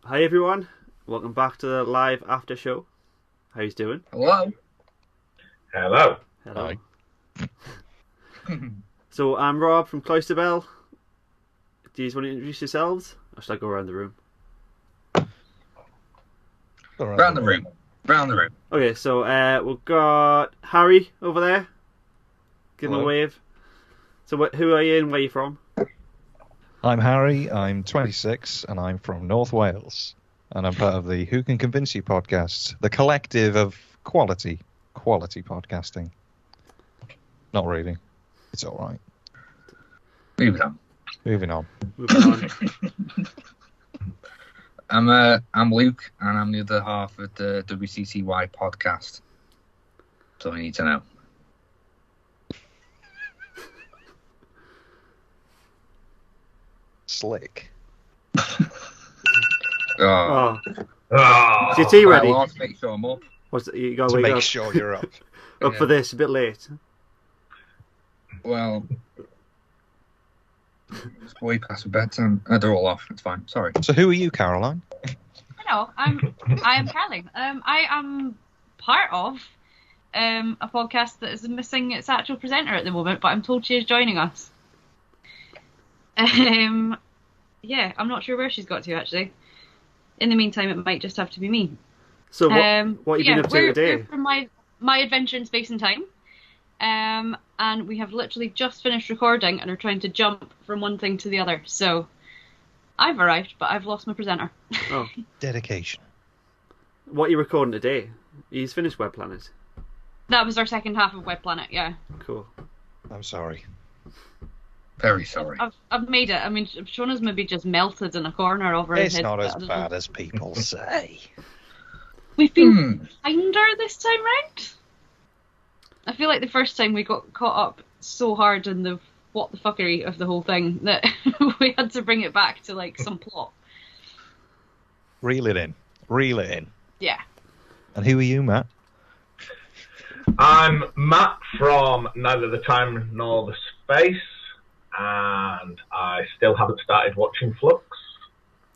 Hi everyone, welcome back to the live after show. How you doing? Hello. Hello. Hello. So I'm Rob from Cloister. Do you just want to introduce yourselves? Or should I go around the room? Round the room. Okay, so we've got Harry over there. Give him a wave. So who are you and where are you from? I'm Harry, I'm 26, and I'm from North Wales. And I'm part of the Who Can Convince You podcast, the collective of quality podcasting. Not really. It's all right. Moving on. I'm Luke, and I'm the other half of the WCCY podcast. That's all you need to know. Slick. Oh. Is your tea ready? Well, to make sure I'm up. What's it? You got To make sure you're up. Up for this, a bit late. Well, it's way past bedtime. They're all off. It's fine. Sorry. So who are you, Caroline? Hello, I am Caroline. I am part of a podcast that is missing its actual presenter at the moment, but I'm told she is joining us. Yeah, I'm not sure where she's got to actually. In the meantime, it might just have to be me. So what have you been up to today? We're from my adventure in space and time. And we have literally just finished recording and are trying to jump from one thing to the other. So I've arrived, but I've lost my presenter. Oh, Dedication. what are you recording today? He's finished Web Planet. That was our second half of Web Planet, yeah. Cool. I'm sorry. Very sorry. I've made it. I mean, Shona's maybe just melted in a corner over his head. It's not as bad as people say. We've been kinder this time round. I feel like the first time we got caught up so hard in the what the fuckery of the whole thing that we had to bring it back to like some plot. Reel it in. Yeah. And who are you, Matt? I'm Matt from Neither the Time Nor the Space, and I still haven't started watching Flux.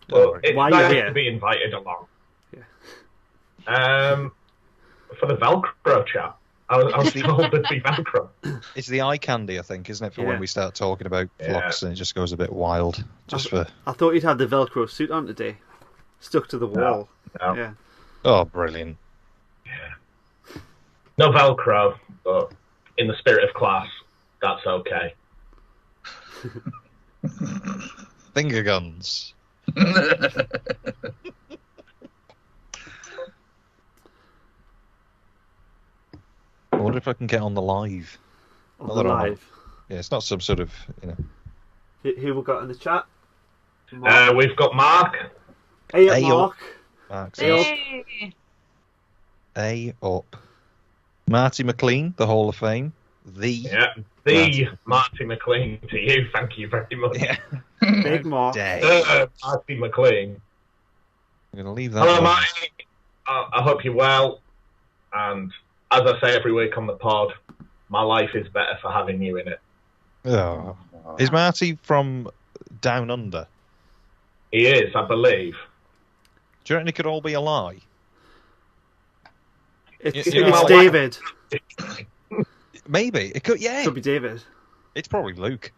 But it's Why are you nice here? to be invited along. Yeah. For the Velcro chat. I was told there'd be Velcro. It's the eye candy, I think, isn't it, for Yeah. when we start talking about Flux and it just goes a bit wild. I thought you'd had the Velcro suit on today. Stuck to the wall. No. Yeah. Oh, brilliant. Yeah. No Velcro, but in the spirit of class, that's okay. Finger guns. I wonder if I can get on the live. On Not the that I'm- live. Yeah, it's not some sort of, Who we got in the chat? We've got Mark. Hey, Hey, Mark. Mark Hey, says, Hey. A up. Marty McLean, the Hall of Fame. The Marty. Marty McLean to you. Thank you very much. Yeah. Big Mark. Day. Marty McLean. I'm going to leave that Hello, one. Marty. I hope you're well. And as I say every week on the pod, my life is better for having you in it. Oh. Is Marty from Down Under? He is, I believe. Do you reckon it could all be a lie? It's You know, David. Maybe. It could, yeah. Could be David. It's probably Luke.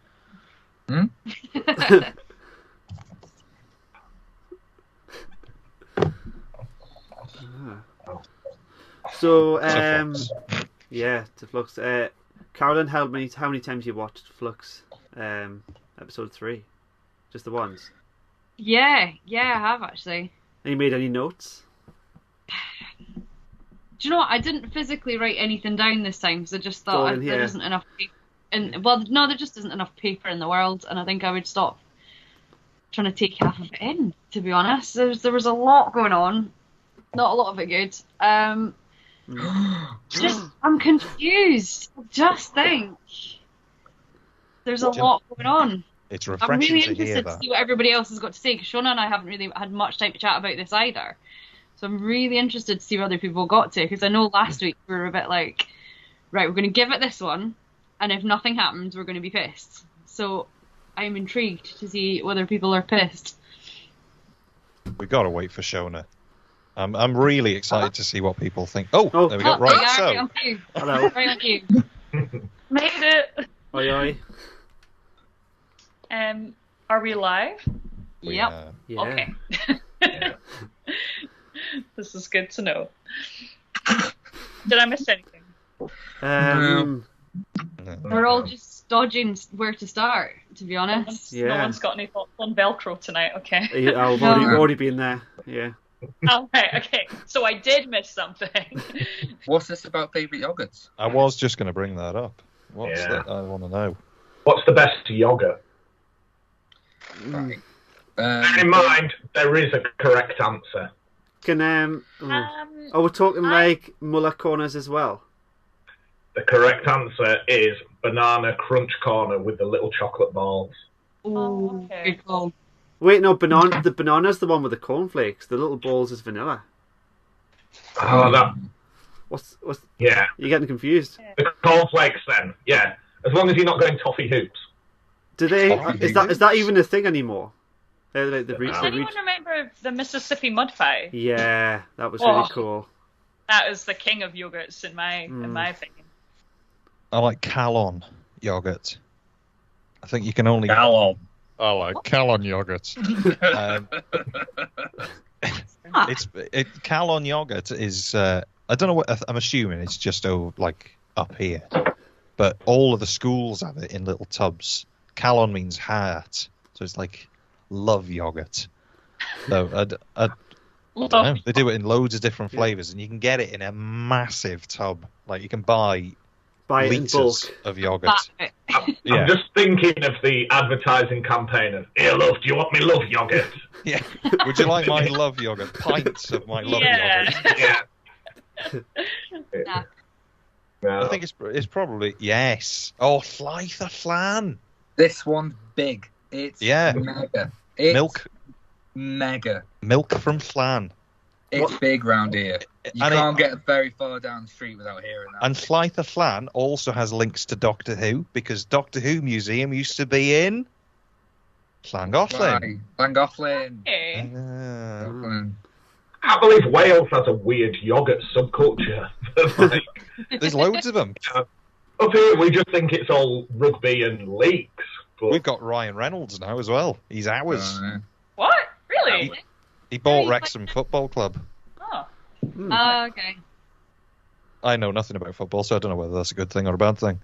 So, Flux. yeah, to Flux. Caroline, how many times you watched Flux? Episode 3? Just the once? Yeah, I have actually. And you made any notes? Do you know what? I didn't physically write anything down this time because I just thought there isn't enough paper. There just isn't enough paper in the world, and I think I would stop trying to take half of it in. To be honest, there was a lot going on, not a lot of it good. I'm confused. Just think, there's a lot going on. It's I'm refreshing really to hear interested to that. see what everybody else has got to say because Shona and I haven't really had much time to chat about this either. So I'm really interested to see what other people got to because I know last week we were a bit like, right, we're going to give it this one, and if nothing happens, we're going to be pissed. So I'm intrigued to see whether people are pissed. We got to wait for Shona. I'm really excited to see what people think. Oh, there we go. Right, yeah, so right on you. Hello. Right on you. Made it. Oi, oi. Are we live? we, Yep. Yeah. Okay. This is good to know. Did I miss anything? We're all just dodging where to start, to be honest. Yeah. No one's got any thoughts on Velcro tonight, okay? Yeah, I've already been there. Yeah. Oh, right, okay. So I did miss something. What's this about favourite yogurts? I was just going to bring that up. What's Yeah. that? I want to know. What's the best yogurt? Right. Bear in mind, there is a correct answer. Can we're talking like Muller corners as well. The correct answer is banana crunch corner with the little chocolate balls. Oh, okay. Good call. Wait, no, banana. The banana's the one with the cornflakes. The little balls is vanilla. Oh, that. What's? Yeah. You're getting confused. The cornflakes then. Yeah. As long as you're not going toffee hoops. Do they? Toffee Is that even a thing anymore? Like the Does anyone remember the Mississippi Mud Pie? Yeah, that was really cool. That is the king of yogurts in my opinion. I like Calon yogurt. I think you can only. Calon. I like Calon yogurt. Calon yogurt is. I don't know what. I'm assuming it's just up here, but all of the schools have it in little tubs. Calon means heart, so it's like love yogurt. So I don't know. They do it in loads of different flavors, and you can get it in a massive tub. Like you can buy it in bulk liters of yogurt. I'm just thinking of the advertising campaign of, "Here, love, do you want me love yogurt?" Yeah. Would you like my love yogurt? Pints of my love yogurt. Yeah. I think it's probably yes. Oh, Llaeth Flan. This one's big. It's mega. It's mega. Milk from Flan. It's big round here. You can't get very far down the street without hearing that. And Llaeth Flan also has links to Doctor Who because Doctor Who Museum used to be in Llangollen. Llangollen. Okay. I can't believe Wales has a weird yogurt subculture. There's loads of them. Up here, we just think it's all rugby and leaks. But We've got Ryan Reynolds now as well. He's ours. What? Really? He bought Wrexham Football Club. Oh. Okay. I know nothing about football, so I don't know whether that's a good thing or a bad thing.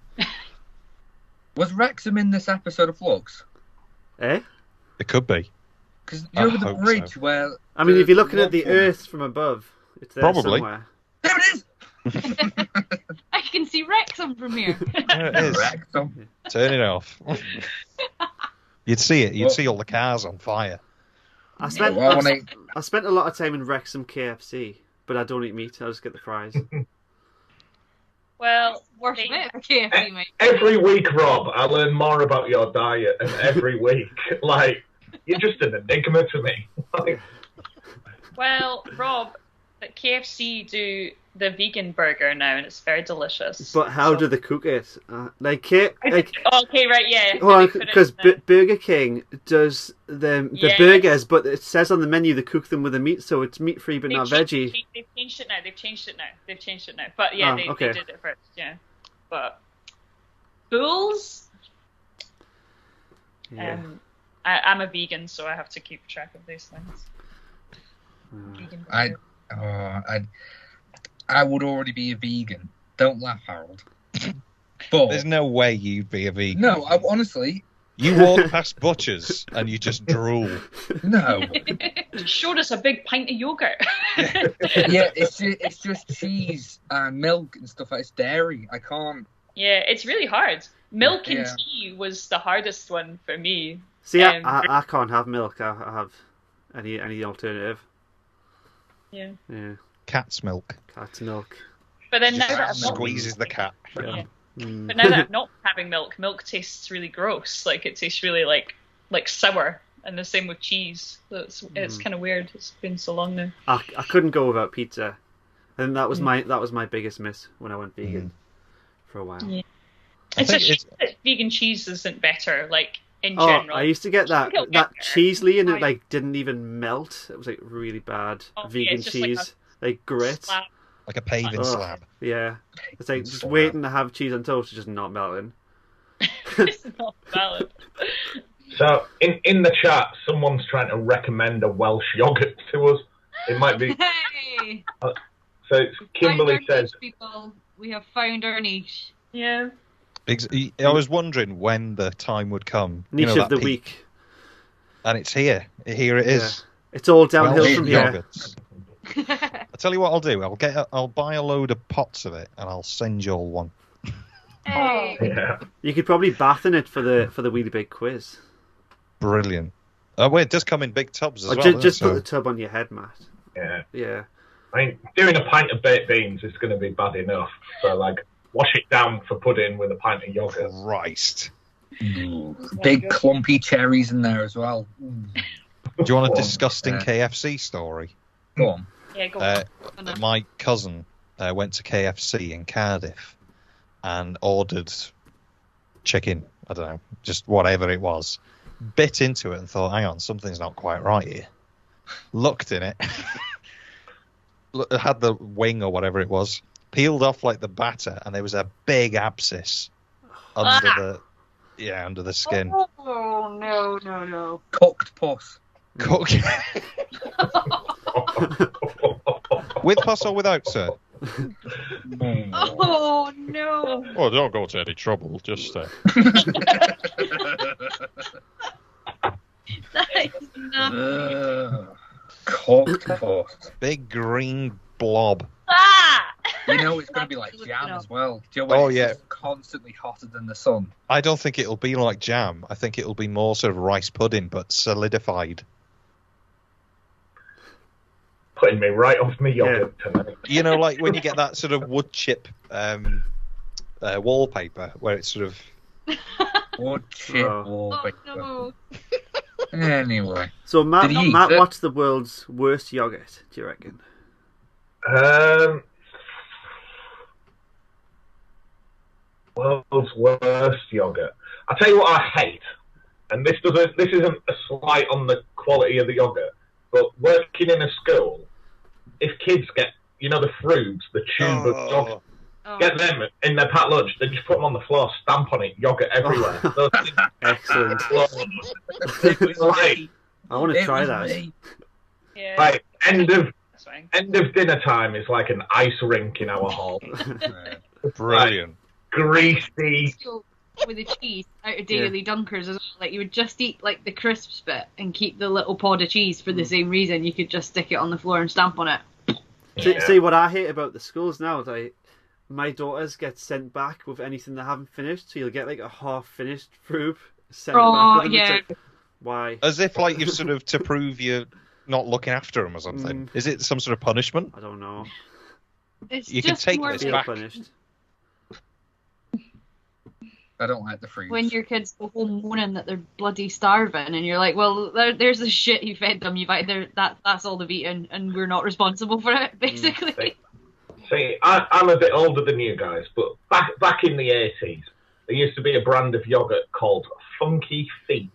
Was Wrexham in this episode of Flux? Eh? It could be. Because you know the bridge where... I mean, if you're looking at the Earth from above, it's there somewhere. There it is! I can see Wrexham from here. There it is. Wrexham. Turn it off. You'd see it. You'd see all the cars on fire. I spent a lot of time in Wrexham KFC, but I don't eat meat. I just get the fries. Well, Worth it for KFC, mate. every week, Rob, I learn more about your diet, and every week, you're just an enigma to me. Well, Rob, at KFC do the vegan burger now, and it's very delicious. But how do they cook it? Okay, right, yeah. Well, because Burger King does the burgers, but it says on the menu they cook them with the meat, so it's meat free but not veggie. They've changed it now. But yeah, they did it first, yeah. But Bulls. Yeah. I'm a vegan, so I have to keep track of these things. Vegan burger. I would already be a vegan. Don't laugh, Harold. But there's no way you'd be a vegan. No, honestly. You walk past butchers and you just drool. No. Showed us a big pint of yogurt. Yeah, it's just cheese and milk and stuff. It's dairy. I can't. Yeah, it's really hard. Milk and tea was the hardest one for me. See, I can't have milk. I have any alternative. Yeah. Cat's milk. Cat's milk. But then now that squeezes the cat. Yeah. But now that I'm not having milk tastes really gross. Like it tastes really like sour, and the same with cheese. So it's kind of weird. It's been so long now. I couldn't go without pizza, and that was my biggest miss when I went vegan for a while. Yeah. It's a shame that vegan cheese isn't better. Like in general. I used to get that It'll get there. cheesely, and it like didn't even melt. It was like really bad vegan it's just cheese, like grits. slab. Like a paving slab. Yeah, it's like just Slab. waiting to have cheese on toast, it's just not melting. It's not valid. So in the chat, someone's trying to recommend a Welsh yogurt to us. It might be. Hey! So it's Kimberly Found our says. niche, people. We have found our niche. Yeah. I was wondering when the time would come. Niche that of the peak. week. And it's here. Here it is. It's all downhill Welsh from here. yogurts. I'll tell you what I'll do. I'll buy a load of pots of it, and I'll send you all one. Hey! Yeah. You could probably bath in it for the Wheelie Big quiz. Brilliant. Oh wait, it does come in big tubs as Or well. just doesn't put it? the tub on your head, Matt. Yeah. Yeah. I mean, doing a pint of baked beans is going to be bad enough. So, like, wash it down for pudding with a pint of yogurt. Christ. Big clumpy cherries in there as well. Do you want a disgusting KFC story? Go on. Yeah, go on. My cousin went to KFC in Cardiff and ordered chicken. I don't know, just whatever it was. Bit into it and thought, hang on, something's not quite right here. Looked in it. Had the wing or whatever it was. Peeled off like the batter, and there was a big abscess under the skin. Oh, no. Cooked puss. Cook. With pus or without, sir? Oh, no. Oh, don't go to any trouble. Just. That is not. Cooked puss. Big green blob. You know it's going to be like jam as well. Do you know when it's just constantly hotter than the sun? I don't think it'll be like jam. I think it'll be more sort of rice pudding, but solidified. Putting me right off my yogurt tonight. You know, like when you get that sort of wood chip wallpaper, where it's sort of... Wood chip Oh. wallpaper. No. Anyway. So Matt, Did he eat Matt, it? what's the world's worst yogurt? Do you reckon? World's worst yogurt. I'll tell you what I hate, and this isn't a slight on the quality of the yogurt, but working in a school, if kids get, the frubes, the tube of yogurt, get them in their packed lunch, they just put them on the floor, stamp on it, yogurt everywhere. Those things Excellent. It was me. I want to It try was that. me. Yeah. Like, end of That's fine. dinner time is like an ice rink in our hall. Brilliant. Greasy. With the cheese out of Daily Dunkers as well. Like, you would just eat like the crisps bit and keep the little pod of cheese for the same reason. You could just stick it on the floor and stamp on it. See what I hate about the schools now is my daughters get sent back with anything they haven't finished, so you'll get like a half-finished frube sent back with them. yeah. It's like, why? As if, like, you're sort of to prove you're not looking after them or something. Is it some sort of punishment? I don't know. It's You can just take more this Feel back. punished. I don't like the fruits. when your kids go home moaning that they're bloody starving, and you're like, well, there's the shit you fed them. You've either that's all they've eaten, and we're not responsible for it, basically. See, I'm a bit older than you guys, but back in the 80s, there used to be a brand of yogurt called Funky Feet.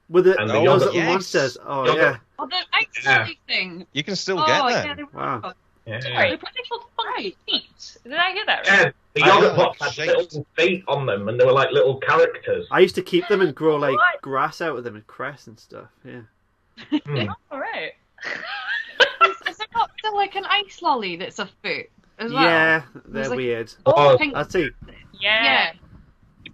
With it, And the those yogurt- little yes. monsters. Oh, Yogurt. yeah. Oh, the ice thing. You can still Oh, get yeah, them. they were. Wow. Yeah. Sorry, what are they called? Funky feet. Did I get that right? Yeah, the I yogurt know, pots like had little feet on them, and they were like little characters. I used to keep them and grow like What? grass out of them and cress and stuff. Yeah. All right. Is there not still like an ice lolly that's a foot as well? Yeah, they're There's, like, weird. Oh, Pink- I'd say Yeah.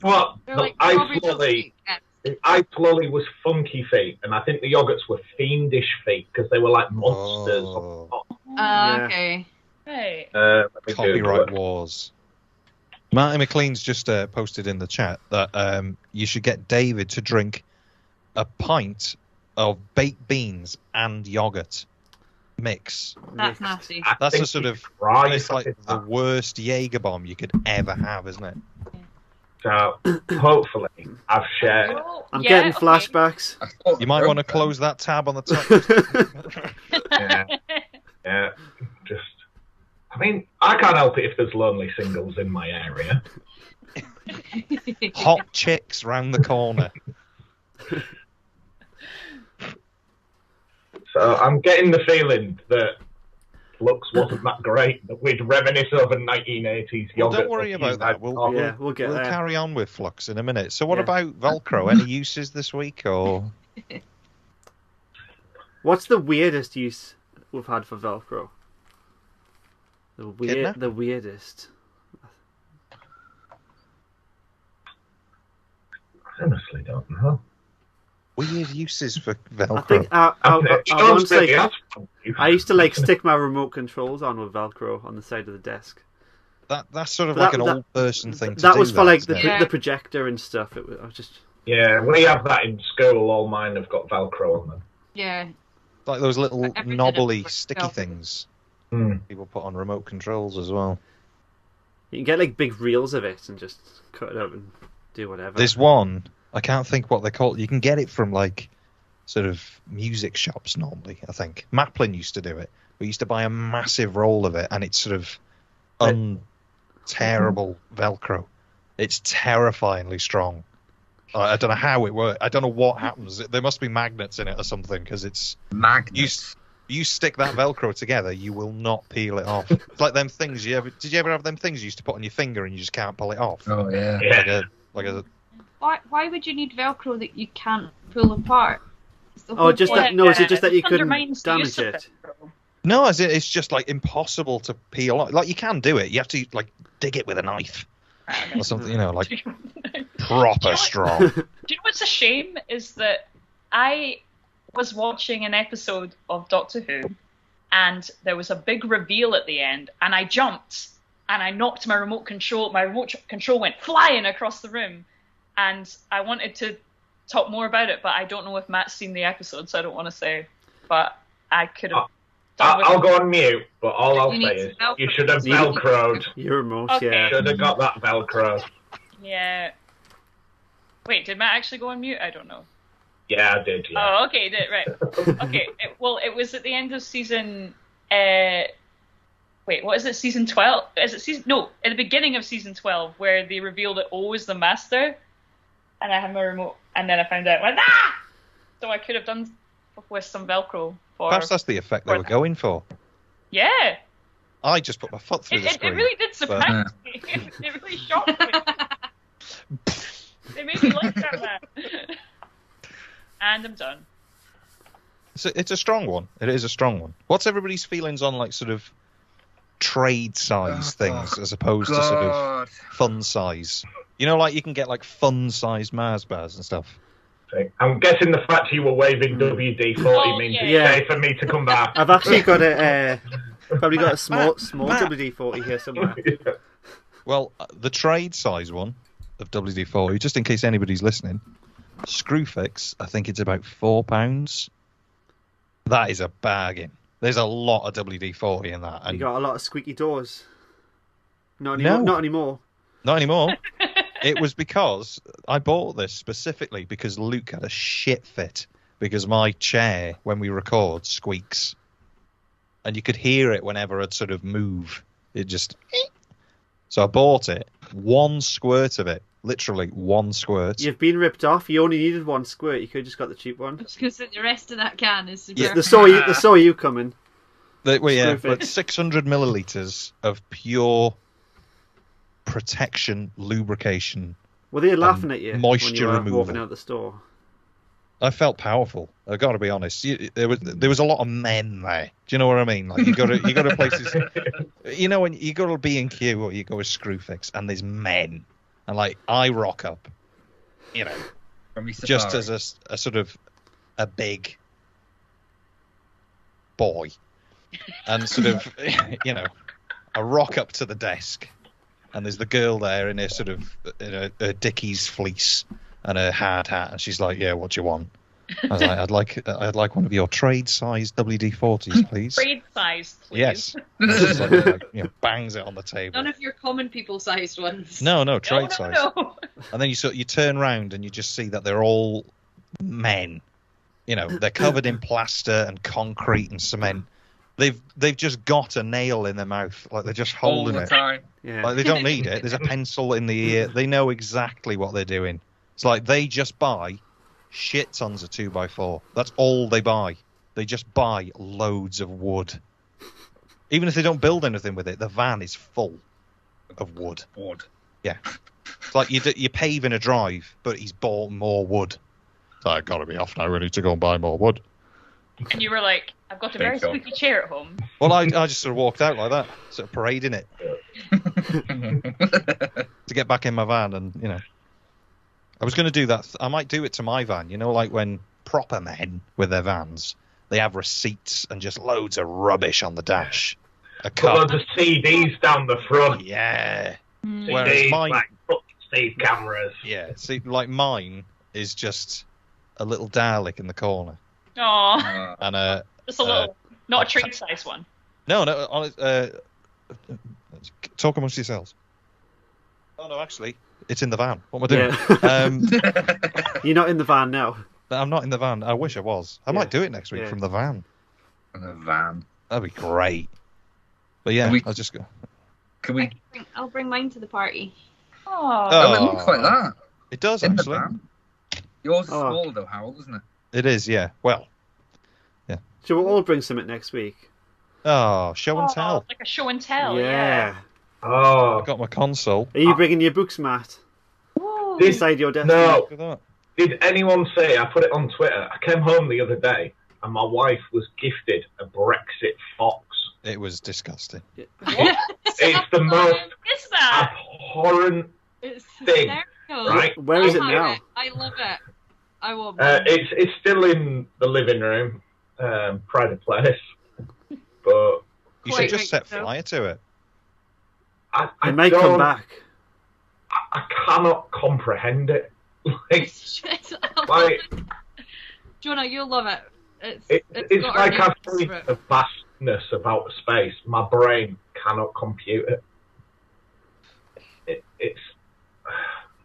what? they're The like ice strawberry lolly. milkshake. Yeah. The ice lolly was Funky Feet, and I think the yogurts were Fiendish Feet because they were like monsters. Oh. Yeah. Okay. Right. Let me Google Copyright it. wars. Marty McLean's just posted in the chat that you should get David to drink a pint of baked beans and yogurt mix. That's Mixed. nasty. I That's think a sort of right it's like off the that. worst Jaeger bomb you could ever have, isn't it? So hopefully I've shared. Oh, I'm yeah, getting okay. flashbacks. You might want to close that tab on the top. Yeah, yeah. Just, I mean, I can't help it if there's lonely singles in my area. Hot chicks round the corner. So I'm getting the feeling that Flux wasn't that great, that we'd reminisce over 1980s yogurt. Well, don't worry about that. We'll carry on with Flux in a minute. So what about Velcro? Any uses this week? Or what's the weirdest use we've had for Velcro? The weirdest. I honestly don't know. Weird uses for Velcro. I think I used to stick my remote controls on with Velcro on the side of the desk. That's sort of like an old person thing to do. That was for the projector and stuff. I was just. Yeah, we have that in school. All mine have got Velcro on them. Yeah. Like those little knobbly, sticky things people put on remote controls as well. You can get big reels of it and just cut it up and do whatever. There's one, I can't think what they're called. You can get it from sort of music shops normally, I think. Maplin used to do it. We used to buy a massive roll of it, and it's sort of untearable Velcro. It's terrifyingly strong. I don't know how it works. I don't know what happens. There must be magnets in it or something, because it's... Magnets? You stick that Velcro together, you will not peel it off. It's like them things did you ever have them things you used to put on your finger and you just can't pull it off? Oh, yeah. Why would you need Velcro that you can't pull apart? Is it just that you couldn't damage it? No, it's just impossible to peel off. You can do it. You have to dig it with a knife or something, proper strong. Do you know what's a shame is that I was watching an episode of Doctor Who, and there was a big reveal at the end, and I jumped and I knocked my remote control. My remote control went flying across the room, and I wanted to talk more about it, but I don't know if Matt's seen the episode, so I don't want to say. But I could have. I'll go on mute, but all I'll say is you should have Velcroed. Your remote, yeah. Should have got that Velcro. Yeah. Wait, did Matt actually go on mute? I don't know. Yeah, I did. Yeah. Oh, okay, did right. Okay. It was at the end of season. Wait, what is it? Season 12? Is it season? No, at the beginning of season 12, where they revealed that O was the master, and I had my remote, and then I found out, so I could have done with some Velcro. Perhaps that's the effect they were going for. Yeah. I just put my foot through the screen. It really did surprise me. It really shocked me. They made me like that, man. And I'm done. So it's a strong one. It is a strong one. What's everybody's feelings on sort of trade size things as opposed to sort of fun size? You can get fun size Mars bars and stuff. I'm guessing the fact you were waving WD-40 means it's safe for me to come back. I've actually got probably got a small WD-40 here somewhere. Yeah. Well, the trade size one of WD-40, just in case anybody's listening, Screwfix, I think it's about £4. That is a bargain. There's a lot of WD-40 in that. And you got a lot of squeaky doors. Not anymore. Not anymore. It was because I bought this specifically because Luke had a shit fit because my chair, when we record, squeaks. And you could hear it whenever I'd sort of move. It just... So I bought it. One squirt of it. Literally one squirt. You've been ripped off. You only needed one squirt. You could have just got the cheap one. I was going to say the rest of that can is super. Yeah, they saw you coming. But 600 millilitres of pure protection, lubrication. Were they laughing at you moisture when you were removal. walking out the store? I felt powerful. I got to be honest. There was a lot of men there. Do you know what I mean? You go to places. When you go to B&Q or you go to Screwfix and there's men, and I rock up. Just as a sort of a big boy, and sort of I rock up to the desk. And there's the girl there in a Dickies fleece and a hard hat, and she's like, "Yeah, what do you want?" I was like, "I'd like one of your trade-sized WD-40s, please." Trade-sized, please. Yes. Bangs it on the table. None of your common people-sized ones. No, trade-sized. No. And then you turn round and you just see that they're all men. They're covered in plaster and concrete and cement. They've just got a nail in their mouth, they're just holding all the time. Yeah. They don't need it. There's a pencil in the ear. They know exactly what they're doing. It's they just buy shit tons of 2x4. That's all they buy. They just buy loads of wood. Even if they don't build anything with it, the van is full of wood. Yeah. It's like you're paving a drive, but he's bought more wood. So I've got to be off now. We need to go and buy more wood. And you were like, I've got a very squeaky chair at home. Well, I just sort of walked out like that, sort of parading it. To get back in my van and, you know. I was going to do that. I might do it to my van. You know, like when proper men with their vans, they have receipts and just loads of rubbish on the dash. Put loads of CDs down the front. Yeah. CDs, like Steve cameras. Yeah, see, like mine is just a little Dalek in the corner. Aww. And just a little, not a train size one. No, talk amongst yourselves. Oh no, actually, it's in the van. What am I doing? Yeah. You're not in the van now. I'm not in the van. I wish I was. I might do it next week from the van. From the van. That'd be great. But yeah, I'll just go. Can we? I'll bring mine to the party. Oh, it looks like that. It does in actually. The van. Yours is smaller though, Harold, isn't it? It is, yeah. Well, yeah. So we'll all bring something next week. Oh, show and tell. Like a show and tell. Yeah. Oh. I got my console. Are you bringing your books, Matt? Inside your desk? No. Did anyone say, I put it on Twitter, I came home the other day and my wife was gifted a Brexit fox. It was disgusting. It's the most abhorrent thing. Right? Where is it now? I love it. I want it's still in the living room, private place. But you should just set fire to it. I may come back. I cannot comprehend it. Jonah, you'll love it. It's like I've seen the vastness about space. My brain cannot compute it.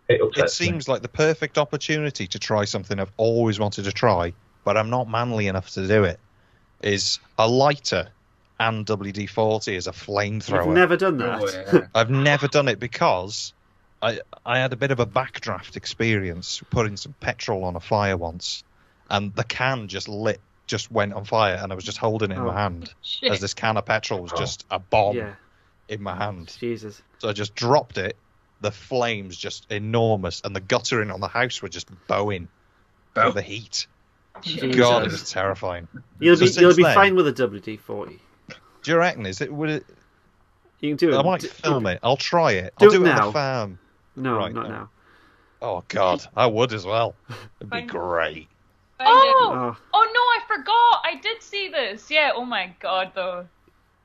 It seems like the perfect opportunity to try something I've always wanted to try, but I'm not manly enough to do it. Is a lighter and WD-40 as a flamethrower. You've never done that? Oh, yeah. I've never done it because I had a bit of a backdraft experience putting some petrol on a fire once, and the can just went on fire, and I was just holding it in my hand as this can of petrol was just a bomb in my hand. Jesus. So I just dropped it. The flames just enormous, and the guttering on the house were just bowing with the heat. Jesus. God, it was terrifying. You'll be fine with a WD-40. Do you reckon? Would it? You can do it. I might film it. I'll try it. Do I'll do it it now. on the farm. No, right, not now. Oh God, I would as well. It'd be great. Oh no, I forgot. I did see this. Yeah. Oh my God, though.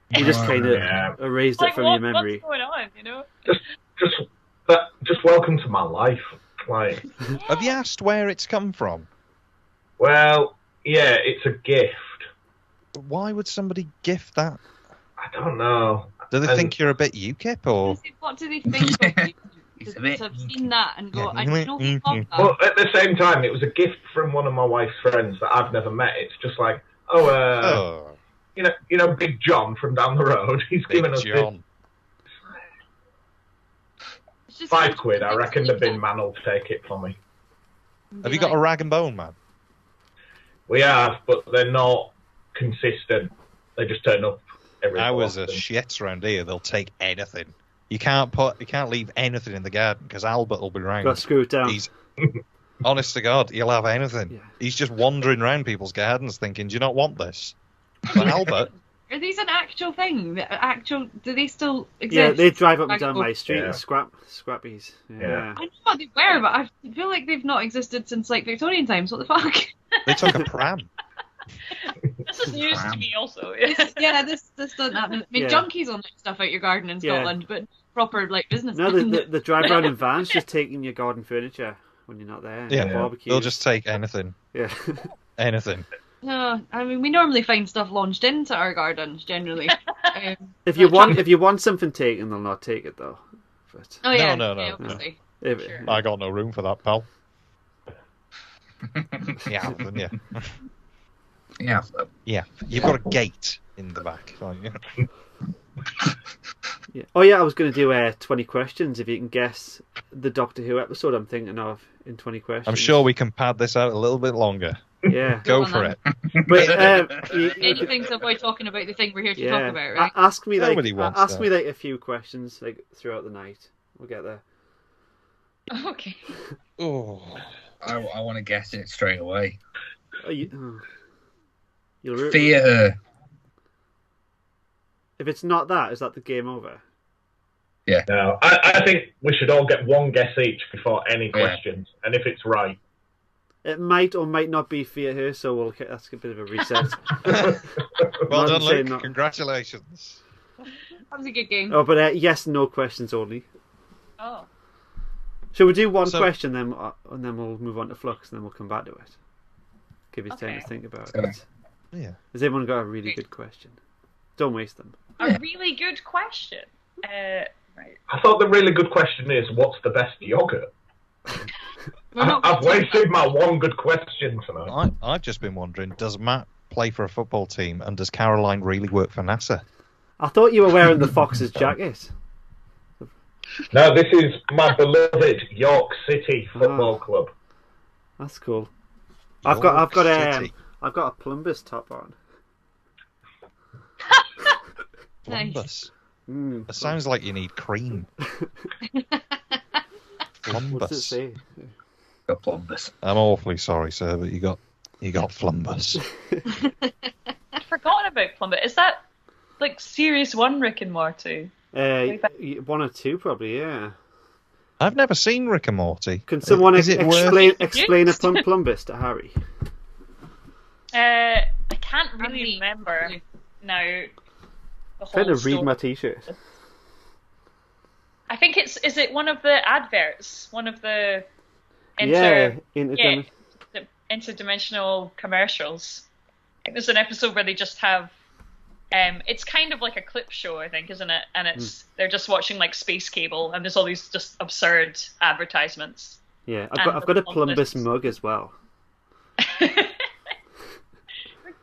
You just kind of erased it from your memory. What's going on? You know. Just welcome to my life. Like, have you asked where it's come from? Well, yeah, it's a gift. Why would somebody gift that? I don't know. Do they think you're a bit UKIP, or? What do they think of you? To have seen that and go, I know you love that. Well, at the same time, it was a gift from one of my wife's friends that I've never met. It's just like, you know, Big John from down the road. He's given us John. £5. I reckon the bin man will take it for me. Have you got a rag and bone man? We have, but they're not consistent. They just turn up every so Ours often. are shits around here. They'll take anything. You can't leave anything in the garden because Albert will be round. Got to screw it down. Honest to God, he'll have anything. Yeah. He's just wandering around people's gardens thinking, do you not want this? But Albert... Are these an actual thing? Do they still exist? Yeah, they drive up and down my street and scrappies. Yeah. I know what they were, but I feel like they've not existed since like Victorian times. What the fuck? They took a pram. This is news to me also. Yeah, this doesn't happen. I mean, junkies will knock stuff out your garden in Scotland, but proper like business. No, the drive around in vans just taking your garden furniture when you're not there. Yeah, barbecues. they'll just take anything. Yeah. Anything. No, I mean we normally find stuff launched into our gardens generally. If you want something taken, they'll not take it though. But... Oh yeah, no. obviously. Sure. I got no room for that, pal. Yeah, then, yeah. You've got a gate in the back. Yeah. Oh yeah, I was going to do 20 questions. If you can guess the Doctor Who episode I'm thinking of in 20 questions. I'm sure we can pad this out a little bit longer. Yeah. Go for it. But anything to avoid talking about the thing we're here to talk about, right? Ask me Nobody wants ask that. me like a few questions like throughout the night. We'll get there. Okay. Oh. I want to guess it straight away. You'll Fear her. If it's not that, is that the game over? No, I think we should all get one guess each before any questions, and if it's right, it might or might not be Fear Her. So that's a bit of a reset. Well done, Luke. Not. Congratulations. That was a good game. Oh, but yes, no questions only. Oh. Shall we do one question then, and then we'll move on to Flux, and then we'll come back to it. Give you time to think about it. Yeah. Has everyone got a really good question? Don't waste them. A really good question. Right. I thought the really good question is, what's the best yogurt? I've wasted my one good question tonight. I've just been wondering, does Matt play for a football team, and does Caroline really work for NASA? I thought you were wearing the Fox's jacket. No, this is my beloved York City Football Club. That's cool. I've got City. a Plumbus top on. Plumbus. Nice. It sounds like you need cream. Plumbus. What does it say? Got Plumbus. I'm awfully sorry, sir, but you got Plumbus. I'd forgotten about Plumbus. Is that like Series 1 Rick and Morty? 1 or 2 probably, yeah. I've never seen Rick and Morty. Can someone Is it worth? explain a Plumbus to Harry? I can't really remember now. The I'm trying to whole read story. my t-shirt. I think is it one of the adverts? One of the interdimensional commercials. I think there's an episode where they just have it's kind of like a clip show, I think, isn't it? And it's they're just watching like Space Cable, and there's all these just absurd advertisements. Yeah, I've got a Plumbus mug as well. Big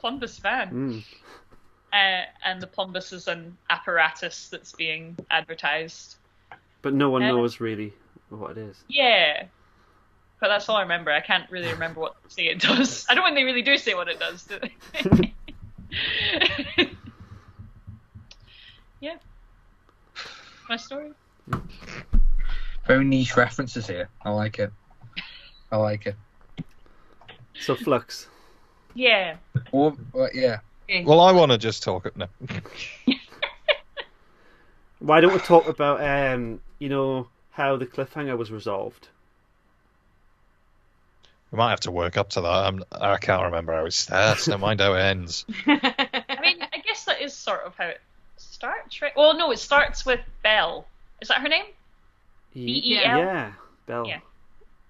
Plumbus fan. And the Plumbus is an apparatus that's being advertised. But no one knows really what it is. Yeah. But that's all I remember. I can't really remember what they say it does. I don't think they really do say what it does, do they? Yeah. My story. Very niche references here. I like it. So Flux. Yeah. Well, yeah. Well, I want to just talk. No. Why don't we talk about how the cliffhanger was resolved? We might have to work up to that. I can't remember how it starts. Never mind how it ends. I mean, I guess that is sort of how it starts, right? Well, no, it starts with Belle. Is that her name? B-E-L? Yeah, Belle. Yeah.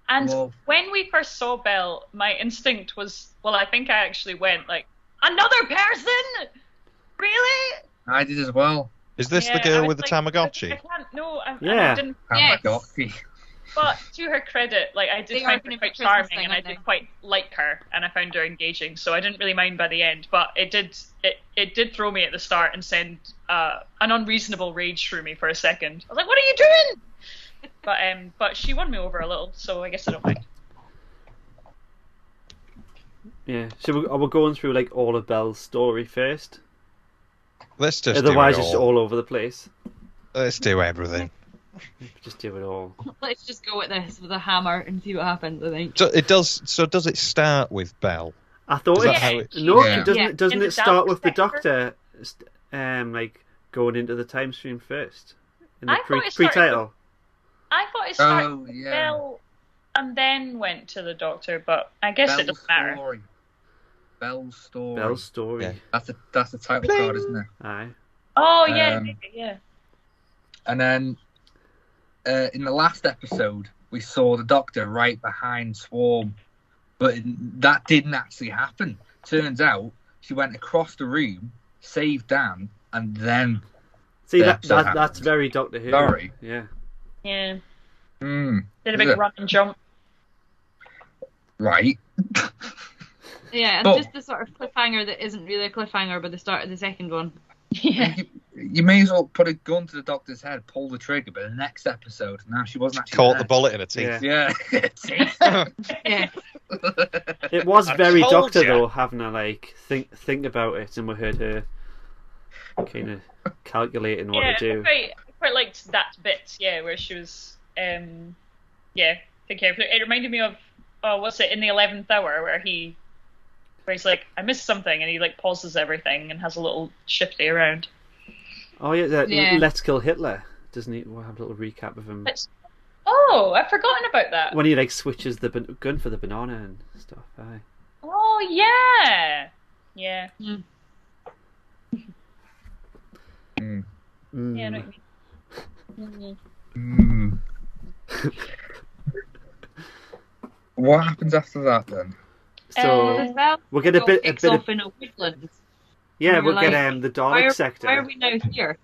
And when we first saw Belle, my instinct was, I think I actually went like, another person? Really? I did as well. Is this the girl with the Tamagotchi? I can't. No, I didn't. Tamagotchi. But to her credit, like I did find her quite charming, and I did quite like her, and I found her engaging. So I didn't really mind by the end. But it did throw me at the start and send an unreasonable rage through me for a second. I was like, "What are you doing?" But she won me over a little, so I guess I don't mind. Yeah. So we're going through like all of Belle's story first. Let's just. Otherwise, it's all over the place. Let's do everything. Just do it all. Let's just go at this with a hammer and see what happens, I think. So it does. So does it start with Belle? I thought it doesn't it start with the Doctor, like going into the time stream first in the pre-title? I thought it started with Belle and then went to the Doctor, but I guess it doesn't matter. Belle's story. Belle's story. Yeah. That's the title card, isn't it? Aye. Oh yeah, yeah. And then in the last episode, we saw the Doctor right behind Swarm, but that didn't actually happen. Turns out she went across the room, saved Dan, and then. See, that's very Doctor Who. Sorry. Yeah. Yeah. Did a big run and jump. Right. Yeah, and just the sort of cliffhanger that isn't really a cliffhanger, but the start of the second one. Yeah. you may as well put a gun to the Doctor's head, pull the trigger, but the next episode, now she wasn't actually Caught there. the bullet in her teeth. Yeah. Yeah. It was very told Doctor, ya. though, having her, like, think about it, and we heard her kind of calculating what to do. I quite liked that bit, where she was, thinking. It reminded me of, what's it, in the 11th hour, where he's like, I missed something, and he, like, pauses everything and has a little shifty around. Oh, yeah, Let's Kill Hitler. Doesn't he? We'll have a little recap of him. Oh, I've forgotten about that. When he, like, switches the gun for the banana and stuff. Aye. Oh, yeah. Yeah. Mm. Yeah, I know what you mean. Mm. What happens after that, then? So we'll get a bit off in a woodland. Yeah, we'll like, get the Dalek sector. Why are we now here?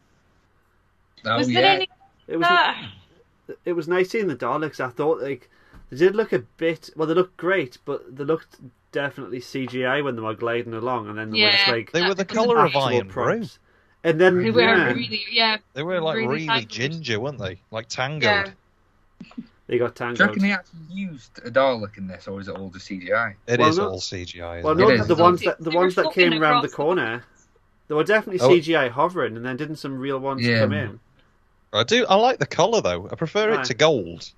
Oh, Was there any? It was nice seeing the Daleks. I thought, like, they did look a bit. Well, they looked great, but they looked definitely CGI when they were gliding along, and then they were just like they were the colour of actual Iron Brew. props. And then They were really, they were like really tangled. ginger, weren't they? Like tangled. Yeah. They got Do you tangled. reckon they actually used a Dalek in this, or is it all just CGI? It Well, is no- all CGI. Well, isn't no, it? the ones They that were came floating around the across corner, they were definitely Oh. CGI hovering, and then didn't some real ones Yeah. come in? I like the colour though. I prefer Right. it to gold.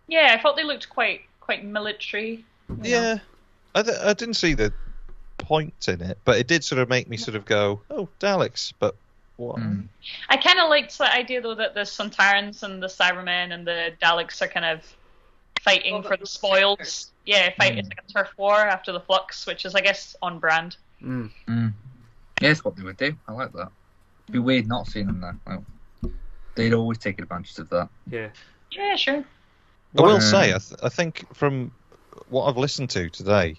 Yeah, I thought they looked quite military. you know. Yeah, I didn't see the point in it, but it did sort of make me sort of go, "Oh, Daleks," but what? Mm. I kind of liked the idea, though, that the Sontarans and the Cybermen and the Daleks are kind of fighting for the spoils. Yeah, it's like a turf war after the Flux, which is, I guess, on brand. Mm. Yeah, that's what they would do. I like that. It'd be weird not seeing them there. Well, they'd always take advantage of that. Yeah. Yeah, sure. I will Um, say, I think from what I've listened to today,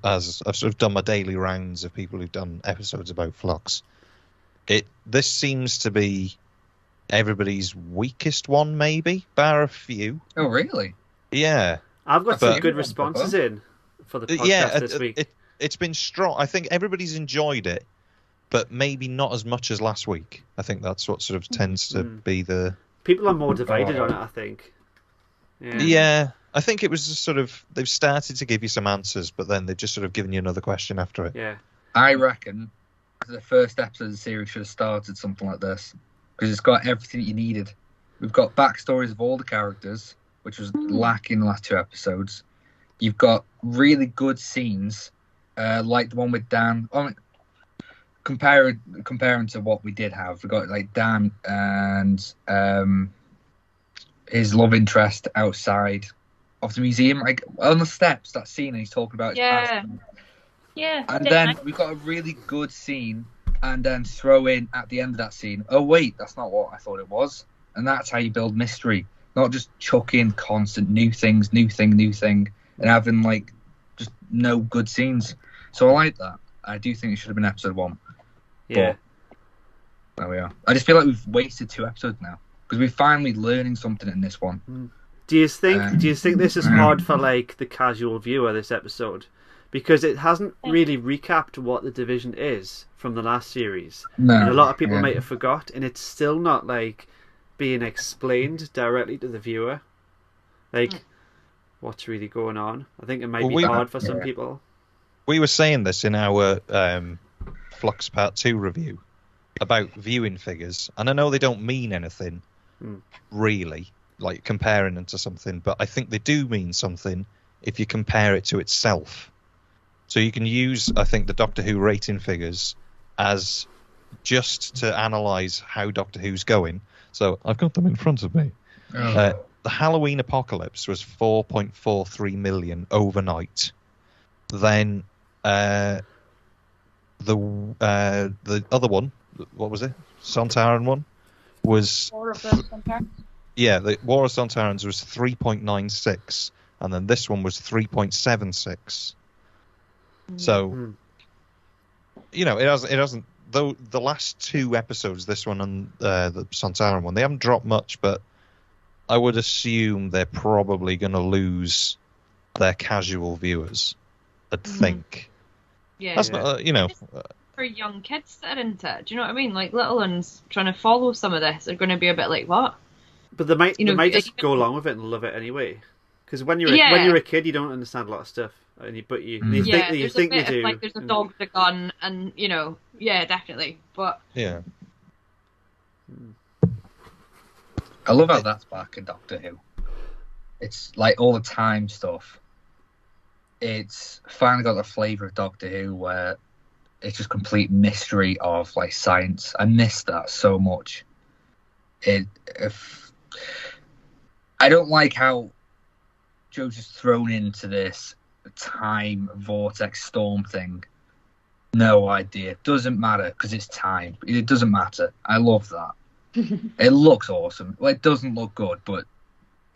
as I've sort of done my daily rounds of people who've done episodes about Flux, this seems to be everybody's weakest one, maybe, bar a few. Oh, really? I've Yeah. got But- some good responses in for the podcast this week. It's been strong. I think everybody's enjoyed it, but maybe not as much as last week. I think that's what sort of tends to be the... People are more divided on it, I think. Yeah, I think it was just sort of... They've started to give you some answers, but then they've just sort of given you another question after it. Yeah. I reckon the first episode of the series should have started something like this, because it's got everything that you needed. We've got backstories of all the characters, which was lacking in the last two episodes. You've got really good scenes, like the one with Dan. Comparing to what we did have, we got like Dan and his love interest outside of the museum, like on the steps. That scene, and he's talking about his past. Yeah. And then we've got a really good scene, and then throw in at the end of that scene, oh wait, that's not what I thought it was. And that's how you build mystery, not just chuck in constant new thing, and having like just no good scenes. So I like that. I do think it should have been episode 1. Yeah. But there we are. I just feel like we've wasted 2 episodes now, because we're finally learning something in this one. Do you think this is hard for like the casual viewer, this episode? Because it hasn't really recapped what the division is from the last series. No. And a lot of people might have forgot, and it's still not like being explained directly to the viewer. Like, what's really going on? I think it might be hard for some people. We were saying this in our Flux Part 2 review about viewing figures, and I know they don't mean anything, really, like comparing them to something, but I think they do mean something if you compare it to itself. So you can use, I think, the Doctor Who rating figures as just to analyse how Doctor Who's going. So I've got them in front of me. The Halloween Apocalypse was 4.43 million overnight. Then the other one, what was it? Sontaran one was War of the Sontarans. the War of Sontarans was 3.96, and then this one was 3.76. So it hasn't. Though the last 2 episodes, this one and the Sontaran one, they haven't dropped much, but I would assume they're probably going to lose their casual viewers. I'd think. Yeah. That's not, for young kids that are into it. Do you know what I mean? Like little ones trying to follow some of this are going to be a bit like, what? But they might just go along with it and love it anyway. Because when you're a kid, you don't understand a lot of stuff, you think you do. Like there's a dog with a gun, and definitely. But yeah, I love how that's back in Doctor Who. It's like all the time stuff. It's finally got the flavour of Doctor Who where it's just complete mystery of like science. I miss that so much. I don't like how Joe's just thrown into this time vortex storm thing. No idea. Doesn't matter because it's time. It doesn't matter. I love that. It looks awesome. Well, it doesn't look good, but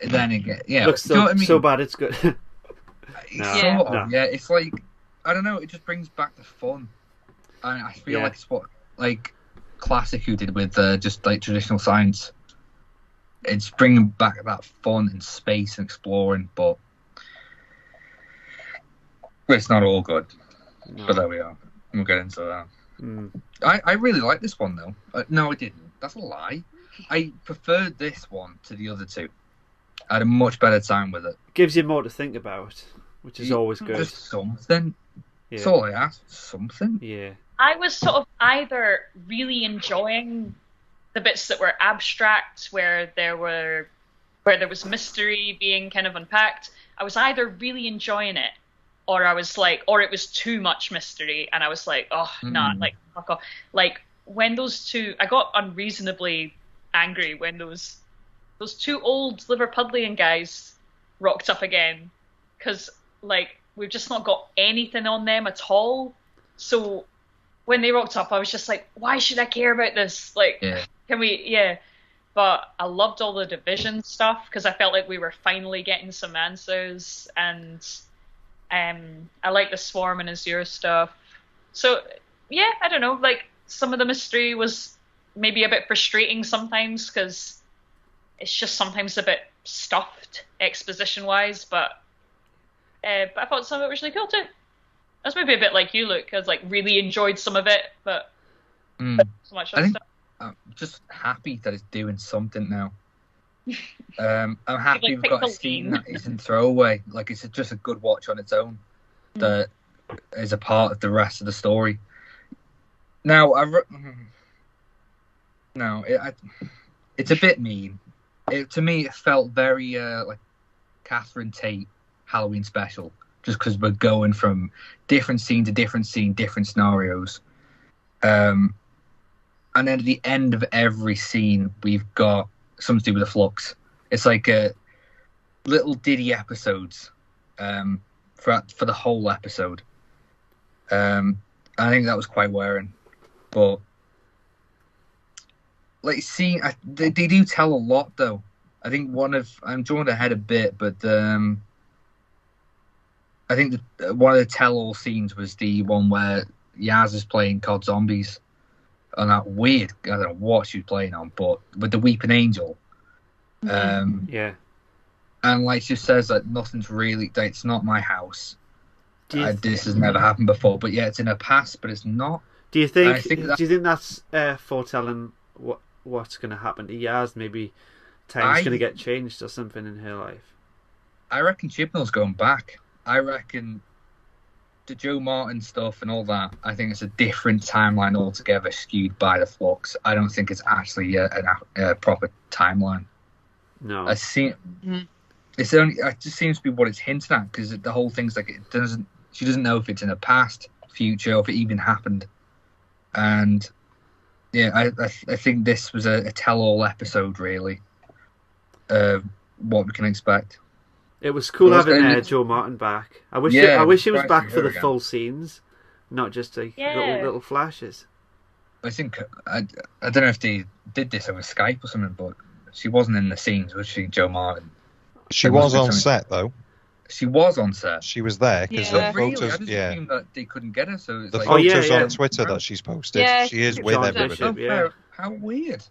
then again, it looks so bad it's good. It's like, I don't know. It just brings back the fun. I feel like it's what like Classic Who did with just like traditional science. It's bringing back that fun and space and exploring, but it's not all good. No. But there we are. We'll get into that. I really like this one though. No, I didn't. That's a lie. I preferred this one to the other two. I had a much better time with it. Gives you more to think about, which is always good. Just something. Yeah. That's all I asked. Something. Yeah. I was sort of either really enjoying the bits that were abstract, where there was mystery being kind of unpacked. I was either really enjoying it, or I was like, or it was too much mystery, and I was like, oh, nah, like, fuck off. Like, when those two, I got unreasonably angry when those two old Liverpudlian guys rocked up again, because, like, we've just not got anything on them at all. So when they rocked up, I was just like, why should I care about this? Like, can we, But I loved all the division stuff, because I felt like we were finally getting some answers, and I like the Swarm and Azure stuff. So, yeah, I don't know, like, some of the mystery was maybe a bit frustrating sometimes, because it's just sometimes a bit stuffed exposition-wise, but I thought some of it was really cool too. That's maybe a bit like you, Luke. I was like really enjoyed some of it, but so much other stuff. I'm just happy that it's doing something now. I'm happy we've got a scene that isn't throwaway. Like, it's just a good watch on its own that is a part of the rest of the story. Now, it's a bit mean. To me, it felt very like Catherine Tate Halloween special, just because we're going from different scene to different scene, different scenarios. And then at the end of every scene, we've got something to do with the Flux. It's like little ditty episodes for the whole episode. I think that was quite wearing. But like, they do tell a lot though. I think I'm drawing ahead a bit, but I think one of the tell-all scenes was the one where Yaz is playing COD Zombies on that weird, I don't know what she was playing on, but with the Weeping Angel. Yeah. And like she says that nothing's really, that it's not my house. This has never happened before, but yeah, it's in her past, but it's not. Do you think that's foretelling what's going to happen to Yaz? Maybe time's going to get changed or something in her life. I reckon Chibnall's going back. I reckon the Joe Martin stuff and all that, I think it's a different timeline altogether, skewed by the Flux. I don't think it's actually a proper timeline. No. It just seems to be what it's hinting at, because the whole thing's like, she doesn't know if it's in the past, future, or if it even happened. And yeah, I think this was a tell-all episode, really, of what we can expect. It was cool having Joe Martin back. I wish he was back for the full scenes, not just like little flashes. I think I don't know if they did this over Skype or something, but she wasn't in the scenes, was she, Joe Martin? She was on set though. She was on set. She was there because the photos. I just assumed that they couldn't get her. So the photos on Twitter that she's posted, she is with everybody. How weird!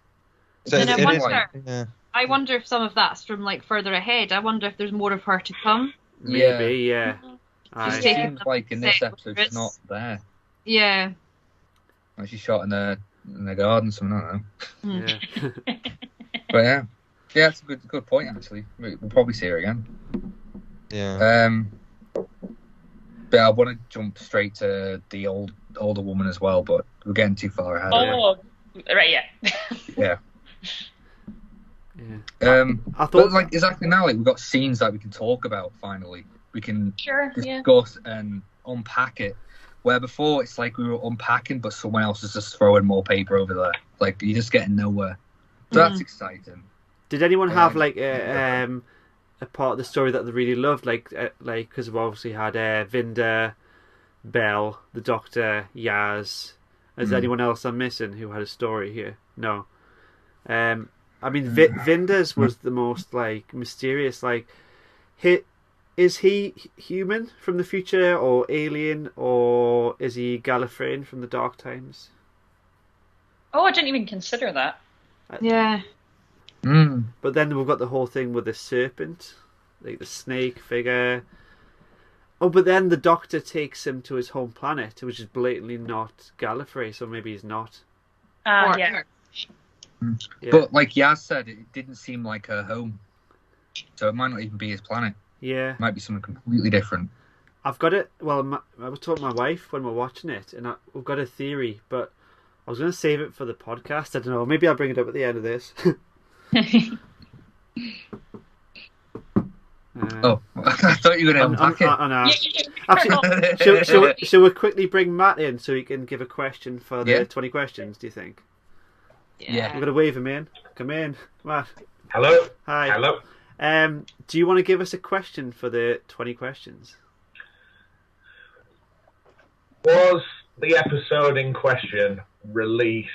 I wonder if some of that's from like further ahead. I wonder if there's more of her to come. Maybe, yeah. It seems like in this episode she's not there. Yeah. Like she's shot in the garden, something, I don't know. Yeah. But yeah, it's a good point actually. We'll probably see her again. Yeah. But I want to jump straight to the older woman as well, but we're getting too far ahead. Right, yeah. Yeah. Yeah. I thought, but like exactly now, like we've got scenes that we can talk about. Finally, we can discuss and unpack it. Where before it's like we were unpacking, but someone else is just throwing more paper over there. Like you're just getting nowhere. So that's exciting. Did anyone have like a part of the story that they really loved? Like because we obviously had Vinda, Belle, the Doctor, Yaz. Is there anyone else I'm missing who had a story here? No. I mean, Vinda's was the most like mysterious. Like, is he human from the future, or alien, or is he Gallifreyan from the Dark Times? Oh, I didn't even consider that. Yeah. But then we've got the whole thing with the serpent, like the snake figure. Oh, but then the Doctor takes him to his home planet, which is blatantly not Gallifrey, so maybe he's not. Yeah. But like Yaz said, it didn't seem like her home, so it might not even be his planet. Yeah, it might be something completely different. I've got it. Well, I was talking to my wife when we're watching it, and we've got a theory, but I was going to save it for the podcast. I don't know. Maybe I'll bring it up at the end of this. I thought you were going to unpack it. Actually, shall we quickly bring Matt in so he can give a question for the 20 questions, do you think? Yeah. I'm going to wave him in. Come in, Matt. Hello. Hi. Hello. Do you want to give us a question for the 20 questions? Was the episode in question released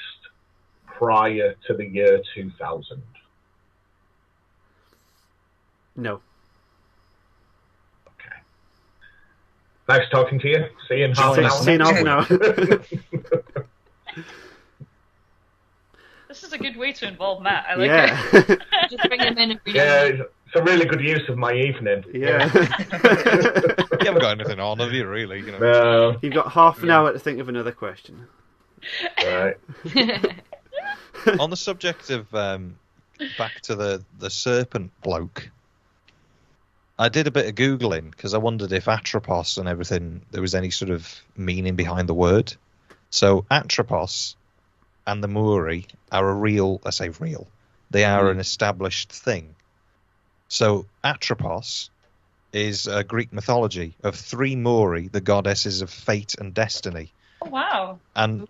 prior to the year 2000? No. Okay. Nice talking to you. See you in half an hour. See you in half an hour. This is a good way to involve Matt. I like it. Just bring him in. It's a really good use of my evening. Yeah. You haven't got anything on, have you, really? You know? No. You've got half an hour to think of another question. Right. On the subject of back to the serpent bloke, I did a bit of Googling because I wondered if Atropos and everything, there was any sort of meaning behind the word. So Atropos and the Maori are they are an established thing. So Atropos is a Greek mythology of 3 Maori, the goddesses of fate and destiny. Oh, wow. And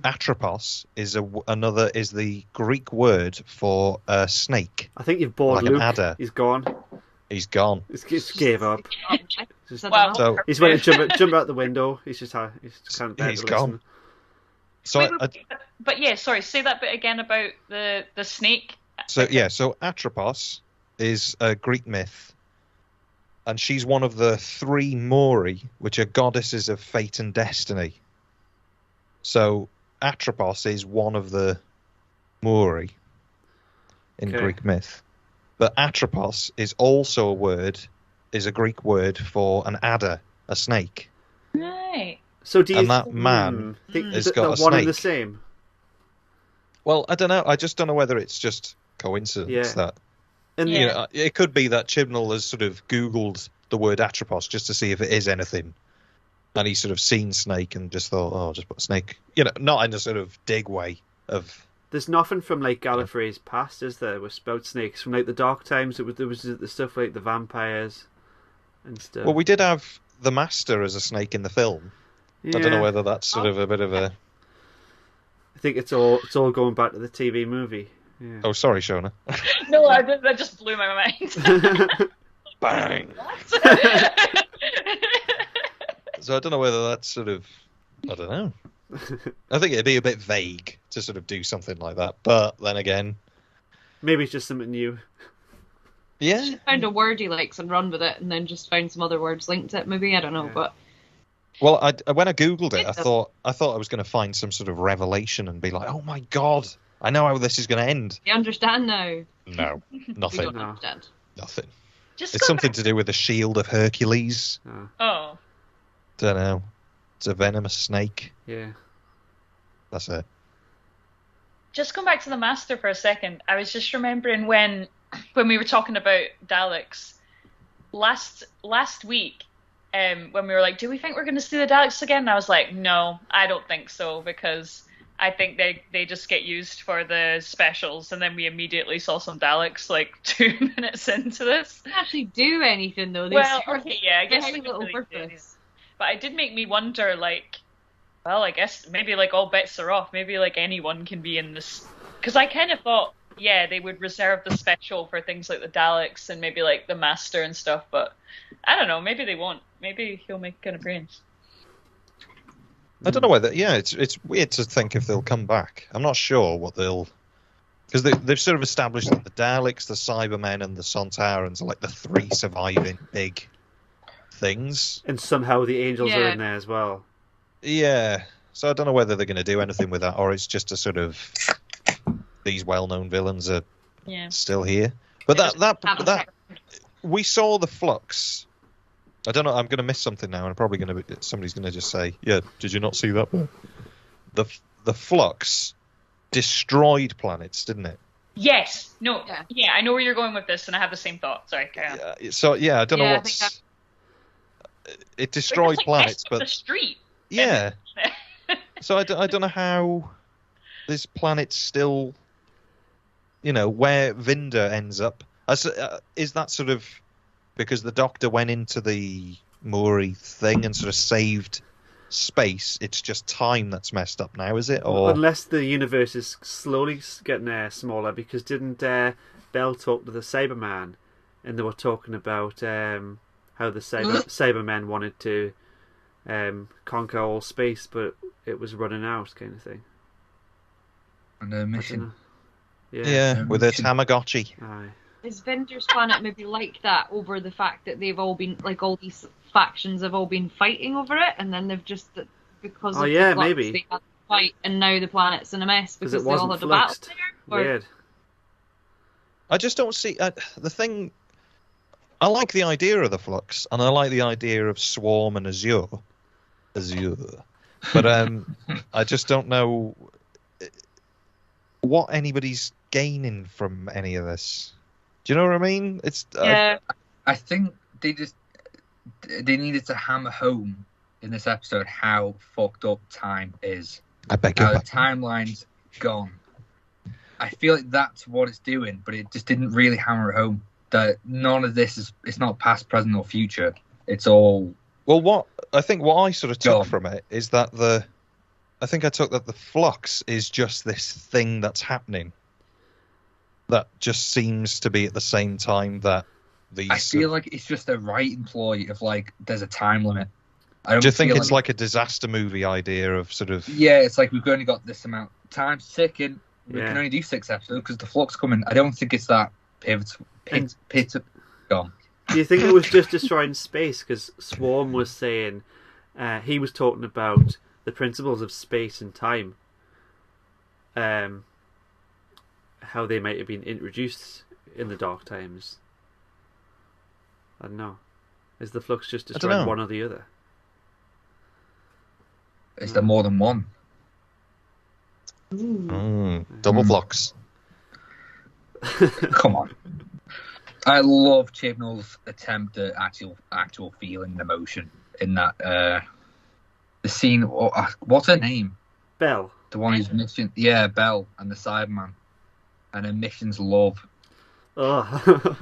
Atropos is is the Greek word for a snake. I think you've bored like Luke. An adder. He's gone. He's gone. He's gave up. He's went to jump out the window. He's gone. So but yeah, sorry, say that bit again about the snake. So Atropos is a Greek myth, and she's one of the 3 Maori, which are goddesses of fate and destiny. So Atropos is one of the Maori in Greek myth. But Atropos is also a Greek word for an adder, a snake. Right. So do you and that man has got a snake. One and the same? Well, I don't know. I just don't know whether it's just coincidence that. And you know, it could be that Chibnall has sort of Googled the word Atropos just to see if it is anything. And he's sort of seen snake and just thought, oh, I'll just put snake. You know, not in a sort of dig way of... There's nothing from like Gallifrey's past, is there, with spout snakes? From like the Dark Times, there was the stuff like the vampires and stuff. Well, we did have the Master as a snake in the film. Yeah. I don't know whether that's sort of a bit of a... I think it's all going back to the TV movie. Yeah. Oh, sorry, Shona. No, that just blew my mind. Bang! So I don't know whether that's sort of... I don't know. I think it'd be a bit vague to sort of do something like that. But then again... Maybe it's just something new. Yeah. She found a word he likes and run with it, and then just found some other words linked to it, maybe. I don't know, but... Well, when I Googled it, I thought I was going to find some sort of revelation and be like, oh my God, I know how this is going to end. You understand now? No, nothing. We don't understand. Nothing. It's something to do with the shield of Hercules. Oh. Don't know. It's a venomous snake. Yeah. That's it. Just going back to the Master for a second, I was just remembering when we were talking about Daleks last week, when we were like, do we think we're going to see the Daleks again? And I was like, no, I don't think so, because I think they just get used for the specials, and then we immediately saw some Daleks like 2 minutes into this. They don't actually do anything though. I guess they they have a little really purpose. but it did make me wonder, like, well, I guess maybe like all bets are off. Maybe like anyone can be in this, because I kind of thought, yeah, they would reserve the special for things like the Daleks and maybe like the Master and stuff, but I don't know. Maybe they won't. Maybe he'll make an appearance. I don't know whether. Yeah, it's weird to think if they'll come back. I'm not sure what they'll, because they've sort of established that the Daleks, the Cybermen, and the Sontarans are like the 3 surviving big things. And somehow the Angels are in there as well. Yeah, so I don't know whether they're going to do anything with that, or it's just a sort of these well-known villains are still here. But that we saw the Flux. I don't know. I'm going to miss something now, and somebody's going to just say, "Yeah, did you not see that?" The Flux destroyed planets, didn't it? Yes. No. Yeah, I know where you're going with this, and I have the same thought. Sorry. So I don't know what's. It destroyed planets, but the street. Yeah. So I don't know how this planet's still, where Vinder ends up. Is that sort of because the Doctor went into the Maury thing and sort of saved space? It's just time that's messed up now, is it? Or unless the universe is slowly getting smaller, because didn't Bell talk to the Cyberman, and they were talking about how the Cybermen wanted to conquer all space, but it was running out, kind of thing. On a mission. Yeah, with a Tamagotchi. Aye. Is Vinder's planet maybe like that over the fact that they've all been, like, all these factions have all been fighting over it, and then they've just, because of the Flux, maybe they had to fight, and now the planet's in a mess because it they all had a battle there? Weird. I just don't see the thing. I like the idea of the Flux, and I like the idea of Swarm and Azure, but I just don't know what anybody's gaining from any of this. Do you know what I mean? It's I think they needed to hammer home in this episode how fucked up time is. I beg your pardon. The timeline's gone. I feel like that's what it's doing, but it just didn't really hammer it home. That none of this it's not past, present, or future. It's all. Well, what I sort of took from it is that the Flux is just this thing that's happening. That just seems to be at the same time that these. I feel like it's just a writing ploy of like there's a time limit. Do you think it's like a disaster movie idea of sort of? Yeah, it's like we've only got this amount. Time's ticking. We can only do 6 episodes because the Flux coming. I don't think it's that pivot gone. Do you think it was just destroying space? Because Swarm was saying he was talking about the principles of space and time, how they might have been introduced in the Dark Times. I don't know. Is the Flux just destroying one or the other? Is there more than one? Double Flux. Come on. I love Chibnall's attempt at actual feeling and emotion in that the scene. What's her name? Bell. The one who's mission. Yeah, Bell and the Cyberman, and her mission's love. Oh.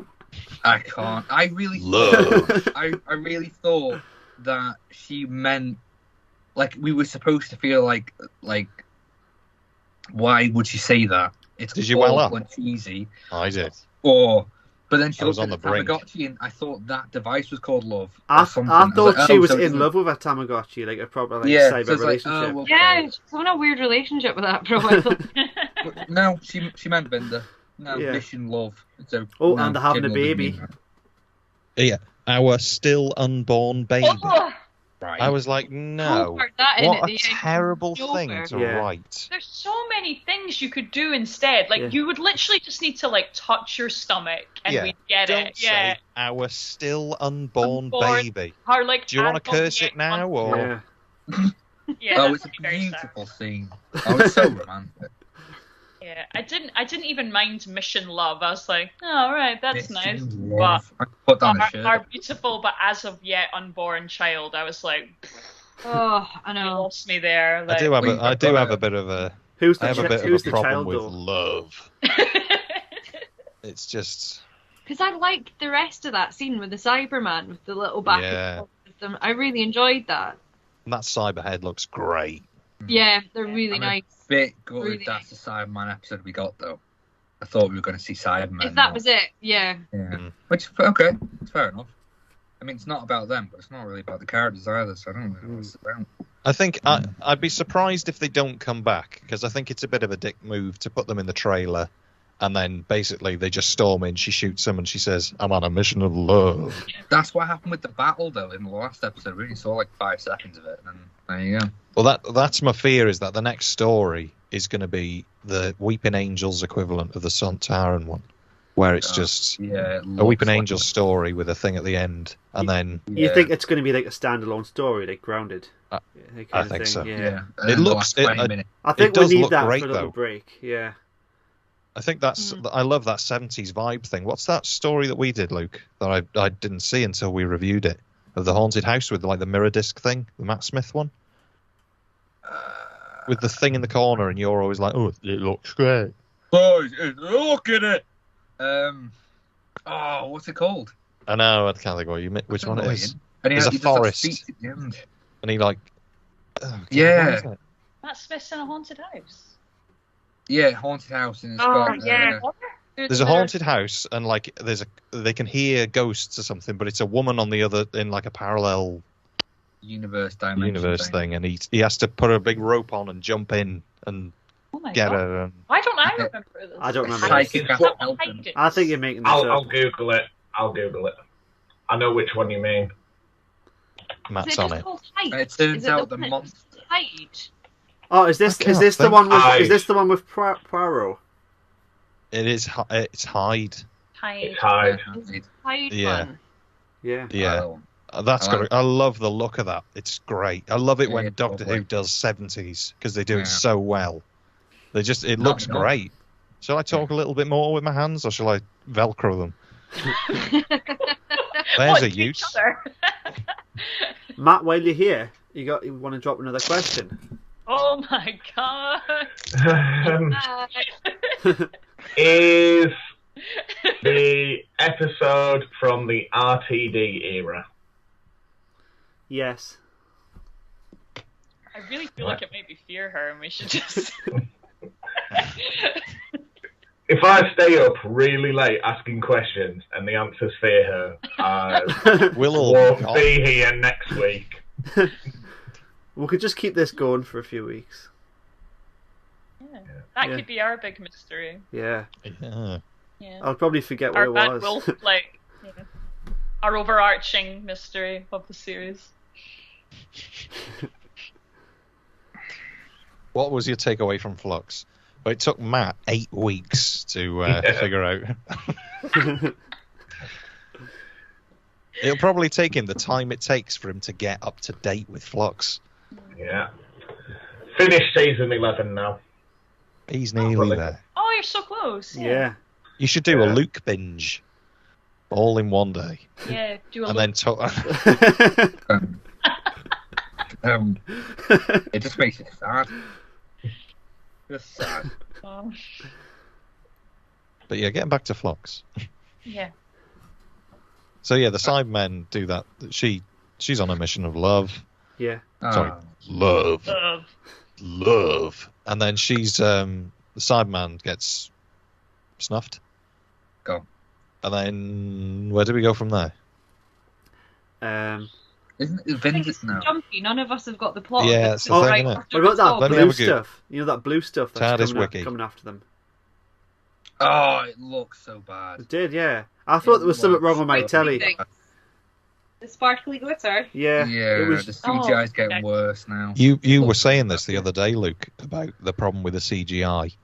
I can't. I really love. I really thought that she meant like we were supposed to feel like why would she say that? It's did you well up? And cheesy. I did. But then she was on the brink. Tamagotchi, and I thought that device was called love. I thought she was in love with a Tamagotchi, like a proper cyber relationship. She's having a weird relationship with that bro. No, she meant Vinder. No, mission love. So, and they're having a baby. Yeah, our still unborn baby. Oh! Right. I was like, no, what a terrible thing to write. There's so many things you could do instead. Like, you would literally just need to, like, touch your stomach and we'd get Don't it. Say our still unborn baby. Or, like, do you want to curse it now? Or Yeah, Oh, it's a very sad. beautiful scene. Oh, it's so romantic. Yeah, I didn't even mind Mission Love. I was like, oh, all right, that's nice. But Love. I put down a shirt. our beautiful but as of yet unborn child, I was like, Oh, I you know. lost me there. I do have a bit of a Who's I the, have a bit who's of a the problem child, with though? love. It's just Because I liked the rest of that scene with the Cyberman with the little back and forth with them. I really enjoyed that. and that Cyberhead looks great. Yeah, they're really I'm nice. a bit gutted Really that's the Cyberman episode we got, though. I thought we were going to see Cyberman. If that was it, yeah. Yeah. Which, okay, it's fair enough. I mean, it's not about them, but it's not really about the characters either, so I don't really know what it's about. I think I'd be surprised if they don't come back, because I think it's a bit of a dick move to put them in the trailer, and then basically they just storm in, she shoots them, and she says, I'm on a mission of love. That's what happened with the battle, though, in the last episode. We only saw like 5 seconds of it, and there you go. Well, that's my fear, is that the next story is going to be the Weeping Angels equivalent of the Sontaran one, where it's just a Weeping Angels story with a thing at the end, and then... You think it's going to be like a standalone story, like Grounded? I think so. Yeah. It looks... I think does we need look that great, for a little though. break, yeah. I think that's... I love that 70s vibe thing. What's that story that we did, Luke, that I didn't see until we reviewed it, of the haunted house with like the mirror disc thing, the Matt Smith one? With the thing in the corner, and you're always like, oh, it looks great. Boys, look at it! What's it called? I know, I can't think which one it is. And There's a forest. And he like... Yeah. Matt Smith's in a haunted house. Yeah, haunted house, and it's got... yeah. There's a haunted house, and like they can hear ghosts or something, but it's a woman on the other, in like a parallel universe thing, and he has to put a big rope on and jump in and get her. Why don't I remember this? I don't remember. I think you're making this I'll Google it. I know which one you mean. Matt's on it. It turns out the monster. Oh, is this the one with Poirot? It is. It's Hyde. It's Hyde. Yeah. Yeah. That's got. I love the look of that. It's great. I love it when Doctor Who does 70s because they do it so well. They just. It looks great. Shall I talk a little bit more with my hands, or shall I Velcro them? There's a use. Matt, while you're here, you want to drop another question? Oh my god! Is the episode from the RTD era? Yes. I really feel like it made me fear her, and we should just. If I stay up really late asking questions and the answers fear her, I won't be here next week. We could just keep this going for a few weeks. Yeah. That could be our big mystery. Yeah. Yeah. I'll probably forget what our it bad was. Wolf, our overarching mystery of the series. What was your takeaway from Flux? Well, it took Matt 8 weeks to figure out. It'll probably take him the time it takes for him to get up to date with Flux. Yeah. Finished season 11 now. He's nearly there. Oh, you're so close. Yeah. You should do a Luke binge. All in one day. Yeah, do a and Luke. then it just makes it sad. Just sad. Oh. But yeah, getting back to Flux. Yeah. So yeah, the Cybermen do that. She's on a mission of love. Yeah. Sorry, love. And then she's the Cyberman gets snuffed. Go. And then where do we go from there? Isn't it Vengeance now? Jumpy. None of us have got the plot. Yeah, it's the thing, isn't it? What about that Let me blue have a go. stuff? You know that blue stuff that's coming after them? Oh, it looks so bad. It did, yeah. I thought there was something wrong with my telly. The sparkly glitter. Yeah. Yeah, the CGI's getting worse now. You were saying this the other day, Luke, about the problem with the CGI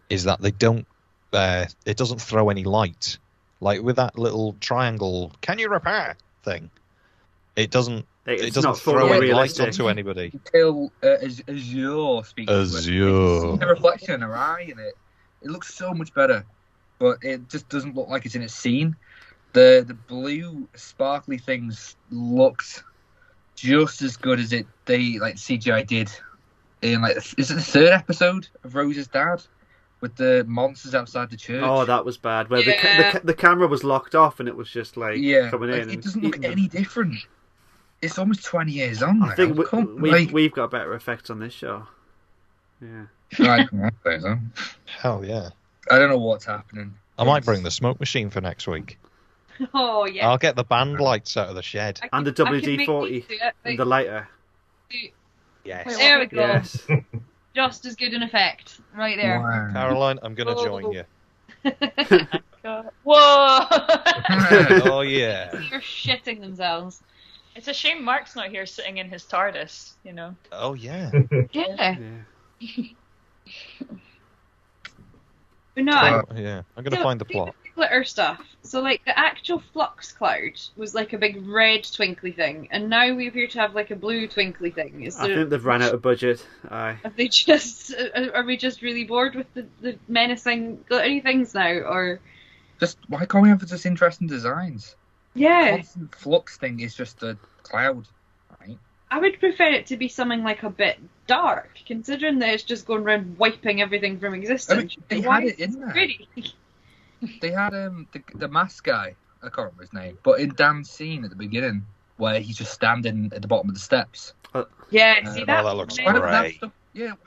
is that they don't. It doesn't throw any light. Like with that little triangle, can you repair thing? It doesn't Like, It it's doesn't not fully throw any realistic. light onto anybody. Until Azure speaks. Azure. The reflection in her eye in it. It looks so much better, but it just doesn't look like it's in a scene. The blue sparkly things looked just as good as they CGI did in is it the third episode of Rose's Dad with the monsters outside the church? Oh, that was bad. Where the camera was locked off and it was just coming in. It doesn't look any different. It's almost 20 years on now. I think we've got better effects on this show. Yeah. I suppose so. Hell yeah. I don't know what's happening. I might bring the smoke machine for next week. Oh, yeah. I'll get the band lights out of the shed. And the WD-40 and the lighter. Yes. There we go. Yes. Just as good an effect. Right there. Wow. Caroline, I'm going to join you. Whoa! Oh, yeah. They're shitting themselves. It's a shame Mark's not here sitting in his TARDIS, you know. Oh, yeah. Yeah. But no, Yeah, I'm going to find the plot. glitter stuff. So, like, the actual Flux cloud was like a big red twinkly thing, and now we appear to have like a blue twinkly thing. I think they've ran out of budget. Aye. Are we just really bored with the menacing glittery things now, or? Just why can't we have just interesting designs? Yeah. The constant Flux thing is just a cloud, right? I would prefer it to be something like a bit dark, considering that it's just going around wiping everything from existence. They Why had it is in there. pretty? They had the mask guy. I can't remember his name, but in Dan's scene at the beginning where he's just standing at the bottom of the steps. Yeah, see that? that looks Why don't we have great. stuff,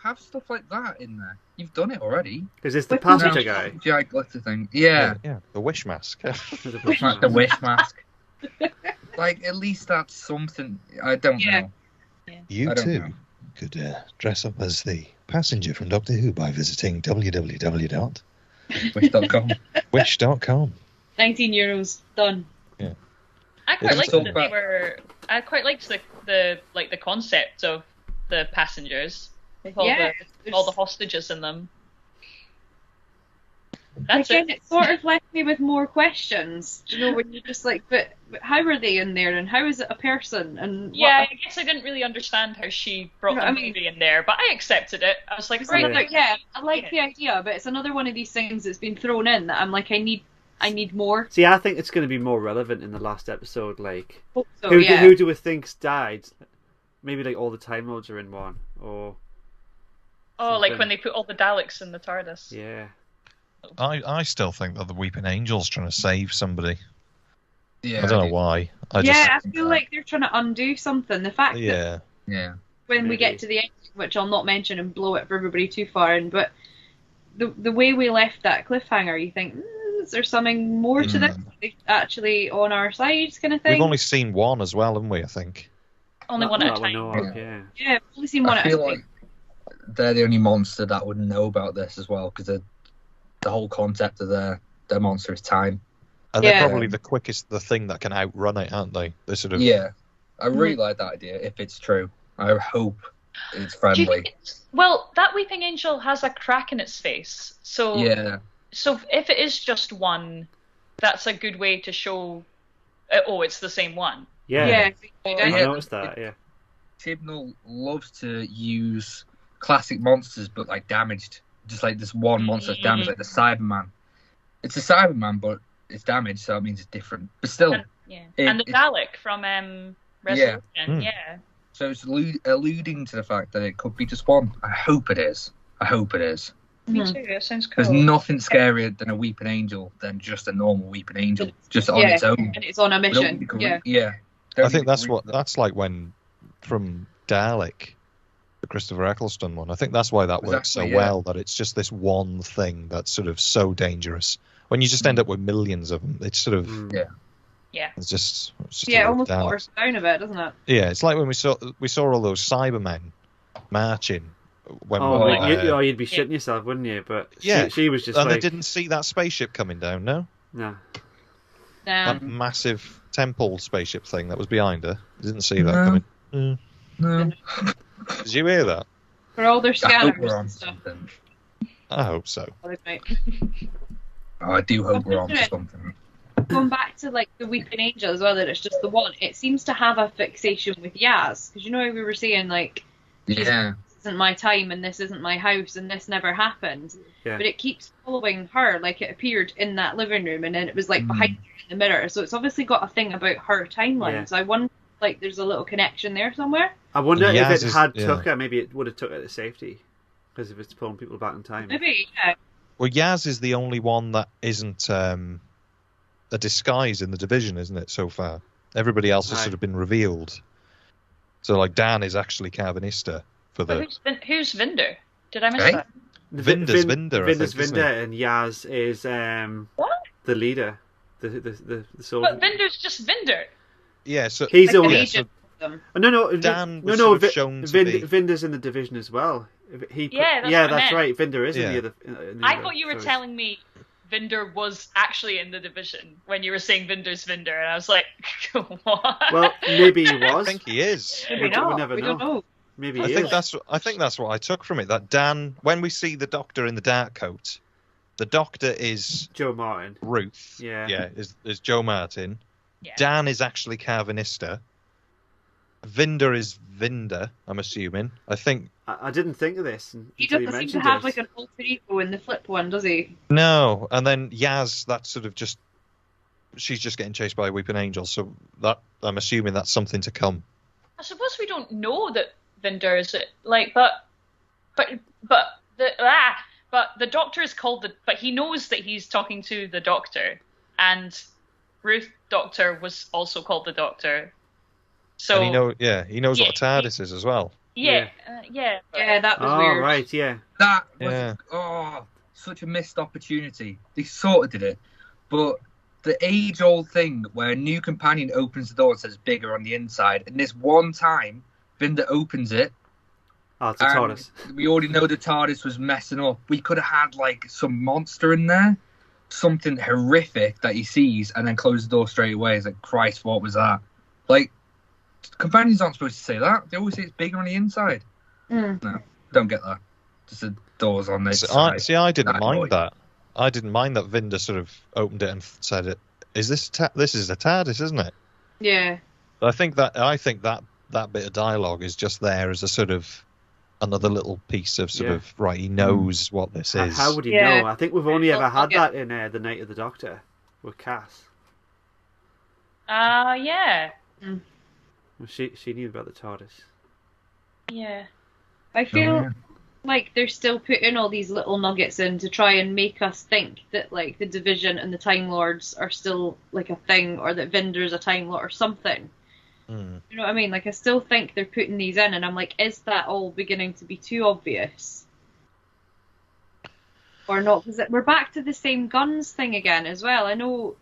have stuff like that in there. You've done it already. Because it's the With passenger the- guy. CGI glitter thing. Yeah. Yeah, the wish mask. Like the wish mask. Like, at least that's something. I don't know. You I don't too know. could dress up as the passenger from Doctor Who by visiting Wish.com. www.wish.com. €19 done. I quite It's liked so that bad. they were. I quite liked the concept of the passengers with all the hostages in them. That's Again, it. it sort of left me with more questions. You know, when you're just like, but how are they in there, and how is it a person? And Yeah, I guess I didn't really understand how she brought You know the what I mean? movie in there, but I accepted it. I was like, It's right, another, I like Yeah. the idea, but it's another one of these things that's been thrown in that I'm like, I need more. See, I think it's going to be more relevant in the last episode. Like, Hope so, who do we think's died? Maybe like all the Time Lords are in one, or oh, like something. when they put all the Daleks in the TARDIS. Yeah. I still think that the Weeping Angel's trying to save somebody. Yeah. I don't know why. I feel like they're trying to undo something. The fact that Yeah. Yeah. when we get to the end, which I'll not mention and blow it for everybody too far in, but the way we left that cliffhanger, you think, is there something more to this? Are they actually on our side, kind of thing? We've only seen one as well, haven't we, I think? Only one at a time. Yeah. Yeah, we've only seen one I at a feel time. like they're the only monster that would know about this as well, because the whole concept of their monster is time. And Yeah. they're probably the thing that can outrun it, aren't they? They sort of. Yeah. I really like that idea, if it's true. I hope it's Do you friendly. think well, that Weeping Angel has a crack in its face, so Yeah. So if it is just one, that's a good way to show. It's the same one. Yeah. Yeah, I Yeah. noticed that. Yeah. Tibnall loves to use classic monsters, but like damaged. Just like this one monster that's damaged, like the Cyberman. It's a Cyberman, but it's damaged, so that means it's different. But still, Yeah, It- and the it- Dalek from Resolution. Hmm. Yeah. so it's alluding to the fact that it could be just one. I hope it is. Me Mhm. too. That sounds cool. There's nothing scarier than a Weeping Angel than just a normal Weeping Angel, just on Yeah. its own. And it's on a We don't mission. need to Yeah. yeah. I think that's like when from Dalek, the Christopher Eccleston one. I think that's why that works so Exactly, yeah. well. That it's just this one thing that's sort of so dangerous. When you just end up with millions of them, it's sort of Yeah. it's just Yeah, it a almost Dalek. waters down a bit, doesn't it? Yeah, it's like when we saw all those Cybermen marching when Oh, we like, were, you'd be shitting yourself, wouldn't you? But Yeah. she was just and like, they didn't see that spaceship coming down. No, no. that massive temple spaceship thing that was behind her. Didn't see that No. coming. Mm. No. Did you hear that? For all their I hope scanners we're on and stuff. something. I hope so. Oh, they might. Oh, I do hope we're on to something. going back to like the Weeping Angel as well, that it's just the one. It seems to have a fixation with Yaz, because you know we were saying like, this isn't my time and this isn't my house and this never happened. Yeah. But it keeps following her. Like it appeared in that living room and then it was like behind her in the mirror. So it's obviously got a thing about her timeline. Yeah. So I wonder, like, there's a little connection there somewhere. I wonder if Yaz it had is- took her, maybe it would have took her to safety, because if it's pulling people back in time. Maybe, yeah. Well, Yaz is the only one that isn't a disguise in the division, isn't it, so far? Everybody else has Aye. sort of been revealed. So, like, Dan is actually Carvanista for the... But who's Vinder? Did I miss Right? that? Vinder's Vinder, I Vinder's think, isn't Vinder, and Yaz is What? the leader, the soldier. But Vinder's just Vinder. Yeah, so... He's Like the an only. agent of them. No, Dan was sort of shown to be- Vinder's in the division as well. Yeah, that's what I meant. right. Vinder is Yeah. in the other. In the I other thought you were stories. telling me Vinder was actually in the division when you were saying Vinder's Vinder, and I was like, what? Well, maybe he I was. think he is. Maybe We not. never we know. don't know. Maybe I he think is. that's what I took from it. That Dan, when we see the Doctor in the dark coat, the Doctor is Joe Martin. Ruth. Yeah. is Joe Martin. Yeah. Dan is actually Carvanista. Vinder is Vinder, I'm assuming. I think... I didn't think of this He until you doesn't seem to mentioned have it. like an alter ego in the flip one, does he? No, and then Yaz, that's sort of just... She's just getting chased by a Weeping Angel, so that I'm assuming that's something to come. I suppose we don't know that Vinder is it. Like, but the Doctor is called but he knows that he's talking to the Doctor, and Ruth Doctor was also called the Doctor. So And he knows what a Yeah, TARDIS is as well. yeah. Yeah, that was Oh weird. right, yeah. That was Yeah. such a missed opportunity. They sort of did it, but the age-old thing where a new companion opens the door and says "bigger" on the inside, and this one time, Vinder opens it. Oh, it's a and TARDIS. We already know the TARDIS was messing up. We could have had like some monster in there, something horrific that he sees, and then close the door straight away. It's like, Christ, what was that? Like, companions aren't supposed to say that. They always say it's bigger on the inside. Mm. No, don't get that. Just the doors on the I side. didn't That mind annoyed. that. I didn't mind that Vinder sort of opened it and said, "Is this this is a TARDIS, isn't it?" Yeah. I think that bit of dialogue is just there as a sort of another little piece of sort Yeah. of right. He knows what this is. How would he Yeah. know? I think we've only ever had Yeah. that in The Night of the Doctor with Cass. Yeah. Well, she knew about the TARDIS. Yeah. I feel yeah. like they're still putting all these little nuggets in to try and make us think that like the Division and the Time Lords are still like a thing, or that Vinder's a Time Lord or something. Hmm. You know what I mean? Like I still think they're putting these in, and I'm like, is that all beginning to be too obvious? Or not? Because we're back to the same guns thing again as well. I know,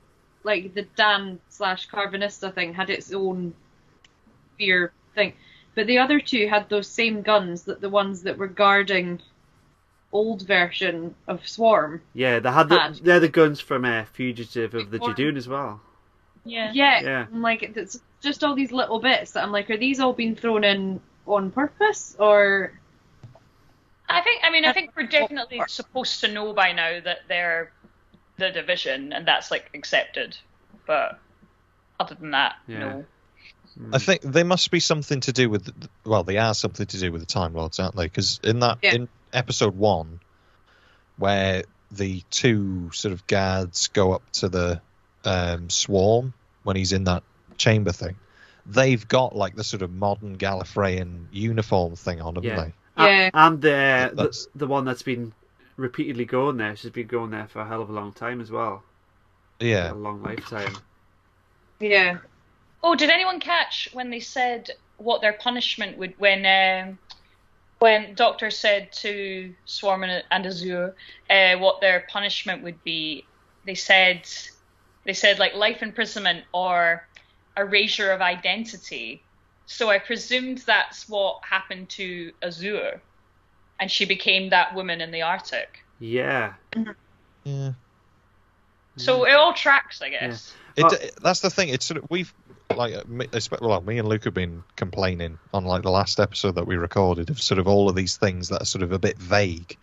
like the Dan/Carvanista thing had its own fear thing, but the other two had those same guns that the ones that were guarding old version of Swarm. Yeah, they're the guns from Fugitive of the Jadoon as well. Yeah. Yeah. I'm like, it's just all these little bits that I'm like, are these all being thrown in on purpose, or? I think we're definitely supposed to know by now that they're the Division, and that's like accepted. But other than that, Yeah. no. I think they must be something to do with. They are something to do with the Time Lords, aren't they? Because in episode 1, where the two sort of guards go up to the Swarm when he's in that chamber thing, they've got like the sort of modern Gallifreyan uniform thing on, haven't they? Yeah. And That's- the one that's been repeatedly going there. She's been going there for a hell of a long time as well. Yeah. A long lifetime. Yeah. Oh, did anyone catch when they said what their punishment would when Doctor said to Swarm and Azure what their punishment would be? They said like life imprisonment or erasure of identity. So I presumed that's what happened to Azure, and she became that woman in the Arctic. Yeah. Yeah. So it all tracks, I guess. That's the thing. It's sort of me and Luke have been complaining on like the last episode that we recorded of sort of all of these things that are sort of a bit vague,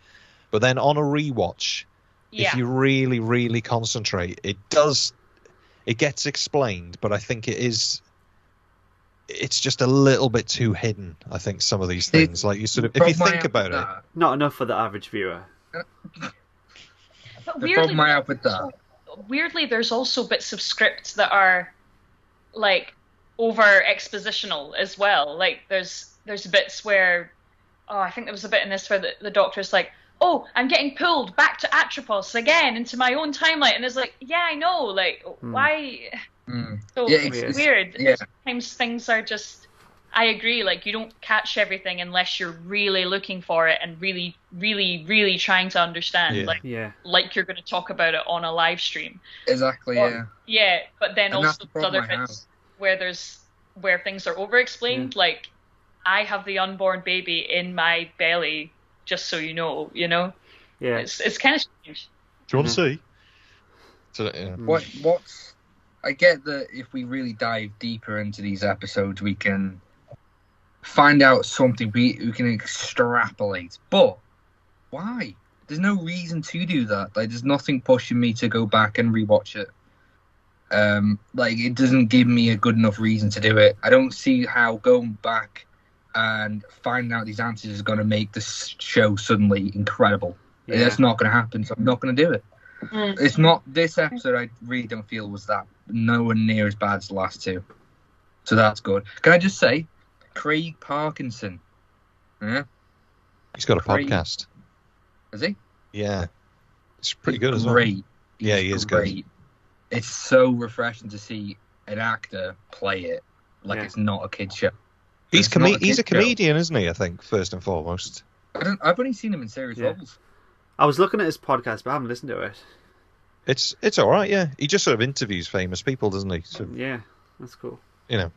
but then on a rewatch, if you really, really concentrate, it does it gets explained, but I think it's just a little bit too hidden. I think some of these things, like you sort of, if you think about it, not enough for the average viewer. But The problem I have with that. Weirdly, there's also bits of script that are like over expositional as well. Like there's bits where, I think there was a bit in this where the doctor's like, oh, I'm getting pulled back to Atropos again into my own timeline, and it's like, yeah, I know, like why? So it's weird. Yeah. Sometimes things are just. I agree. Like you don't catch everything unless you're really looking for it and really, really, really trying to understand. Like you're going to talk about it on a live stream. Exactly. Yeah, but then And also there's other bits where things are over-explained. Like I have the unborn baby in my belly, just so you know. You know. Yeah. It's kind of strange. Do you want to see? So, What's I get that if we really dive deeper into these episodes, we can find out something we can extrapolate. But why? There's no reason to do that. Like, there's nothing pushing me to go back and rewatch it. Like, it doesn't give me a good enough reason to do it. I don't see how going back and finding out these answers is going to make this show suddenly incredible. That's not going to happen, so I'm not going to do it. It's not this episode. I really don't feel was that nowhere near as bad as the last two, so that's good. Can I just say, Craig Parkinson? Yeah, he's got a podcast. Is he? Yeah, it's pretty good as well. He is good. It's so refreshing to see an actor play it like it's not a kid's show. He's a comedian, isn't he? I think first and foremost. I've only seen him in serious roles. I was looking at his podcast, but I haven't listened to it. It's all right, yeah. He just sort of interviews famous people, doesn't he? So, yeah, that's cool. You know.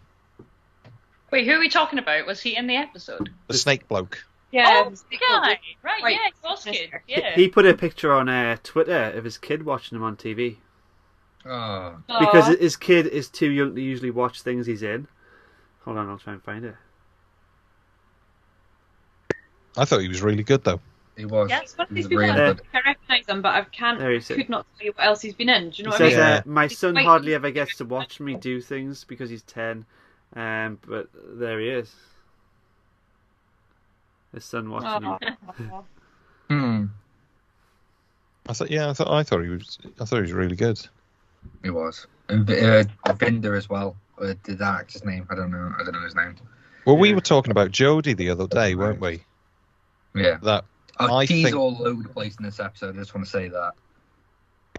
Wait, who are we talking about? Was he in the episode? The snake bloke. Yeah. Oh, the guy. Right, yeah, he was kid. Yeah. He put a picture on Twitter of his kid watching him on TV. Oh. Because his kid is too young to usually watch things he's in. Hold on, I'll try and find it. I thought he was really good, though. He was. Yeah, it's one of these people I recognise him, but I could not tell you what else he's been in. Do you know what I mean? My son hardly ever gets to watch me do things because he's 10. But there he is. His son watching me. I thought he was really good. He was. And Vinder as well. The actor's name. I don't know his name. Well, we were talking about Jodie the other day, weren't we? Yeah. That she's all over the place in this episode. I just want to say that.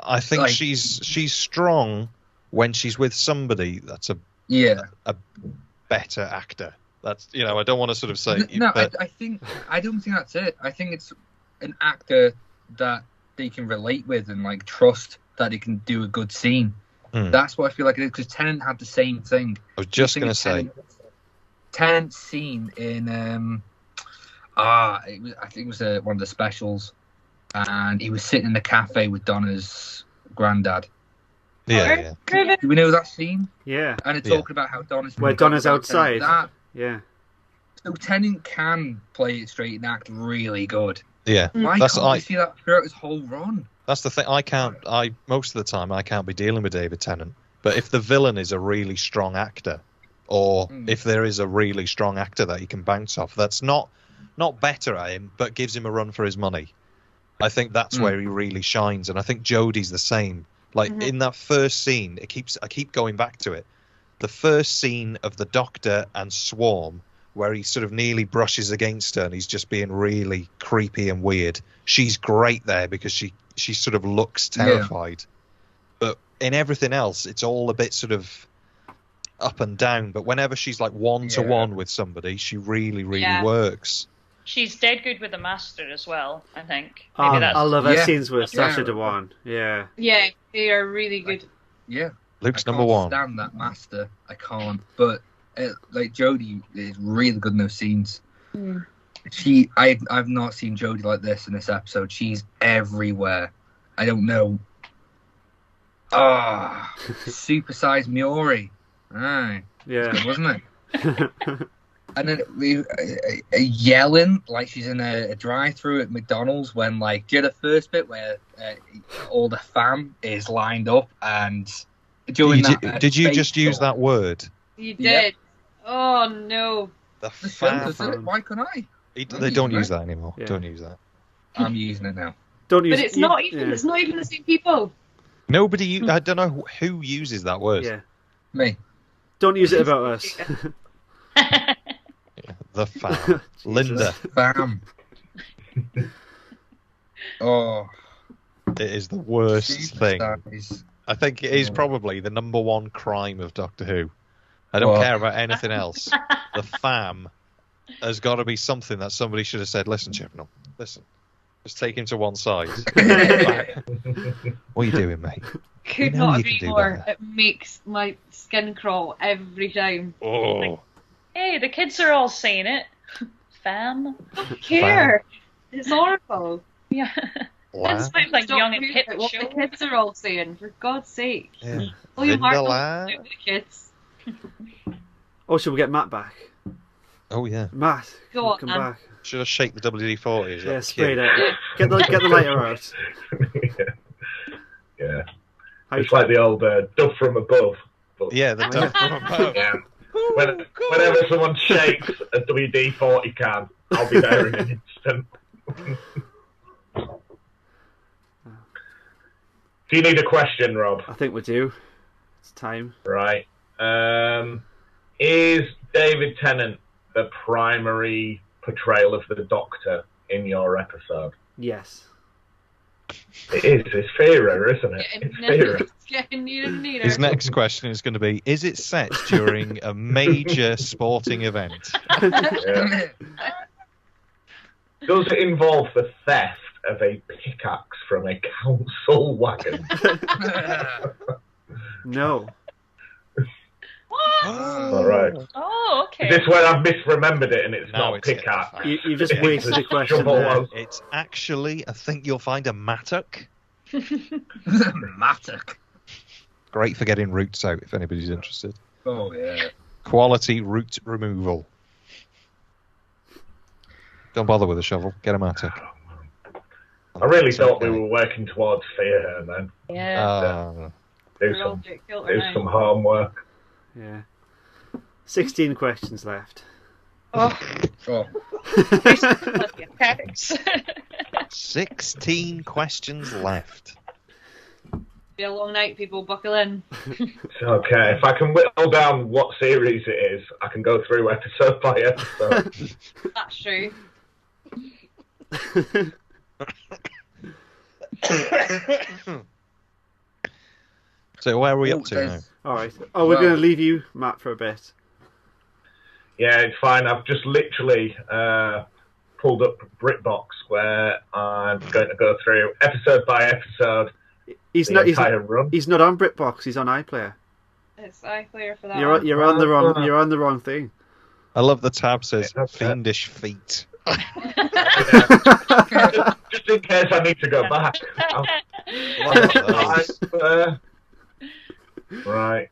I think she's strong when she's with somebody that's a better actor. That's I don't want to sort of say. No, but I don't think that's it. I think it's an actor that they can relate with and like trust that he can do a good scene. That's what I feel like it is, because Tennant had the same thing. I was just going to say Tennant's scene in I think it was one of the specials, and he was sitting in the cafe with Donna's granddad. Yeah. Do we know that scene? Yeah. And it's talking about how Donna's outside. Yeah. So Tennant can play it straight and act really good. Yeah. Why can't we see that throughout his whole run? That's the thing. Most of the time I can't be dealing with David Tennant. But if the villain is a really strong actor, or if there is a really strong actor that he can bounce off, that's not better at him, but gives him a run for his money. I think that's where he really shines, and I think Jodie's the same. Like in that first scene, I keep going back to it. The first scene of the Doctor and Swarm, where he sort of nearly brushes against her and he's just being really creepy and weird. She's great there because she sort of looks terrified. But in everything else, it's all a bit sort of up and down. But whenever she's like one-to-one with somebody, she really, really works. She's dead good with the Master as well, I think. I love her scenes with Sacha Dhawan. Yeah. Yeah, they are really good. Yeah. Luke's number one. I can't stand that Master. I can't. But like Jodie is really good in those scenes. I've not seen Jodie like this in this episode. She's everywhere. I don't know. Supersized Miori. Aye. Yeah. Good, wasn't it? And then yelling like she's in a drive-through at McDonald's when, like, do you know the first bit where all the fam is lined up and Doing Did you just use that word? You did. Yeah. Oh no. The The show does fam. it. Why couldn't I? They don't use that anymore. Yeah. Don't use that. I'm using it now. Don't use. But it's not even. It's not even the same people. Nobody. I don't know who uses that word. Yeah. Me. Don't use it about us. Yeah, the fam. Linda. Bam. Oh. It is the worst thing. Superstars. I think it is probably the number one crime of Doctor Who. I don't What? care about anything else. The fam has got to be something that somebody should have said, listen, Chibnall, listen. Just take him to one side. What are you doing, mate? Could You know not you can agree do more. better. It makes my skin crawl every time. Oh. Hey, the kids are all saying it. Fam. I don't care. It's horrible. Yeah. Wow. It's like young and hip What show. the kids are all saying, for God's sake. Yeah. William Hart Vindaloo. knows the kids. Oh, should we get Matt back? Oh, yeah. Matt, Go on, come man. back. Should I shake the WD-40? Is that Yeah, the spray key? it. Get the lighter out. Yeah. How It's like the old dove from above. But, Yeah, the dove from above. yeah. Whenever someone shakes a WD-40 can, I'll be there in an instant. Do you need a question, Rob? I think we do. It's time. Right. Is David Tennant the primary portrayal of the Doctor in your episode? Yes. It is. It's Fairer, isn't it? It's Fairer. It's getting neater and neater. His next question is going to be, is it set during a major sporting event? Yeah. Does it involve the theft of a pickaxe from a council wagon? No. All right. Oh, okay. Is this where I've misremembered it and it's No, not it's pickaxe? You just It's wasted the question shovel there. one. It's actually, I think you'll find a mattock. Mattock. Great for getting roots out, if anybody's interested. Oh, yeah. Quality root removal. Don't bother with a shovel. Get a mattock. I really It's thought we okay. were working towards fear then. Yeah. Do We're all some, Jake Filter do now. some homework. Yeah. 16 questions left. Oh, Oh. packs. 16 questions left. Be a long night, people. Buckle in. Okay, if I can whittle down what series it is, I can go through episode by episode. That's true. So where are we up to now? there's- All right. Oh, we're Well- going to leave you, Matt, for a bit. Yeah, it's fine. I've just literally pulled up BritBox where I'm going to go through episode by episode He's the not. entire run. He's not on BritBox. He's on iPlayer. It's iClear for that. You're one. you're on the wrong. You're on the wrong thing. I love the tab says Yeah, that's it. fiendish feet. Just in case I need to go back. One of those. Right.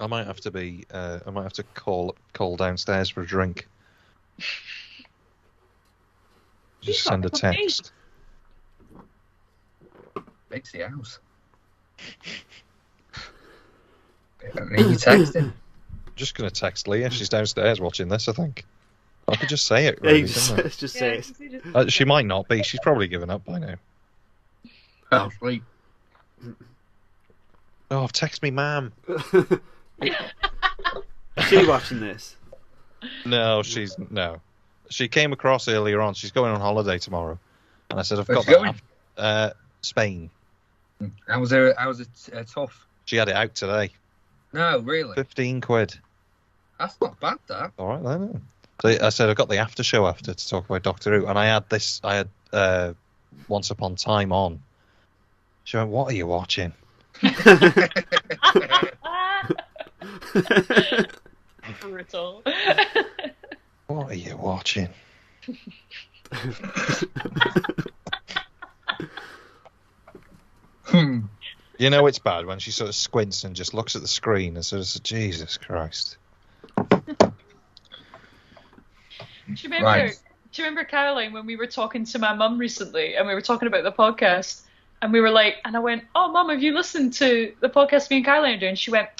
I might have to be. I might have to call downstairs for a drink. Just send a text. Makes the house. I mean, you texting. Just gonna text Leah. She's downstairs watching this. I think. I could just say it. Yeah, Really, you couldn't I? just Yeah, say you it. can see just- She might not be. She's probably given up by now. Oh, sleep. Oh, text me, ma'am. Is she watching this? No, she's no. She came across earlier on. She's going on holiday tomorrow, and I said, "I've Where's got she that." Spain. How was it tough? She had it out today. No, really. £15. That's not bad, that. All right then. So I said I've got the after show after to talk about Doctor Who, and I had this. I had Once Upon Time on. She went, "What are you watching?" Brutal. What are you watching? You know it's bad when she sort of squints and just looks at the screen and says, "Jesus Christ." Do you remember? Right. Do you remember, Caroline, when we were talking to my mum recently and we were talking about the podcast, And we were like, and I went, oh, Mum, have you listened to the podcast me and Caroline are doing? She went,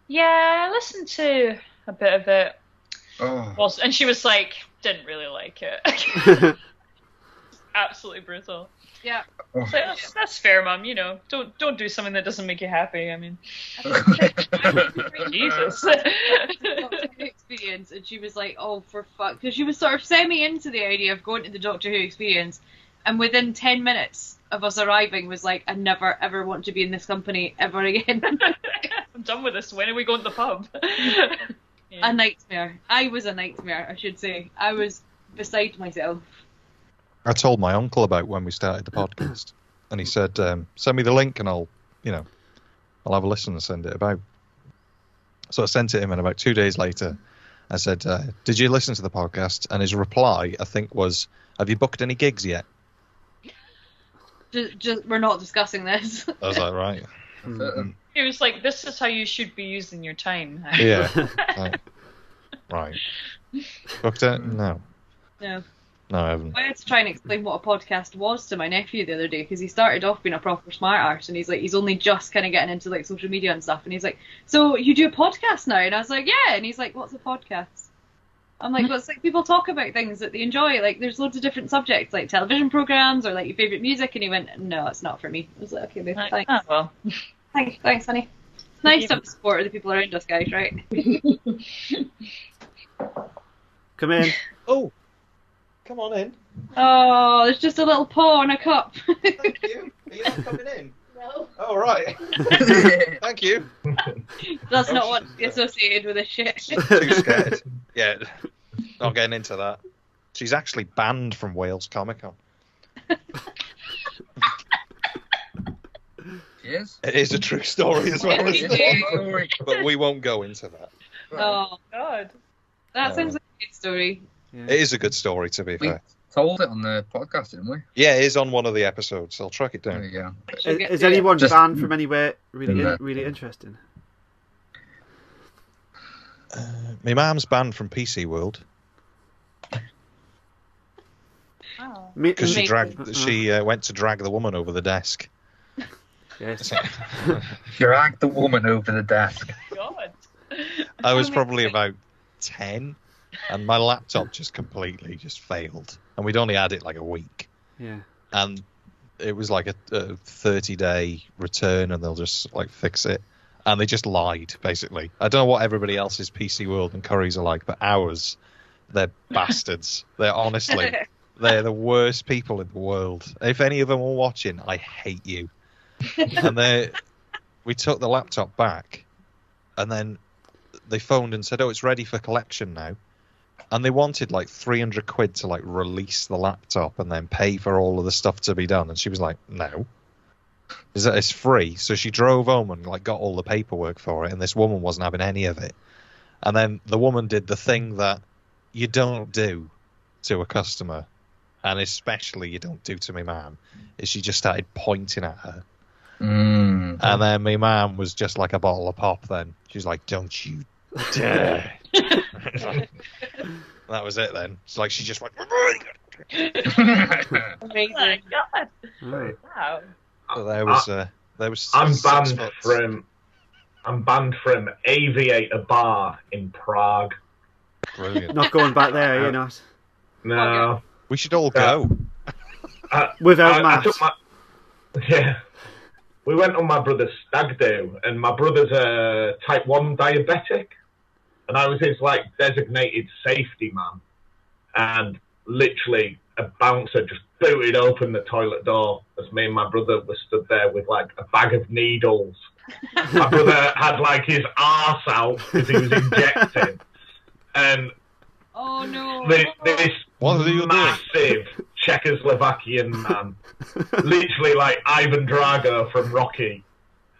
yeah, I listened to a bit of it. Oh. And she was like, didn't really like it. Absolutely brutal. Yeah. So that's fair, Mum. You know, don't do something that doesn't make you happy. I mean, Jesus. Experience, and she was like, "Oh, for fuck," because she was sort of semi into the idea of going to the Doctor Who experience, and within 10 minutes of us arriving, was like, "I never ever want to be in this company ever again." I'm done with this. When are we going to the pub? A nightmare. I was a nightmare, I should say. I was beside myself. I told my uncle about when we started the podcast, and he said, "Send me the link, and I'll have a listen and send it about." So I sent it him, and about 2 days later, I said, "Did you listen to the podcast?" And his reply, I think, was, "Have you booked any gigs yet?" Just we're not discussing this. I was like, right. He was like, "This is how you should be using your time." Yeah. Right. Booked it? No. No. No, I haven't. I had to try and explain what a podcast was to my nephew the other day, because he started off being a proper smart arse, and he's only just kind of getting into like social media and stuff, and he's like, "So you do a podcast now?" And I was like, "Yeah," and he's like, "What's a podcast?" I'm like, "Well, it's like people talk about things that they enjoy, like there's loads of different subjects, like television programs or like your favourite music," and he went, "No, it's not for me." I was like, "Okay, babe, thanks." Oh, well. Thanks, honey. It's nice to have the support of the people around us, guys, right? Come in. Oh, come on in. Oh, there's just a little paw on a cup. Thank you. Are you not coming in? No. Oh, right. Thank you. Does not want to be associated with this shit. Too scared. Yeah, not getting into that. She's actually banned from Wales Comic Con. Yes. It is a true story as well, isn't it? But we won't go into that. Oh, God. that sounds like a good story. Yeah. It is a good story, to be We fair. told it on the podcast, didn't we? Yeah, it is on one of the episodes. I'll track it There down. you go. Is anyone Just- banned from anywhere really Yeah. really interesting? My mum's banned from PC World Wow. because she Amazing. went to drag the woman over the desk. Yes. Drag the woman over the desk. God. I was probably about 10, and my laptop just completely failed. And we'd only had it like a week. Yeah. And it was like a 30-day return, and they'll just like fix it. And they just lied, basically. I don't know what everybody else's PC World and Curries are like, but ours, they're bastards. They're honestly, they're the worst people in the world. If any of them are watching, I hate you. And we took the laptop back, and then they phoned and said, "Oh, it's ready for collection now." And they wanted like 300 quid to like release the laptop and then pay for all of the stuff to be done. And she was like, "No, it's free." So she drove home and like got all the paperwork for it, and this woman wasn't having any of it. And then the woman did the thing that you don't do to a customer, and especially you don't do to my mum, is she just started pointing at her. Mm. And then my mum was just like a bottle of pop then. She's like, "Don't you dare." That was it then. It's like she just went... Amazing. Oh my God. Right. Wow. So there was I'm 6 banned foot. from Aviator Bar in Prague. Brilliant. Not going back there, you're not. No. We should all go. Without I Matt. took yeah. We went on my brother's stag do, and my brother's a type 1 diabetic, and I was his like designated safety man, and literally a bouncer just booted open the toilet door as me and my brother were stood there with like a bag of needles. My brother had like his arse out because he was injecting, and Oh no. this What are you doing? massive Czechoslovakian man, literally like Ivan Drago from Rocky,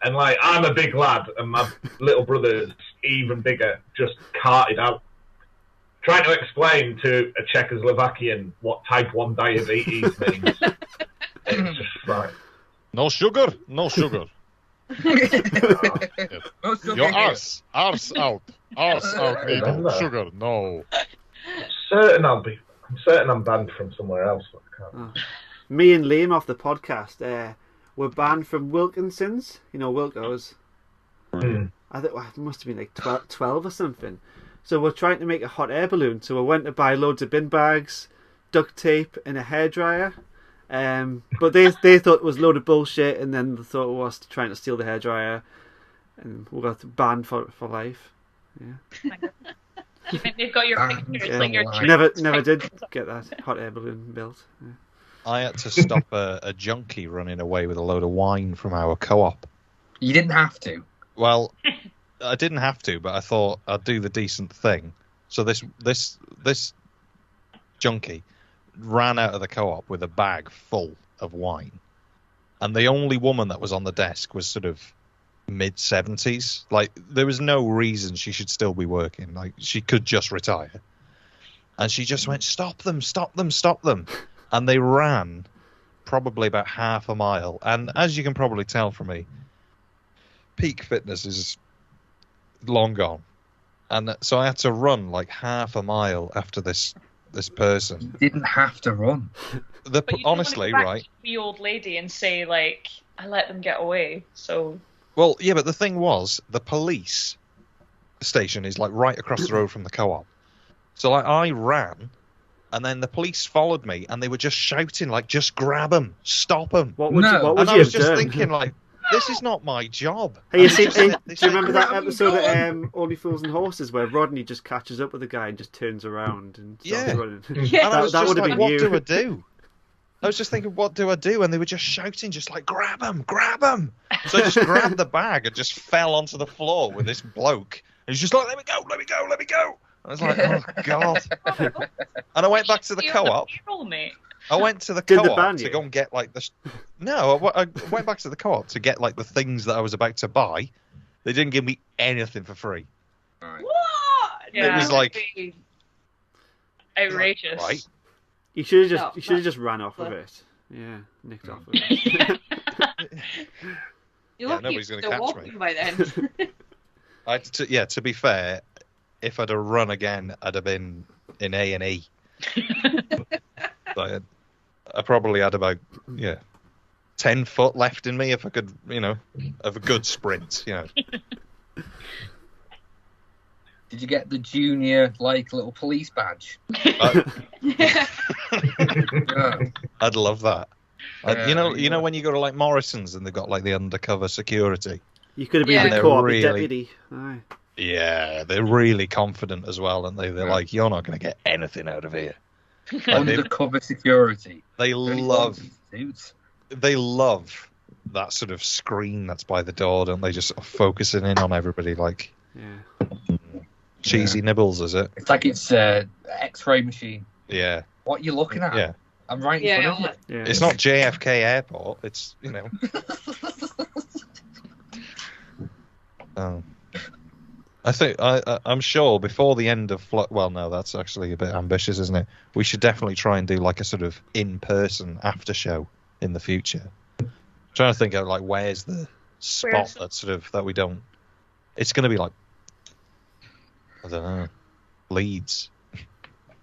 and like I'm a big lad and my little brother's even bigger, just carted out, trying to explain to a Czechoslovakian what type 1 diabetes means. It's just like, No sugar. No sugar. Most of Your you- arse out. Arse out. Needle. Sugar. No. I'm certain I'm banned from somewhere else. But I can't. Me and Liam off the podcast, were banned from Wilkinson's. You know, Wilco's. Mm. I think it must have been like 12 or something. So we're trying to make a hot air balloon. So we went to buy loads of bin bags, duct tape, and a hairdryer. But they thought it was a load of bullshit, and then they thought it was trying to steal the hairdryer, and we got banned for life. Yeah. You think they've got your pictures? Yeah. Like your Never did get that hot air balloon built. Yeah. I had to stop a junkie running away with a load of wine from our co-op. You didn't have to. Well, I didn't have to, but I thought I'd do the decent thing. So this junkie ran out of the co-op with a bag full of wine, and the only woman that was on the desk was sort of mid-70s. Like, there was no reason she should still be working. Like, she could just retire. And she just went, stop them, stop them, stop them. And they ran probably about half a mile. And as you can probably tell from me, peak fitness is long gone. And so I had to run like half a mile after this person. You didn't have to run. But you don't honestly, want to go back right? to the old lady and say like, I let them get away. So Well, yeah, but the thing was, the police station is like right across the road from the co-op. So like I ran, and then the police followed me, and they were just shouting like, "Just grab him, stop him!" What would No. you? What would And you I was have just done? thinking like, this is not my job. Hey, you see, do This you is- remember that Grab 'em, episode go of Only Fools and Horses where Rodney just catches up with the guy and just turns around and starts Yeah. running? Yeah. And I was that just would have like, been what you. do I do? I was just thinking, what do I do? And they were just shouting, just like, grab him, grab him. So I just grabbed the bag and just fell onto the floor with this bloke. And he's just like, let me go, let me go, let me go. I was like, oh, God. And I went back to the You're on co-op. payroll, mate. I went to the Did they co-op ban to you? go and get like the... No, I went back to the co-op to get like the things that I was about to buy. They didn't give me anything for free. Right. What? Yeah. It was like... Outrageous. Right. You should have No, just ran off of but- it. Yeah, nicked off of it. You're Yeah, lucky nobody's you're gonna still catch me. walking by then. To be fair, if I'd have run again, I'd have been in A&E. Like, I probably had about 10 foot left in me if I could, of a good sprint. Did you get the junior little police badge? I, Yeah. I'd love that. Yeah, You know when you go to like Morrison's and they've got like the undercover security. You could have been Yeah. the They're co-op really- deputy. Aye. Yeah, they're really confident as well, and they're like, you're not going to get anything out of here. Like, Undercover security. they Really love fancy suits. they love that sort of screen that's by the door, don't they? Just sort of focusing in on everybody, like Yeah. cheesy nibbles, is it? It's like it's an X-ray machine. Yeah, What are you looking at? yeah. I'm right in front of Yeah. you. Yeah. It's not JFK Airport. It's I think I'm sure before the end of Flux. Well, no, that's actually a bit ambitious, isn't it? We should definitely try and do like a sort of in-person after show in the future. Trying to think of like where's the spot that we don't. It's going to be like I don't know, Leeds.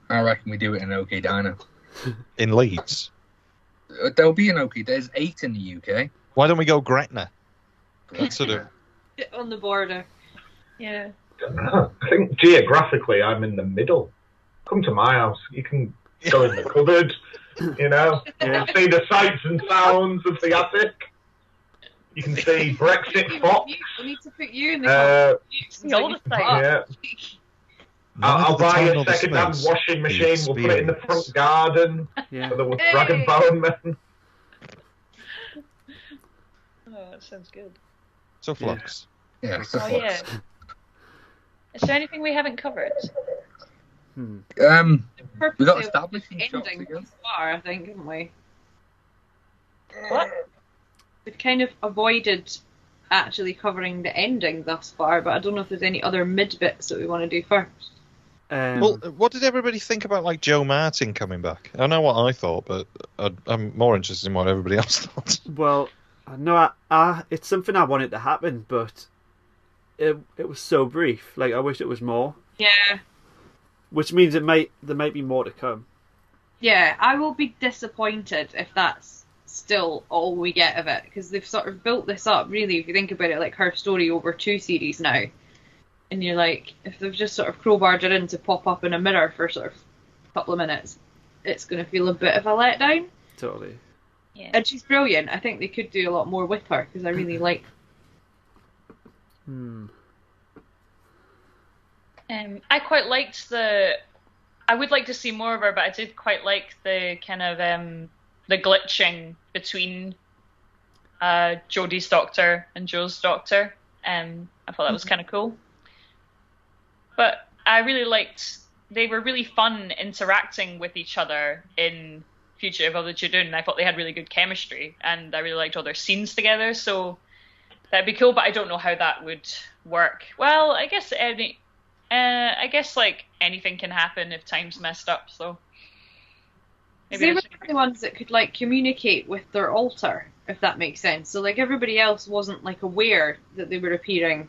I reckon we do it in OK Diner. In Leeds. There'll be an OK. There's 8 in the UK. Why don't we go Gretna? That's sort of. On the border. Yeah. I think geographically I'm in the middle. Come to my house. You can go in the cupboard, Yeah. see the sights and sounds of the attic. You can see Brexit Fox. We need to put you in the See all the sights. Yeah. Neither I'll the buy time a nor the second-hand space, washing the machine. We'll put it in the experience. front garden Yeah. for the Hey! Dragon Bone Men. Oh, that sounds good. So Flux. Yeah. So Oh yeah. Is there anything we haven't covered? we got purposely establishing shots ending again. thus far, I think, haven't we? What? We've kind of avoided actually covering the ending thus far, but I don't know if there's any other mid bits that we want to do first. Well, what did everybody think about like Joe Martin coming back? I know what I thought, but I'm more interested in what everybody else thought. Well, no, it's something I wanted to happen, but it was so brief. Like, I wish it was more. Yeah. Which means there might be more to come. Yeah, I will be disappointed if that's still all we get of it, because they've sort of built this up, really, if you think about it, like her story over 2 series now. And you're like, if they've just sort of crowbarred her in to pop up in a mirror for sort of a couple of minutes, it's going to feel a bit of a letdown. Totally. Yeah. And she's brilliant. I think they could do a lot more with her, because I really like I quite liked I would like to see more of her, but I did quite like the kind of the glitching between Jodie's doctor and Joe's doctor. I thought that was kind of cool. But I really liked, they were really fun interacting with each other in Fugitive of the Judoon. I thought they had really good chemistry, and I really liked all their scenes together, so that'd be cool, but I don't know how that would work. Well, I guess like anything can happen if time's messed up, so maybe they were the ones that could like communicate with their alter, if that makes sense. So like everybody else wasn't like aware that they were appearing.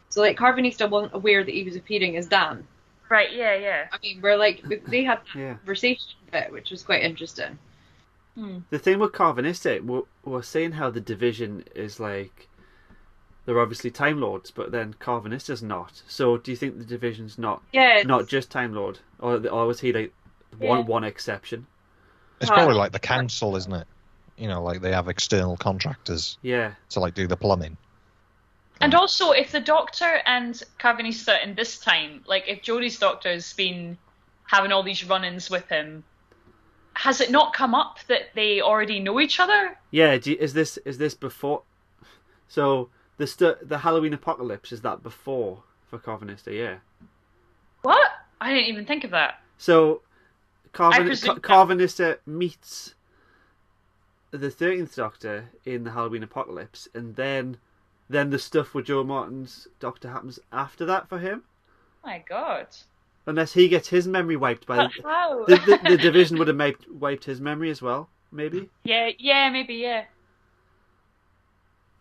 So like Carvanista wasn't aware that he was appearing as Dan. Right, yeah. I mean, we're like, they had that conversation bit, which was quite interesting. The thing with Carvanista, we're saying how the Division is like, they're obviously Time Lords, but then Carvanista's not. So do you think the Division's not just Time Lord? Or was he like one exception? It's probably like the council, isn't it? You know, like they have external contractors to like do the plumbing. And also, if the Doctor and Carvanista in this time, like if Jodie's Doctor's been having all these run-ins with him, has it not come up that they already know each other? Yeah, is this before? So the Halloween apocalypse, is that before for Carvanista? Yeah. What? I didn't even think of that. So Carvanista meets the 13th Doctor in the Halloween apocalypse, and then the stuff with Joe Martin's Doctor happens after that for him. My God. Unless he gets his memory wiped by how? The Division would have wiped his memory as well, maybe. Yeah, maybe.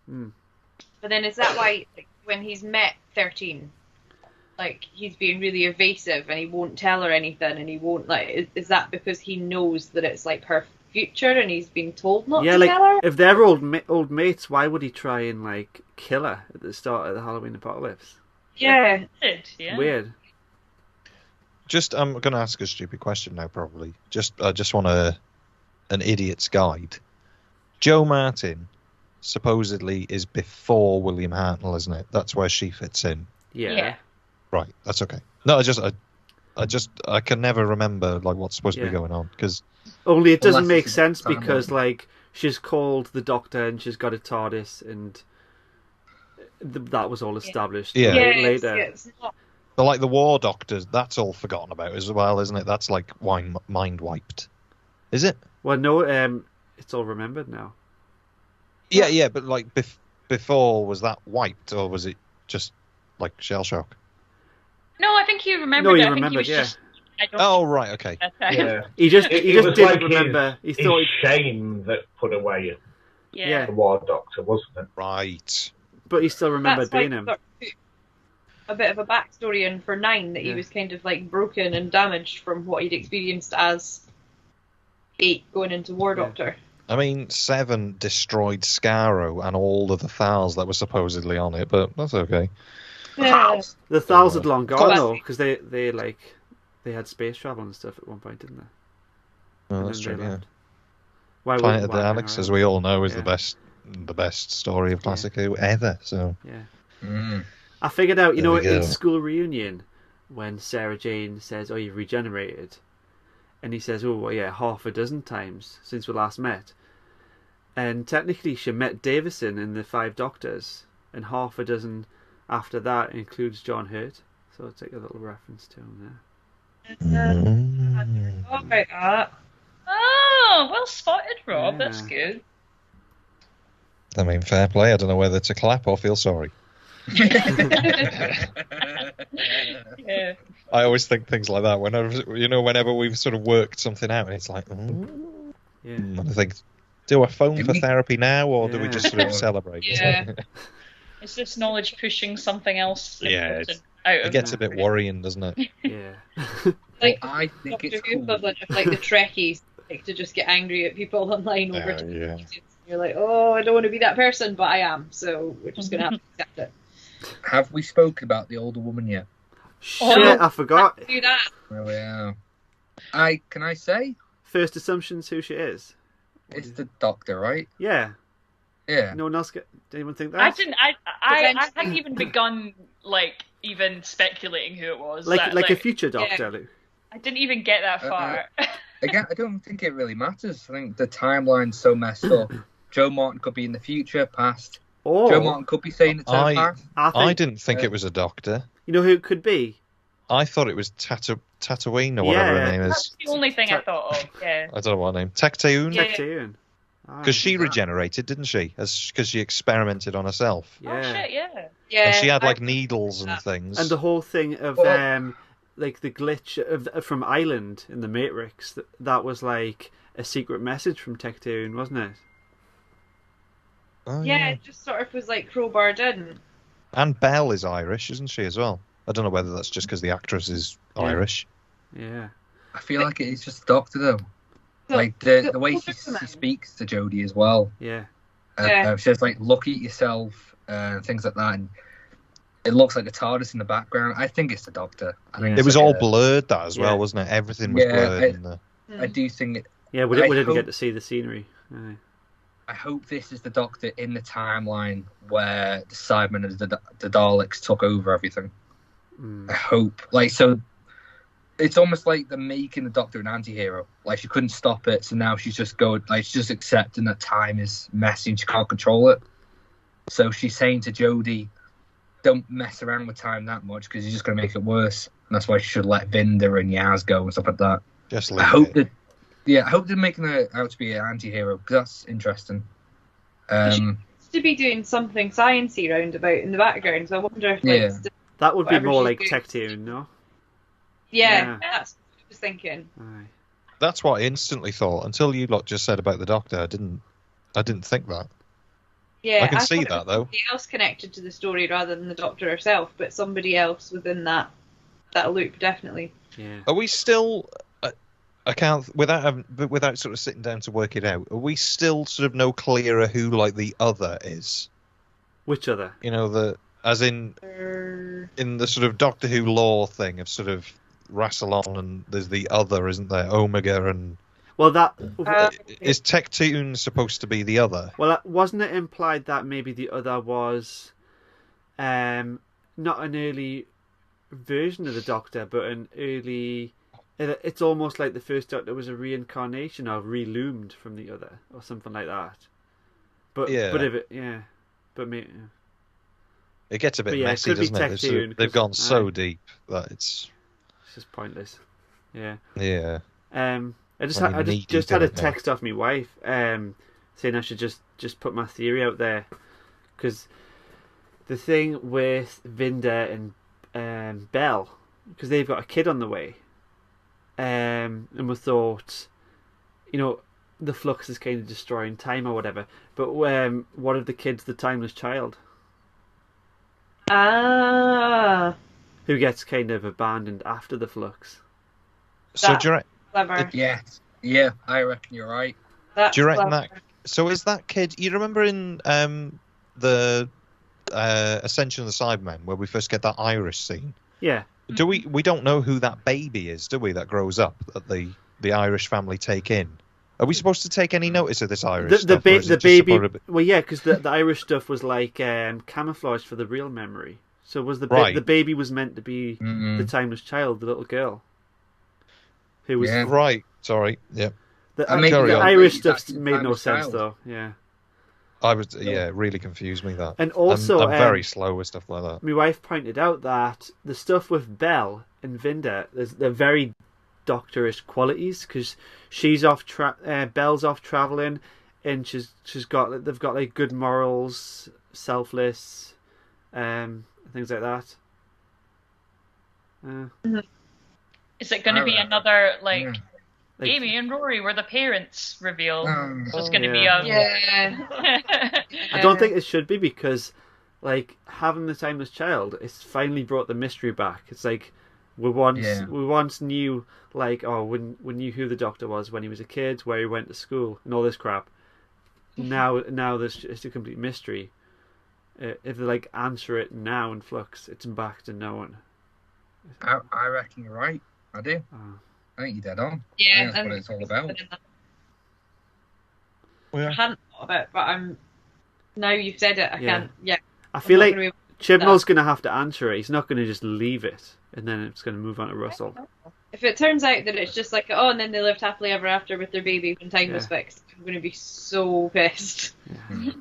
But then is that why, like, when he's met 13, like he's being really evasive and he won't tell her anything, and he won't like? Is that because he knows that it's like her future and he's been told not to tell her? If they're old mates, why would he try and like kill her at the start of the Halloween apocalypse? Yeah. Weird. I'm going to ask a stupid question now, probably. I just want an idiot's guide. Joe Martin supposedly is before William Hartnell, isn't it? That's where she fits in. Yeah. Right, that's okay. No, I can never remember like what's supposed to be going on, because only it doesn't make sense because like she's called the Doctor and she's got a TARDIS, and that was all established later. It's not... But like the War Doctors, that's all forgotten about as well, isn't it? That's like mind wiped. Is it? Well, no, it's all remembered now. Yeah, but like before, was that wiped, or was it just like shell shock? No, I think he remembered. No, he remembered, just. Oh, right, okay. Yeah. He just didn't like remember. His shame that put away the War Doctor, wasn't it? Right. But he still remembered being him. A bit of a backstory in for 9 that he was kind of like broken and damaged from what he'd experienced as 8 going into War Doctor. I mean, 7 destroyed Scarrow and all of the Thals that were supposedly on it, but that's okay. Yeah. The Thals had long gone though, because they had space travel and stuff at one point, didn't they? Oh, that's true. Yeah. Planet of the Alex, as we all know, is the best story of Classic Who ever. So yeah. I figured out, in School Reunion, when Sarah Jane says, "Oh, you've regenerated," and he says, "Oh, well, yeah, half a dozen times since we last met," and technically she met Davison in the 5 Doctors, and half a dozen after that includes John Hurt. So I'll take a little reference to him there. Oh, well spotted, Rob. Yeah. That's good. I mean, fair play. I don't know whether to clap or feel sorry. Yeah. I always think things like that whenever we've sort of worked something out, and it's like, and I think, do I phone for therapy now, or do we just sort of celebrate? Yeah. Is this knowledge pushing something else? Yeah, it gets a bit worrying, doesn't it? Yeah. Like, I think it's equivalent of like the Trekkies like to just get angry at people online over yeah. You're like, oh, I don't want to be that person, but I am, so we're just going to have to accept it. Have we spoken about the older woman yet? Shit, I forgot. Do that. Oh yeah. Can I say? First assumptions who she is. It's the doctor, right? Yeah. Yeah. No one else did anyone think that? I didn't. I hadn't even begun even speculating who it was. Like a future doctor, Yeah. Luke. I didn't even get that far. Again, I don't think it really matters. I think the timeline's so messed up. Joe Martin could be in the future, past. Oh, Joe Martin could be saying it's her past. I didn't think it was a doctor. You know who it could be? I thought it was Tatooine or whatever her name is. That's the only thing I thought of. Yeah. I don't know what her name. Tecteun? Yeah. Tecteun. Because she regenerated, didn't she? Because she experimented on herself. Yeah. Oh shit! Yeah. Yeah. And she had like needles and things. And the whole thing of like the glitch from Island in the Matrix, that was like a secret message from Tecteun, wasn't it? Oh, Yeah, it just sort of was like crowbarred in. And Belle is Irish, isn't she, as well? I don't know whether that's just because the actress is Irish. Yeah. I feel like it's just the doctor, though. Like, the way she speaks to Jodie as well. Yeah. She says, like, look at yourself, things like that. And it looks like a TARDIS in the background. I think it's the doctor. I think It was all like blurred, that as well, Yeah. wasn't it? Everything was blurred. In the... I do think it. Yeah, we didn't get to see the scenery. Aye. I hope this is the doctor in the timeline where the Cybermen and the Daleks took over everything. I hope. Like, so it's almost like they're making the Doctor an anti-hero. Like, she couldn't stop it, so now she's just she's just accepting that time is messy and she can't control it. So she's saying to Jodie, don't mess around with time that much because you're just going to make it worse. And that's why she should let Vinda and Yaz go and stuff like that. Just leave I hope it. I hope they're making her out to be an anti-hero because that's interesting. She seems to be doing something sciencey roundabout in the background, so I wonder if that would be whatever more she's like doing. Tecteun, no? Yeah, that's what I was thinking. Aye. That's what I instantly thought. Until you lot just said about the doctor, I didn't think that. Yeah, I can see thought it that, was though. Somebody else connected to the story rather than the Doctor herself, but somebody else within that loop, definitely. Yeah. Are we still? I can't without sort of sitting down to work it out. Are we still sort of no clearer who like the other is? Which other? You know, as in the sort of Doctor Who lore thing of sort of Rassilon and there's the other, isn't there? Omega and. Well, that is Tecteun supposed to be the other? Well, wasn't it implied that maybe the other was, not an early version of the Doctor, but an early. It's almost like the first Doctor was a reincarnation or reloomed from the other, or something like that. But maybe. It gets a bit messy, it could doesn't be it? They've gone so deep that it's just pointless. Yeah. Yeah. I just had a text off my wife saying I should just put my theory out there, because the thing with Vinda and Belle, because they've got a kid on the way, and we thought, you know, the Flux is kind of destroying time or whatever, but what if the kid's the timeless child? Who gets kind of abandoned after the Flux. So do you Clever. Yeah, I reckon you're right. That's do you reckon clever. that? So is that kid? You remember in the Ascension of the Cybermen where we first get that Irish scene? Yeah. Do we don't know who that baby is, do we? That grows up that the Irish family take in. Are we supposed to take any notice of this Irish stuff? The baby. Well, yeah, because the Irish stuff was like camouflage for the real memory. So was the the baby was meant to be the timeless child, the little girl, who was right. Sorry, yeah. The Irish stuff made no sense though. Yeah. I was really confused me that. And also, I'm very slow with stuff like that. My wife pointed out that the stuff with Belle and Vinda, they're very doctorish qualities, because she's off Belle's off traveling, and they've got like good morals, selfless, things like that. Is it going to be another like Amy and Rory were the parents reveal? So it's going to be I don't think it should be, because like having the timeless child, it's finally brought the mystery back. It's like We once knew, like, we knew who the Doctor was when he was a kid, where he went to school, and all this crap. Now it's a complete mystery. If they like answer it now in Flux, it's back to no one. I reckon you're right. I do. I think you're dead on. Yeah, that's what it's all about. I hadn't thought of it, but now you've said it, I can't. Yeah. I feel like Chibnall's going to have to answer it. He's not going to just leave it, and then it's going to move on to Russell. If it turns out that it's just like, and then they lived happily ever after with their baby when time was fixed, I'm going to be so pissed. Yeah.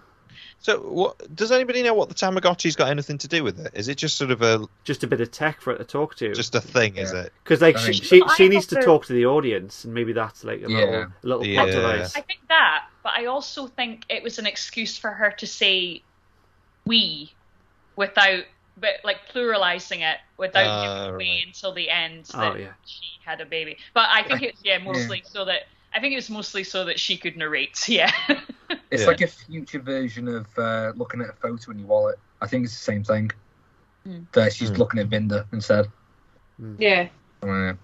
So, does anybody know what the Tamagotchi's got anything to do with it? Is it just sort of just a bit of tech for it to talk to? Just a thing, is it? Because like she needs to talk to the audience, and maybe that's like a little plot device. I think that, but I also think it was an excuse for her to say "we" without, but like pluralizing it without giving away until the end that she had a baby. But I think it's mostly so that. I think it was mostly so that she could narrate, It's like a future version of looking at a photo in your wallet. I think it's the same thing. That she's looking at Vinda instead. Yeah. And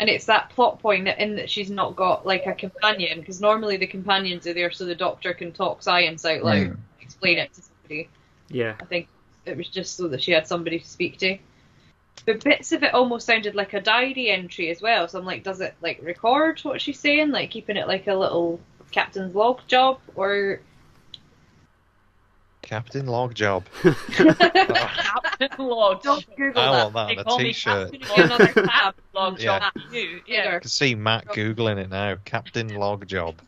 it's that plot point that she's not got like a companion, because normally the companions are there so the Doctor can talk science out loud, explain it to somebody. Yeah. I think it was just so that she had somebody to speak to. But bits of it almost sounded like a diary entry as well. So I'm like, does it like record what she's saying, like keeping it like a little captain's log job, or Captain Log Job? Captain Log. Don't Google I that. want that on a t-shirt. Another tab Log job. I can see Matt googling it now. Captain Log Job.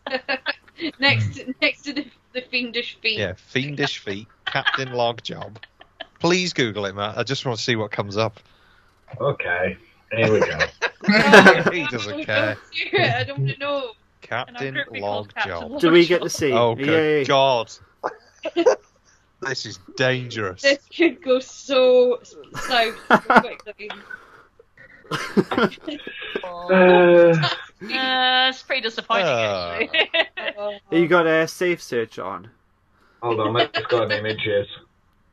next to the fiendish feet. Yeah, fiendish feet. Captain Log Job. Please Google it, Matt. I just want to see what comes up. Okay, here we go. He doesn't care. I don't want to know. Captain Log Job. Do we get to see? Oh, good God. This is dangerous. This could go so south so quickly. It's pretty disappointing, actually. You got a safe search on? Hold on, let's go to images.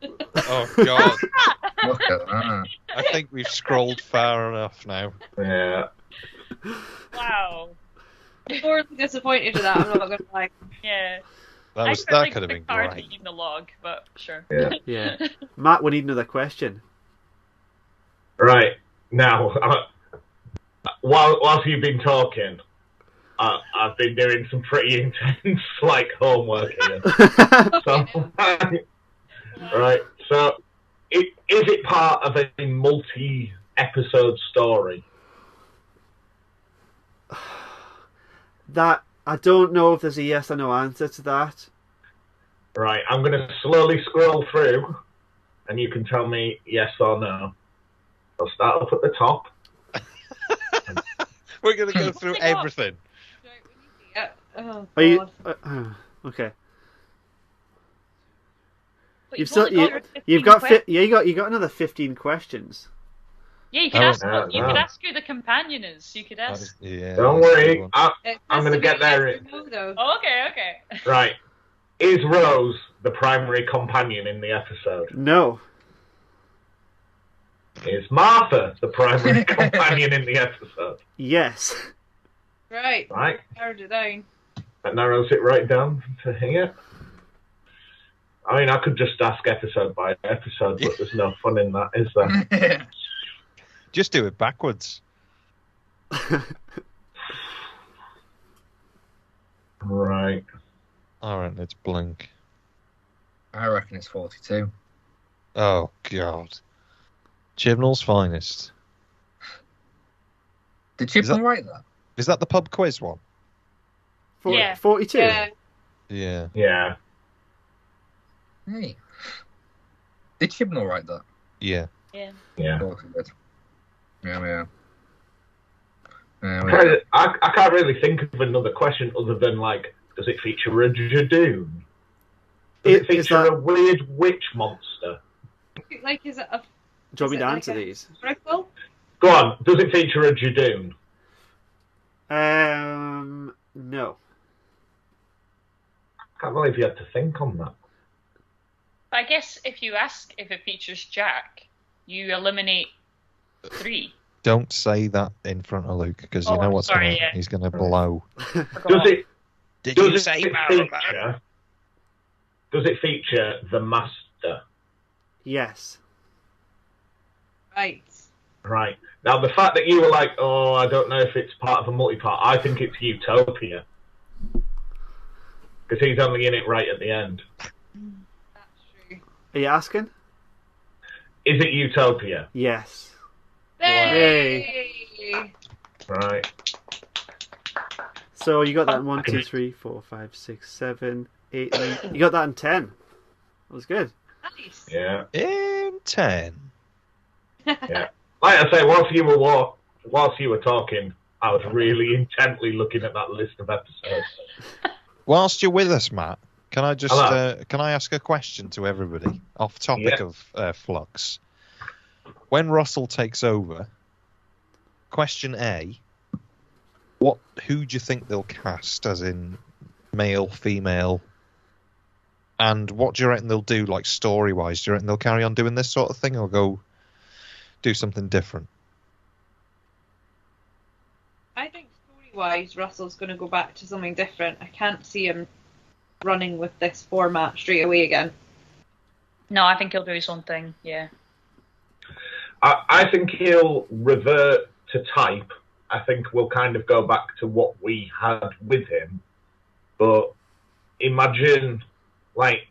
Oh, God. Look at that. I think we've scrolled far enough now. Yeah. Wow. More disappointed with that, I'm not going to lie. Yeah. That could have been great. Reading the log, but sure. Yeah. Matt, we need another question. Right. Now, whilst you've been talking, I've been doing some pretty intense, like, homework here. Right. So, is it part of a multi-episode story? That I don't know if there's a yes or no answer to that. Right. I'm going to slowly scroll through, and you can tell me yes or no. I'll start up at the top. We're going to go through everything. Oh, Are you okay? But You've got you got another 15 questions. Yeah, you could ask. You could ask who the companion is. You could ask. Don't worry, I'm going to get there. Oh, okay. Right. Is Rose the primary companion in the episode? No. Is Martha the primary companion in the episode? Yes. Right. Right. Narrowed it down. That narrows it right down to here. I mean, I could just ask episode by episode, but there's no fun in that, is there? Just do it backwards. Right. Alright, let's blink. I reckon it's 42. Oh, God. Chibnall's finest. Did Chibnall write that? Is that the pub quiz one? 42? Yeah. Hey. Did Chibnall write that? Yeah. Yeah. Yeah. Yeah. I can't really think of another question other than, like, does it feature a Jadoon? Does it feature a weird witch monster? Like, is it a... Do you want me to answer these? Prequel? Go on, does it feature a Jadoon? No. I can't believe you had to think on that. But I guess if you ask if it features Jack, you eliminate 3. Don't say that in front of Luke, because you Oh, know I'm what's sorry, going to yeah. He's going to blow. Does it? Did Does you it say feature? Does it feature the Master? Yes. Right. Right. Now, the fact that you were like, oh, I don't know if it's part of a multi-part, I think it's Utopia. Because he's only in it right at the end. That's true. Are you asking? Is it Utopia? Yes. Hey! Right. So you got that in 1, 2, 3, 4, 5, 6, 7, 8, 9. You got that in 10. That was good. Nice. Yeah. In 10. Yeah. Like I say, whilst you were talking, I was really intently looking at that list of episodes. Whilst you're with us, Matt, can I just Hello. can I ask a question to everybody off topic Yeah. of Flux? When Russell takes over, question A: who do you think they'll cast, as in male, female, and what do you reckon they'll do, like story-wise? Do you reckon they'll carry on doing this sort of thing, or go do something different? I think story-wise, Russell's going to go back to something different. I can't see him running with this format straight away again. No, I think he'll do his own thing. Yeah. I think he'll revert to type. I think we'll kind of go back to what we had with him. But imagine, like,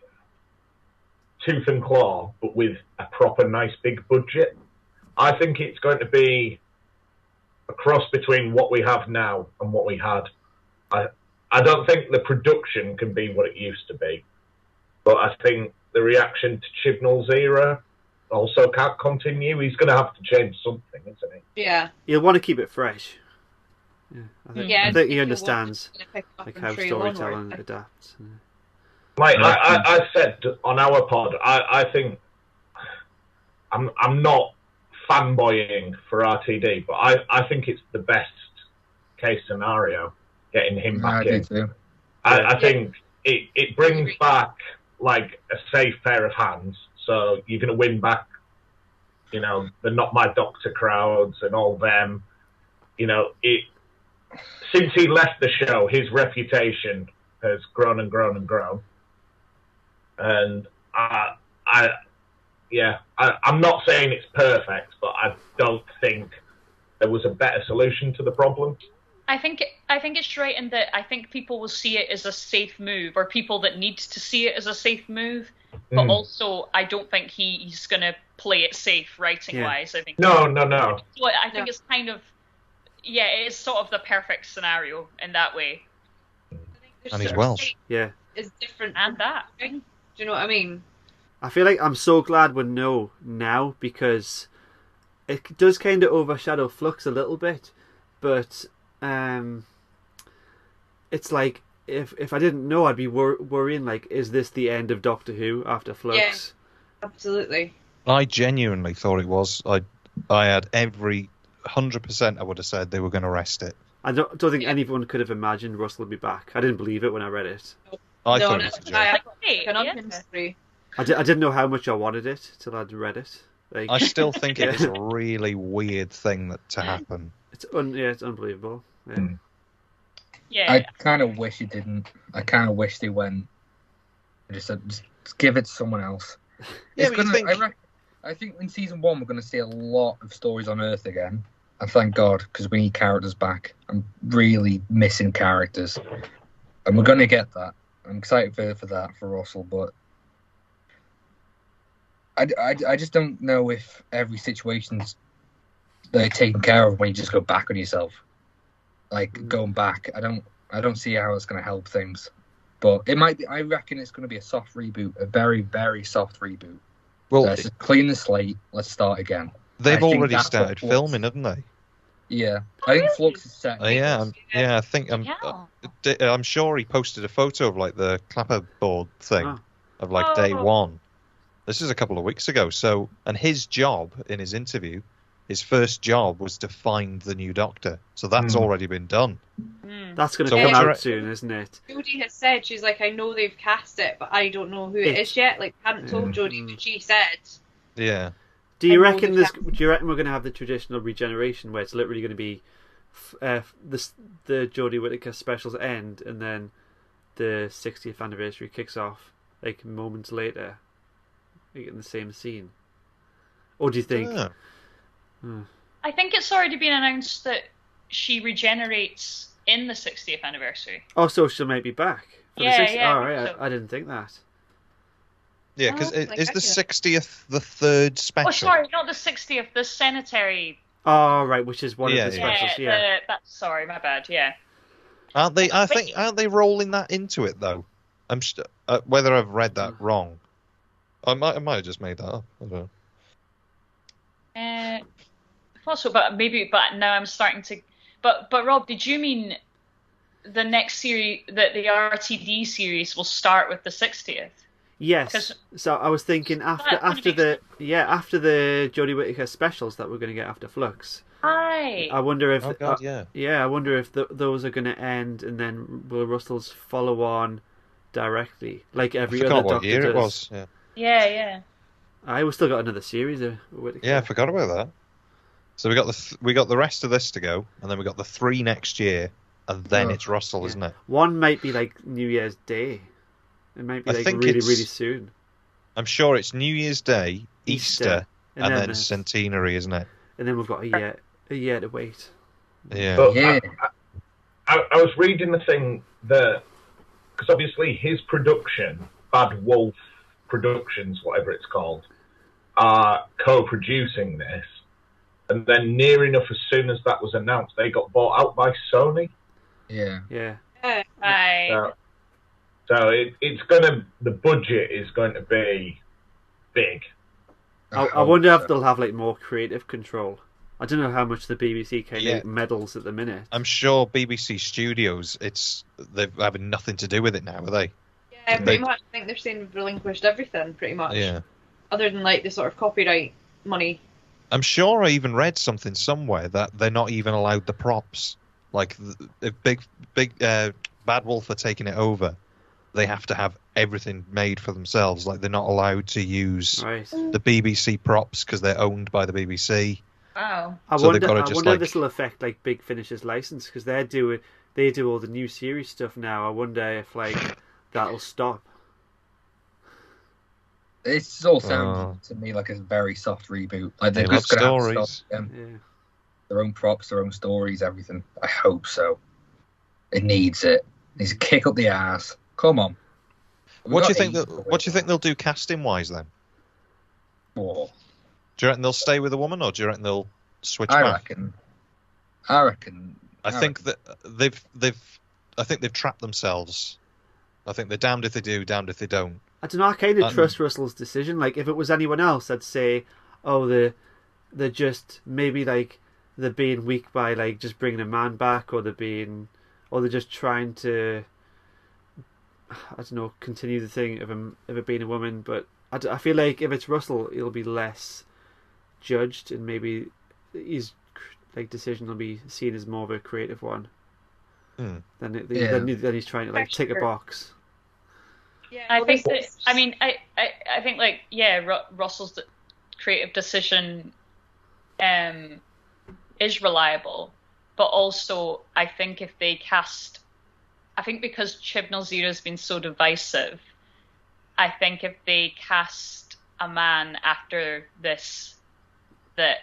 Tooth and Claw, but with a proper nice big budget. I think it's going to be a cross between what we have now and what we had. I don't think the production can be what it used to be. But I think the reaction to Chibnall's era also can't continue. He's going to have to change something, isn't he? Yeah. You'll want to keep it fresh. Yeah, Yeah, I think he he'll understands want to pick up like and how trail storytelling onward. adapts. Like I said on our pod, I think I'm not fanboying for RTD, but I think it's the best case scenario getting him back in. I think it brings back like a safe pair of hands, so you're going to win back, you know, the Not My Doctor crowds and all them. You know, since he left the show, his reputation has grown and grown and grown. And I'm not saying it's perfect, but I don't think there was a better solution to the problem. I think it's right in that I think people will see it as a safe move, or people that need to see it as a safe move. But also, I don't think he's going to play it safe writing-wise. I think No. So I think it's kind of, it is sort of the perfect scenario in that way. And he's Welsh. Yeah. Is different And that. Do you know what I mean? I feel like I'm so glad we know now, because it does kind of overshadow Flux a little bit, but it's like if I didn't know, I'd be worrying like, is this the end of Doctor Who after Flux? Yeah, absolutely. I genuinely thought it was. I had every 100%. I would have said they were going to rest it. I don't think anyone could have imagined Russell would be back. I didn't believe it when I read it. I thought it was a joke. I didn't know how much I wanted it till I'd read it. Like, I still think it was a really weird thing to happen. It's unbelievable. Yeah. Yeah. I kind of wish it didn't. I kind of wish they went. Just said, just give it to someone else. Yeah, It's gonna, I think in season 1 we're going to see a lot of stories on Earth again. And thank God, because we need characters back. I'm really missing characters, and we're going to get that. I'm excited for that for Russell, but I just don't know if every situation's they're taken care of when you just go back on yourself. Like going back, I don't see how it's going to help things. But it might be. I reckon it's going to be a soft reboot, a very, very soft reboot. Well, let's just clean the slate. Let's start again. They've already started filming, haven't they? Yeah, I think Flux is set. I think I'm sure he posted a photo of like the clapperboard thing of like day 1. This is a couple of weeks ago. So, and his job in his interview, his first job was to find the new Doctor. So that's already been done. That's going to come out soon, isn't it? Jodie has said, she's like, I know they've cast it, but I don't know who it is yet. Like, I haven't told Jodie, but she said. Yeah. Do you reckon we're going to have the traditional regeneration where it's literally going to be the Jodie Whittaker specials end and then the 60th anniversary kicks off like moments later, like in the same scene? Or do you think? I think it's already been announced that she regenerates in the 60th anniversary. Oh, so she'll maybe be back. For Yeah, the 60th? yeah. Oh, right. So. I didn't think that. Yeah, because is the 60th the third special? Oh, sorry, not the 60th. The Senator. Oh, right, which is one of the specials. Sorry, my bad. Yeah. Aren't they rolling that into it though? I'm whether I've read that wrong. I might have just made that up. I don't know. Also, but now I'm starting to. But Rob, did you mean the next series, that the RTD series will start with the 60th? Yes. So I was thinking after the Jodie Whittaker specials that we're going to get after Flux. Aye. I wonder if yeah. I wonder if those are going to end and then will Russell's follow on directly like every other Doctor year does. It was. Yeah. We still got another series of Whittaker. Yeah, I forgot about that. So we got the rest of this to go, and then we got the 3 next year, and then it's Russell, isn't it? One might be like New Year's Day. It might be like really, really soon. I'm sure it's New Year's Day, Easter and then Centenary, isn't it? And then we've got a year to wait. Yeah. But I was reading the thing that, because obviously his production, Bad Wolf Productions, whatever it's called, are co-producing this. And then near enough as soon as that was announced, they got bought out by Sony. Yeah. So the budget is going to be big. I wonder if they'll have like more creative control. I don't know how much the BBC meddles at the minute. I'm sure BBC Studios, they're having nothing to do with it now, are they? Yeah, pretty much. I think they're saying we've relinquished everything, pretty much. Yeah. Other than like the sort of copyright money. I'm sure I even read something somewhere that they're not even allowed the props. Like, if big Bad Wolf are taking it over, they have to have everything made for themselves. Like, they're not allowed to use the BBC props because they're owned by the BBC. Wow. I wonder if this will affect like Big Finish's license because they do all the new series stuff now. I wonder if like that'll stop. It's all sounds to me like a very soft reboot. Like they're they just going love to have stories. their own props, their own stories, everything. I hope so. It needs it. It needs to kick up the ass. Come on. What do you think they'll do casting wise then? Oh. Do you reckon they'll stay with a woman, or do you reckon they'll switch back? I reckon. I think that they've trapped themselves. I think they're damned if they do, damned if they don't. I don't know. I kind of trust Russell's decision. Like, if it was anyone else, I'd say, they're just maybe like they're being weak by like just bringing a man back, or they're just trying to, I don't know, continue the thing of it being a woman. But I feel like if it's Russell, he'll be less judged, and maybe his like decision will be seen as more of a creative one. Then he's trying to like tick a box. Yeah, I think that. I mean, I think like Russell's creative decision is reliable, but also I think if they cast, I think because Chibnall Zero has been so divisive, I think if they cast a man after this, that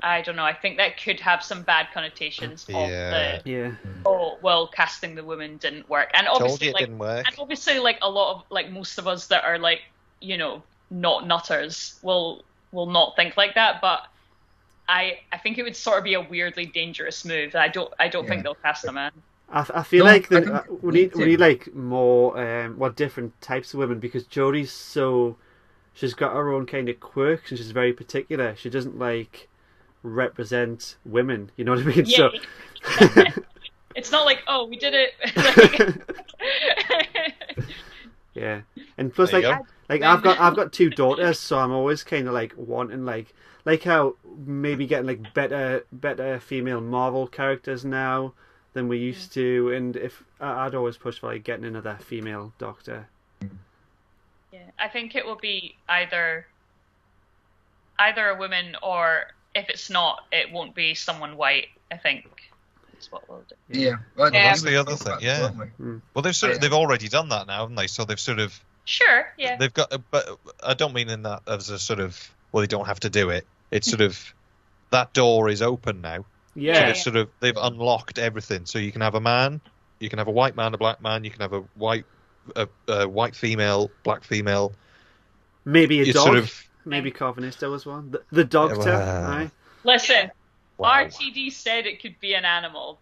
I don't know. I think that could have some bad connotations casting the woman didn't work, and obviously didn't work. And obviously like a lot of like most of us that are like not nutters will not think like that, but I think it would sort of be a weirdly dangerous move. I don't think they'll cast a man. I feel like we need like more different types of women, because Jodie's she's got her own kind of quirks and she's very particular. She doesn't like represent women, you know what I mean? Yeah. So it's not like, oh, we did it. Yeah, and plus like I've got 2 daughters, so I'm always kind of like wanting like how maybe getting like better female Marvel characters now than we used to, and if I'd always push for like getting another female Doctor. Yeah, I think it will be either either a woman or if it's not, it won't be someone white. I think that's what we'll do. Yeah, Well, that's the other thing. Yeah. Mm. Well, they've already done that now, haven't they? So they've sort of Sure. Yeah. they've got, but I don't mean in that as a sort of they don't have to do it. It's sort of that door is open now. Yeah. So they've unlocked everything. So you can have a man, you can have a white man, a black man, you can have a white female, black female. Maybe a It's dog. sort of- Maybe Carvanisto was one. The doctor. Aye. Listen, Wow. RTD said it could be an animal.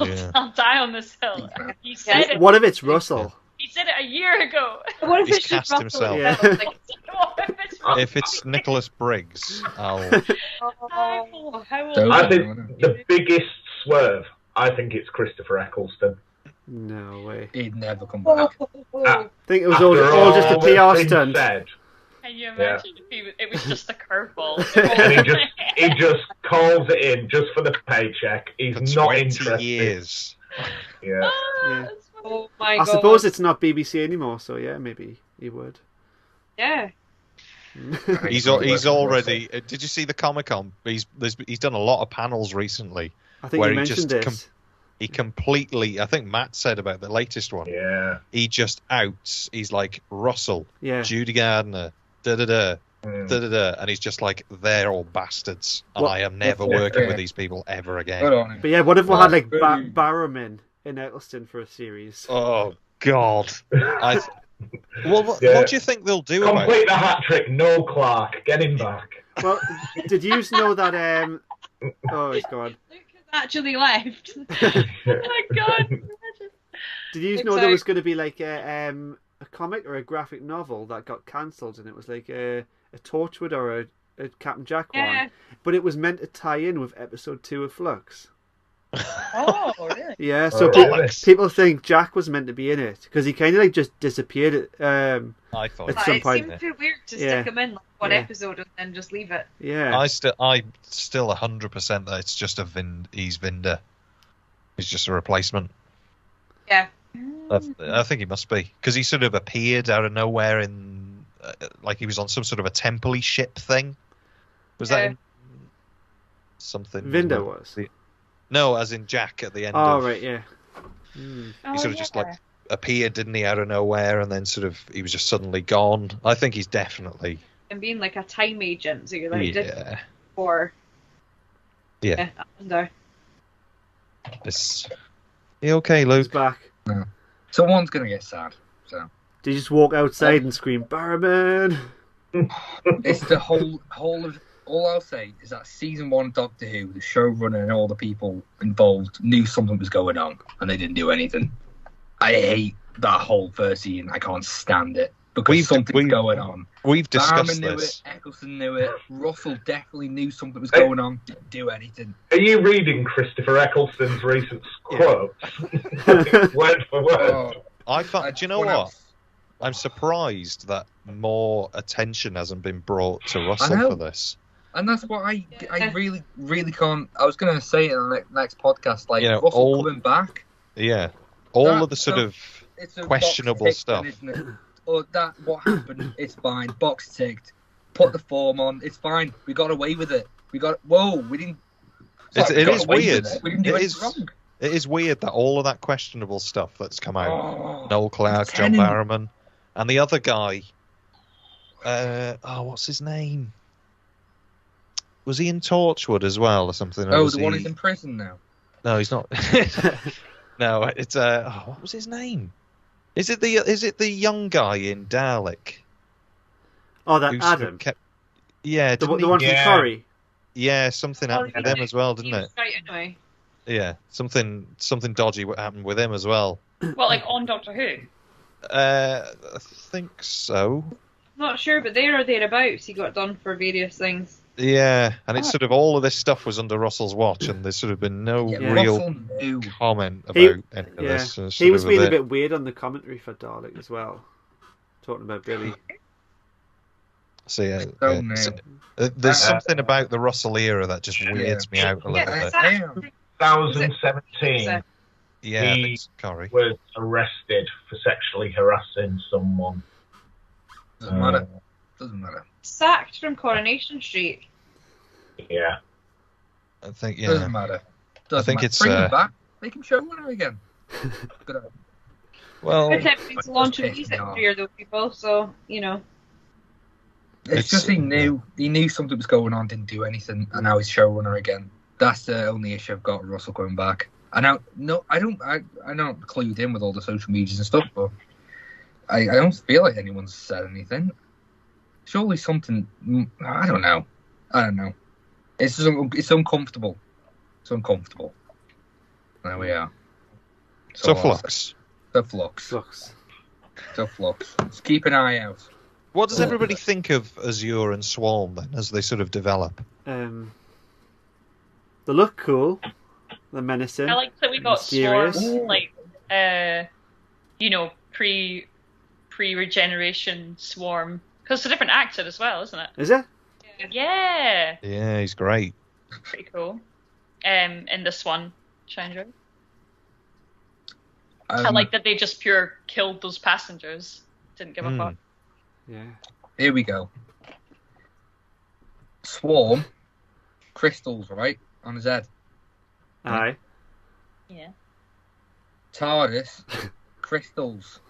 Yeah. I'll die on this hill. He said it. What if it's Russell? He said it a year ago. What if He's it's just cast Russell? himself. Yeah. Like, What if it's wrong? If it's Nicholas Briggs, I'll. Don't- I think the biggest swerve, I think it's Christopher Eccleston. No way. He'd never come back. I think it was After all just a that's PR been stunt. said, Can you imagine if it was just a curveball? and he just calls it in just for the paycheck. He's For not 20 interested. years. Yeah. Yeah. oh my I god. suppose it's not BBC anymore, so yeah, maybe he would. Yeah. He's already. Did you see the Comic-Con? He's done a lot of panels recently. I think Where you he mentioned just this. He completely. I think Matt said about the latest one. Yeah. He just outs. He's like Russell, Yeah. Judy Gardner, da da da. Mm. Da, da, da, and he's just like, they're all bastards, and What- I am never Yeah. working with these people ever Good again. on him. But yeah, what if we had like Well, Barrowman in Eccleston for a series? Oh God! What Yeah. do you think they'll do about it? Complete the hat trick. No Clark. Get him back. Well, did you know that? Oh, he's gone. Luke has actually left. Oh my god. Did you know there was going to be like a comic or a graphic novel that got cancelled, and it was like a Torchwood or a Captain Jack Yeah. one, but it was meant to tie in with episode 2 of Flux. Oh, really? Yeah, so Oh, really? people think Jack was meant to be in it because he kind of like just disappeared. I thought. At But some it point- seems too weird to Yeah. stick him in like one Yeah. episode and then just leave it. Yeah, I still 100% that it's just he's Vinder. He's just a replacement. Yeah. I think he must be because he sort of appeared out of nowhere in like he was on some sort of a temple-y ship thing. Was that in something? Vinder was. No, as in Jack at the end. Oh of, right, yeah. Mm. He sort of just like appeared, didn't he, out of nowhere, and then sort of he was just suddenly gone. I think he's definitely. And being like a time agent, so you're like, did Yeah. for Yeah. under. It's... You okay, He's Luke? back. Someone's gonna get sad. So Did you just walk outside and scream Barrowman? it's the whole of. All I'll say is that season 1 Doctor Who, the showrunner and all the people involved knew something was going on, and they didn't do anything. I hate that whole first season. I can't stand it because something's going on. We've discussed Barman knew this. it. Eccleston knew it. Russell definitely knew something was going on. Didn't do anything. Are you reading Christopher Eccleston's recent quotes? Word for word. Oh, Do you know what? I'm surprised that more attention hasn't been brought to Russell know. for this. And that's what I really, really can't. I was going to say it in the next podcast, like You know, Russell coming back. Yeah. All That- of the sort of It's a questionable box ticked, stuff. then, isn't it? Or that what happened? It's fine. Box ticked. Put the form on. It's fine. We got away with it. We didn't. Sorry, It we got is away with weird. it. We didn't do It anything is- wrong. It is weird that all of that questionable stuff that's come out, Oh, Noel Clarke, John Tennant. Barrowman, and the other guy, what's his name? Was he in Torchwood as well or something? Or Oh, was the one he- who's in prison now. No, he's not. No, it's what was his name? Is it the young guy in Dalek? Oh, that who sort of Adam, Yeah, the didn't he- one from Yeah. Corrie. Yeah, something happened with him as well, didn't it? Right, anyway. Yeah, something dodgy happened with him as well. Well, like on Doctor Who. I think so. Not sure, but there or thereabouts, he got done for various things. Yeah, and it's sort of all of this stuff was under Russell's watch, and there's sort of been no Yeah, real Russell knew. comment about He- any of Yeah, this. It's he sort was of being a bit weird on the commentary for Dalek as well, talking about Billy. So yeah, So yeah. new. There's something about the Russell era that just weirds me out a little Yeah, bit. exactly. 2017 Yeah, I He- think so, Corey. was arrested for sexually harassing someone. Doesn't matter. Doesn't matter. Sacked from Coronation Street. Yeah. I think Doesn't matter. I think it's Bring him back. Make him showrunner again. Good idea. well. They're attempting to launch a music career, though, people. So It's just he knew something was going on, didn't do anything, and now he's showrunner again. That's the only issue I've got with Russell coming back. And now, no, I don't clued in with all the social medias and stuff, but I don't feel like anyone's said anything. Surely something. I don't know. It's uncomfortable. It's uncomfortable. There we are. So Flux. The Flux. So Flux. Let's keep an eye out. What does everybody think of Azure and Swarm then, as they sort of develop? They look cool. They're menacing. I like that we got mysterious. Swarm, like, pre-regeneration Swarm. Because it's a different actor as well, isn't it? Is it? Yeah. Yeah, he's great. Pretty cool. In this one, Chandra. I like that they just pure killed those passengers. Didn't give a fuck. Yeah. Here we go. Swarm, crystals, right? On his head. Aye. Yeah. TARDIS, crystals.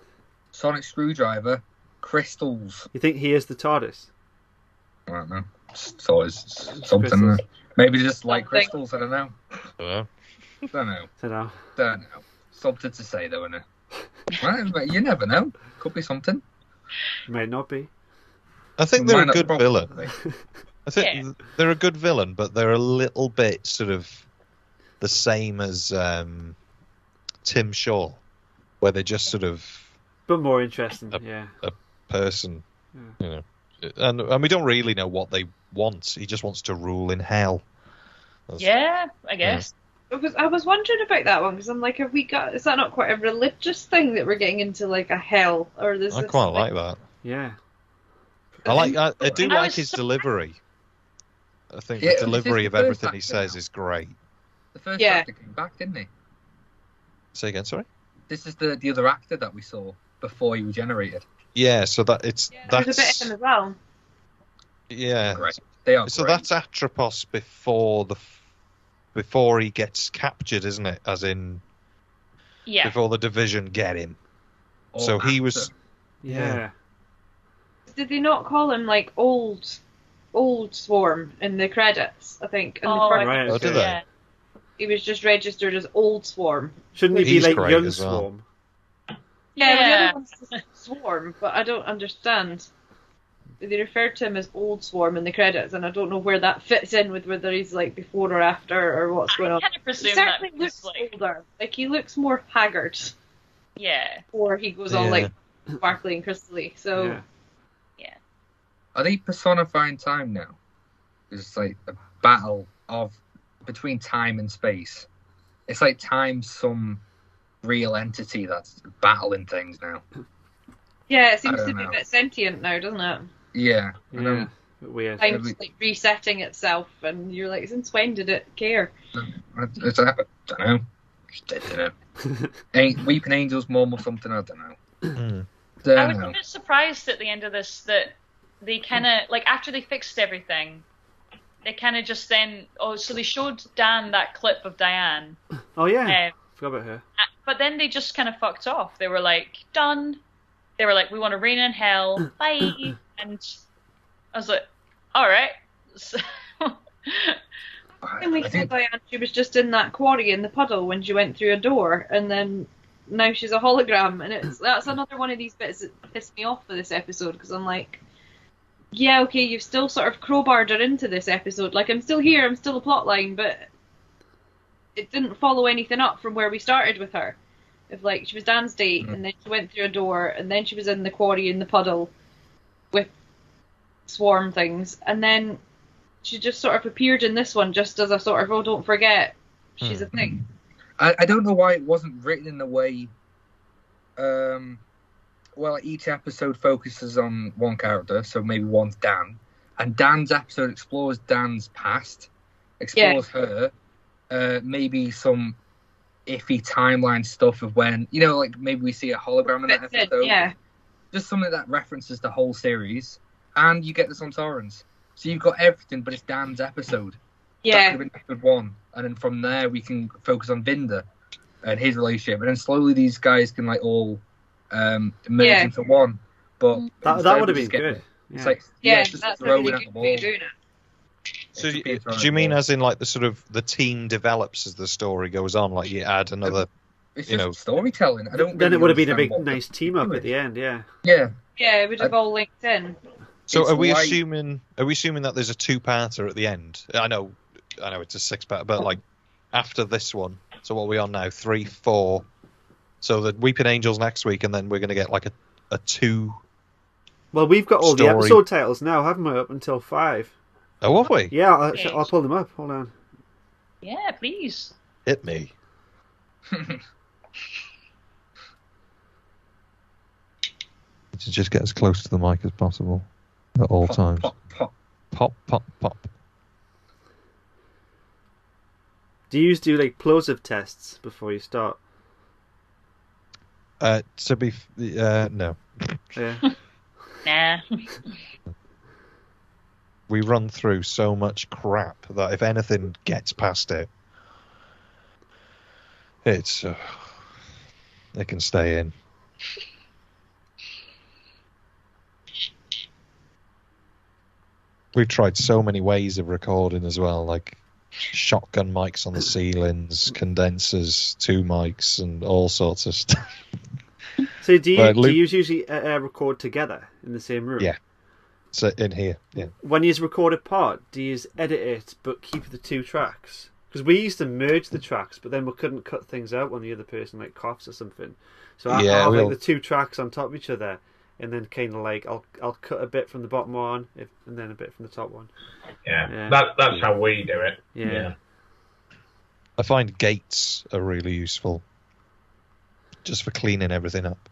Sonic screwdriver, crystals. You think he is the TARDIS? I don't know. So it's something. Crystals. Maybe they just like crystals. I don't know. Don't know. Something to say though, isn't it? Right, but you never know. Could be something. Might not be. I think they're a good villain. Probably. I think they're a good villain, but they're a little bit sort of the same as Tim Shaw, where they're just sort of But more interesting, a person, you know. And we don't really know what they want. He just wants to rule in hell. I guess. I was wondering about that one because I'm like, is that not quite a religious thing that we're getting into, like a hell, or I quite like that. Yeah. I do like his delivery. I think the delivery of everything he says is great. The first actor came back, didn't he? Say again, sorry? This is the other actor that we saw before he regenerated. Yeah, so that's there's a bit of him as well. Yeah. Great. They are so great. that's Atropos before he gets captured, isn't it? As in before the division get him. So he was Yeah. Did they not call him like old Swarm in the credits? I think. In the first right. Oh, did they? He was just registered as Old Swarm. Shouldn't he be He's like great Young as well. Swarm? Yeah, the other one's just Swarm, but I don't understand. They referred to him as Old Swarm in the credits, and I don't know where that fits in with whether he's like before or after or what's going on. I kind of He presume certainly that looks like, older. Like he looks more haggard. Yeah. Or he goes all like sparkly and crystally. So Are they personifying time now? It's like a battle between time and space. It's like time's some real entity that's battling things now. yeah, it seems to be a bit sentient now, doesn't it? Yeah. Yeah. Weird. Time's like resetting itself, and you're like, since when did it care? I don't know. I don't know. Weeping Angels Mom or something, I don't know. I was a bit surprised at the end of this that they kind of, like, after they fixed everything, they kind of just then, so they showed Dan that clip of Diane. Oh, yeah. Forgot about her. But then they just kind of fucked off. They were like, done. They were like, we want to reign in hell. Bye. And I was like, all right. So... And we saw Diane, she was just in that quarry in the puddle when she went through a door, and then now she's a hologram, and that's another one of these bits that pissed me off for this episode, because I'm like, yeah, okay, you've still sort of crowbarred her into this episode, like, I'm still here, I'm still a plotline, but it didn't follow anything up from where we started with her. If, like, she was Dan's date, and then she went through a door, and then she was in the quarry in the puddle with swarm things, and then she just sort of appeared in this one just as a sort of, don't forget, she's a thing. I don't know why it wasn't written in the way, each episode focuses on one character, so maybe one's Dan, and Dan's episode explores Dan's past, explores her, maybe some iffy timeline stuff of when, like maybe we see a hologram in that episode. Yeah. Just something that references the whole series. and you get this on torrents. So you've got everything, but it's Dan's episode. That Yeah. could have been episode 1, and then from there we can focus on Vinder and his relationship, and then slowly these guys can like all merge into one. But that would have been good. It's Yeah. like it's just that's a throwing really at the good ball. way of doing it. So It's just throwing do you at mean the ball. as in like the sort of the team develops as the story goes on? Like you add another. It's you just know, storytelling. I don't. Then it really would have been a understand big, what nice they're team up doing. at the end. Yeah. Yeah. Yeah, it would have all linked in. So It's are we like- assuming that there's a 2-parter at the end? I know it's a 6-part, but like after this one. So what are we on now? 3, 4. So the Weeping Angels next week, and then we're going to get like a 2. Well, we've got all the Story. episode titles now, haven't we? Up until 5. Oh, have we? Yeah, Yes. I'll pull them up. Hold on. Yeah, please. Hit me. To just get as close to the mic as possible at all times. Pop, pop. Pop, pop, pop. Do you do like plosive tests before you start? No. Yeah. Nah. We run through so much crap that if anything gets past it, it can stay in. We've tried so many ways of recording as well, like shotgun mics on the ceilings, condensers, 2 mics, and all sorts of stuff. So do you Right, Luke- usually record together in the same room? Yeah. So in here, yeah. When you record a part, do you edit it but keep the 2 tracks? Because we used to merge the tracks, but then we couldn't cut things out when the other person like coughs or something. So I Yeah, have we'll- like the 2 tracks on top of each other, and then kind of like I'll cut a bit from the bottom one, and then a bit from the top one. Yeah, Yeah. that's how we do it. Yeah. I find gates are really useful, just for cleaning everything up.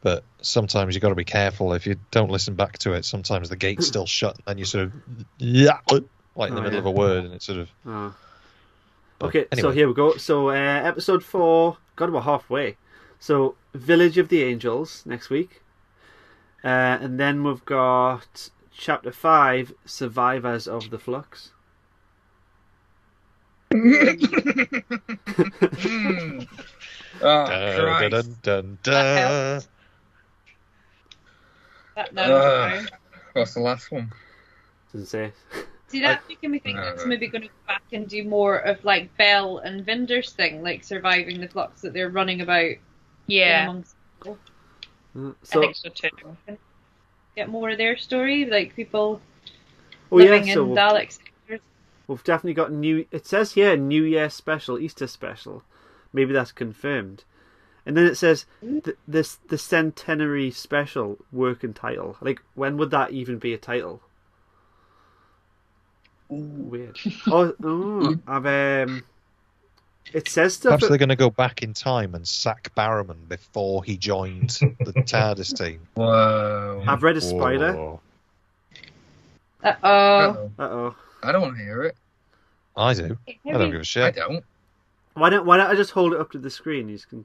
But sometimes you've got to be careful. If you don't listen back to it, sometimes the gate's still shut, and then you sort of like in the middle of a word, and it's sort of. Oh. But Okay, so anyway. here we go. So episode 4, got about halfway. So Village of the Angels next week, and then we've got chapter 5, Survivors of the Flux. Oh, Dun, Christ. dun, dun, That dun. That now. What's the last one? Doesn't say. See, that's making me think that's maybe going to go back and do more of like Belle and Vinder's thing, like surviving the flux that they're running about. Yeah, Amongst people. I So think so too. Get more of their story, like people oh yeah, living so in Dalek sectors. we've definitely got new. It says here New Year special, Easter special. Maybe that's confirmed. And then it says the centenary special working title. Like, when would that even be a title? Weird. I've it says stuff. Perhaps they're going to go back in time and sack Barrowman before he joined the TARDIS team. Whoa. I've read a spoiler. Whoa. Uh-oh. Uh-oh. I don't want to hear it. I do. I don't give a I shit. don't. Why don't I just hold it up to the screen? You can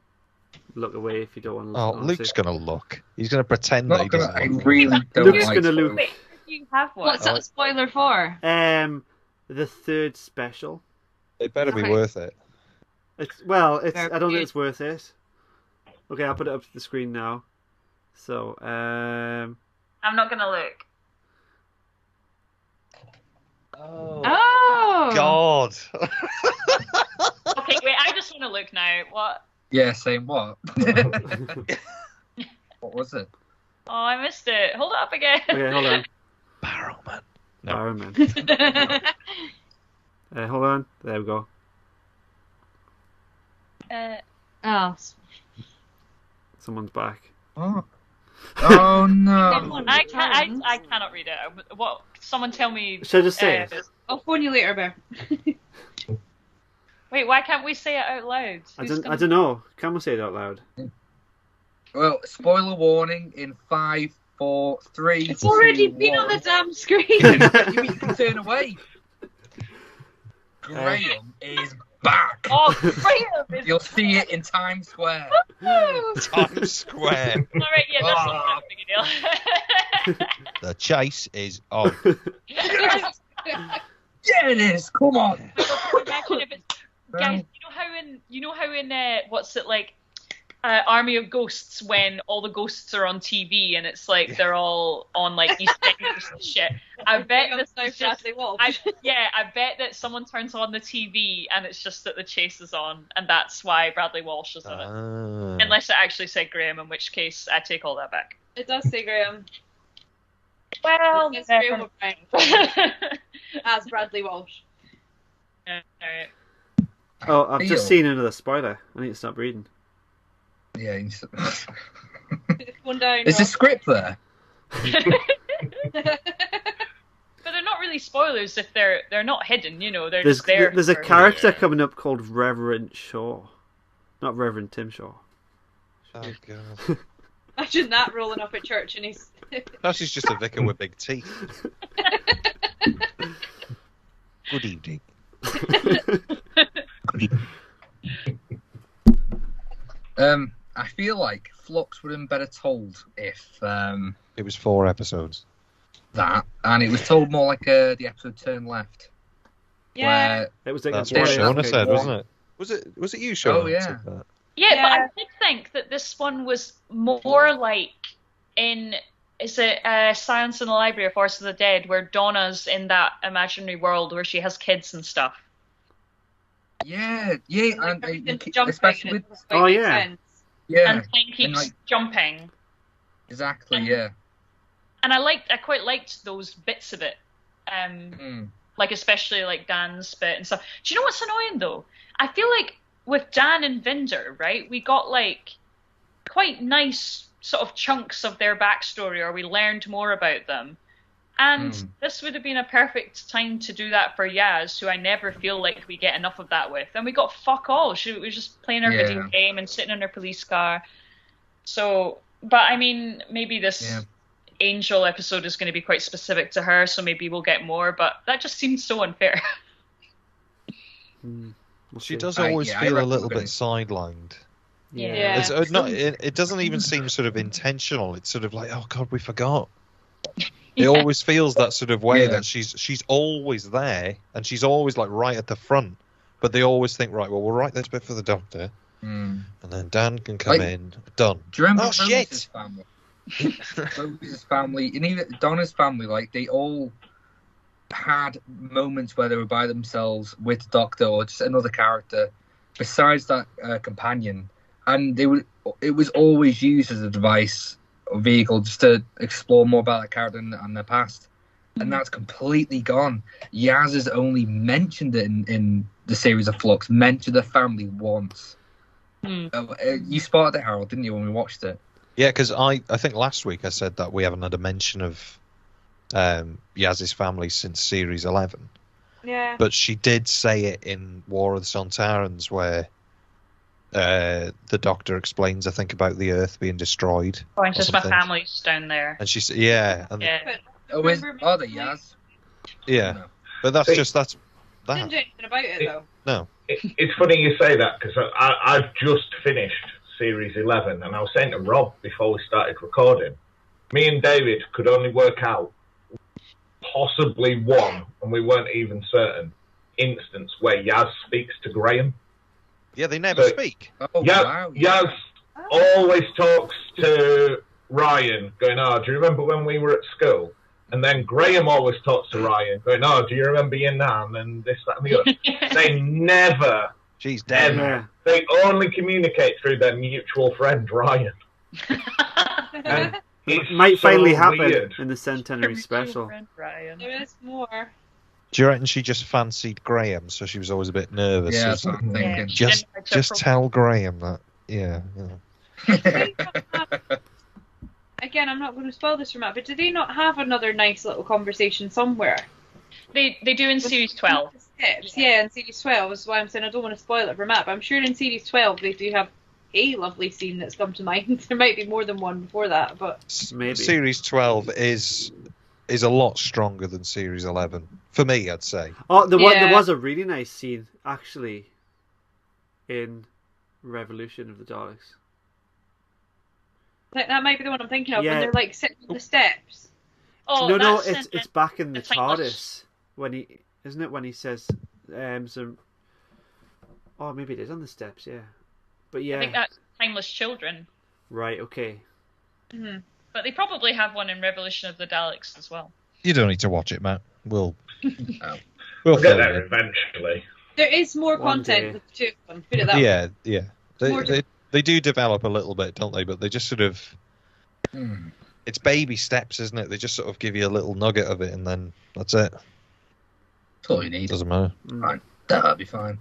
look away if you don't want to. Oh, Luke's going to look. He's going to pretend that he Not gonna, doesn't I look. really don't Luke's like gonna spoilers. look. Wait, you have one. What's that a spoiler for? The 3rd special. It better be Okay. worth it. It's I don't think Okay. it's worth it. Okay, I'll put it up to the screen now. So, I'm not gonna look. Oh! God. Okay, wait. I just want to look now. What? Yeah, saying what? What was it? Oh, I missed it. Hold it up again. okay, hold on. Barrowman. No. Barrowman. Hold on. There we go. Oh. Someone's back. What? Oh no! I cannot read it. What? Someone tell me. Should I just say it? I'll phone you later, Bear. Wait, why can't we say it out loud? I don't know. Can we say it out loud? Well, spoiler warning in 5, 4, 3. It's already 2, been on 1. the damn screen. You can turn away. Graham is back. Oh, Graham is You'll see it in Times Square. Times Square. Alright, yeah, that's not that big a deal. The chase is on. Yes! Yeah, it is. Come on. Imagine if it's guys. You know how in what's it like, Army of Ghosts, when all the ghosts are on TV and it's like they're all on like EastEnders and shit. I bet this is just. I bet that someone turns on the TV and it's just that the chase is on, and that's why Bradley Walsh is in it. Unless it actually said Graham, in which case I take all that back. It does say Graham. Well, it's Graham O'Brien as Bradley Walsh. Yeah, all right. Oh, I've just seen another spoiler. I need to stop reading. Yeah. One down. Is the script there? But they're not really spoilers if they're not hidden, you know. They're There's just there. There's a character coming up called Reverend Shaw, not Reverend Tim Shaw. Oh god. Imagine that rolling up at church and he's. Perhaps he's just a vicar with big teeth. Good evening. I feel like Flux would have been better told if it was 4 episodes. That, and it was told more like the episode Turn Left. Yeah. Where It was like That's a what spoiler. Shona said, wasn't it? Was it you, Shona? Oh, yeah. that said that? Yeah, but I did think that this one was more like in. Is it Silence in the Library of Force of the Dead, where Donna's in that imaginary world where she has kids and stuff? yeah, Like, and everything's jumping especially and with it doesn't quite make yeah. sense. And time keeps like, jumping. exactly, And- yeah. And I quite liked those bits of it. Like especially like Dan's bit and stuff. Do you know what's annoying though? I feel like with Dan and Vinder, right, we got like quite nice sort of chunks of their backstory, or we learned more about them. And this would have been a perfect time to do that for Yaz, who I never feel like we get enough of that with. And we got fuck all. She was just playing her video game and sitting in her police car. So, but I mean, maybe this Angel episode is going to be quite specific to her, so maybe we'll get more, but that just seems so unfair. She does always feel a little bit sidelined. Yeah. It's not. It doesn't even seem sort of intentional. It's sort of like, oh god, we forgot. It always feels that sort of way that she's always there and she's always like right at the front, but they always think, right, well, we'll write this bit for the Doctor, and then Dan can come in. Done. Do you remember Oh shit! family? Rose's family, and even Donna's family, like they all had moments where they were by themselves with the Doctor or just another character besides that companion, and it was always used as a device or vehicle just to explore more about that character and their past, and that's completely gone. Yaz has only mentioned it in the series of Flux, mentioned the family once. You spotted it, Harold, didn't you, when we watched it? Yeah, because I think last week I said that we haven't had a mention of Yaz's family since Series 11. Yeah. But she did say it in War of the Sontarans, where the Doctor explains, I think, about the Earth being destroyed. Oh, and just my family's down there. And she said, yeah. And Are they Yaz? Yeah. No. But that's Didn't do that. anything about it though. No. It's funny you say that, because I've just finished Series 11, and I was saying to Rob before we started recording, me and David could only work out possibly one, and we weren't even certain, instance where Yaz speaks to Graham. Yeah, they never speak. Oh, wow. Yaz always talks to Ryan, going, oh, do you remember when we were at school? And then Graham always talks to Ryan, going, oh, do you remember your nan? And this, that, and the other. They never... She's dead. Yeah. They only communicate through their mutual friend, Ryan. It might finally happen weird. in the Centenary special. There is more. Do you reckon she just fancied Graham, so she was always a bit nervous? Yeah, So that's what I'm thinking. just tell Graham that. Yeah. Again, I'm not going to spoil this for Matt, but did they not have another nice little conversation somewhere? They do in Series 12. Yeah, in Series 12 is why I'm saying I don't want to spoil it for Matt, but I'm sure in Series 12 they do have a lovely scene that's come to mind. There might be more than one before that, but maybe. Series 12 is a lot stronger than Series 11. For me, I'd say. Oh, there was a really nice scene, actually, in Revolution of the Daleks. that might be the one I'm thinking of, Yeah. when they're like sitting on the steps. Oh, no, that's it's back in the Timeless. TARDIS when he says some. Oh, maybe it is on the steps. Yeah, but yeah. I think that's Timeless Children. Right. Okay. Mm-hmm. But they probably have one in Revolution of the Daleks as well. You don't need to watch it, Matt. We'll We'll fill get you there in. eventually. There is more One content day. with the two of them. Put it that way. Yeah. More They do develop a little bit, don't they? But they just sort of... It's baby steps, isn't it? They just sort of give you a little nugget of it, and then that's it. That's all you need. Doesn't matter. Fine. That'll be fine.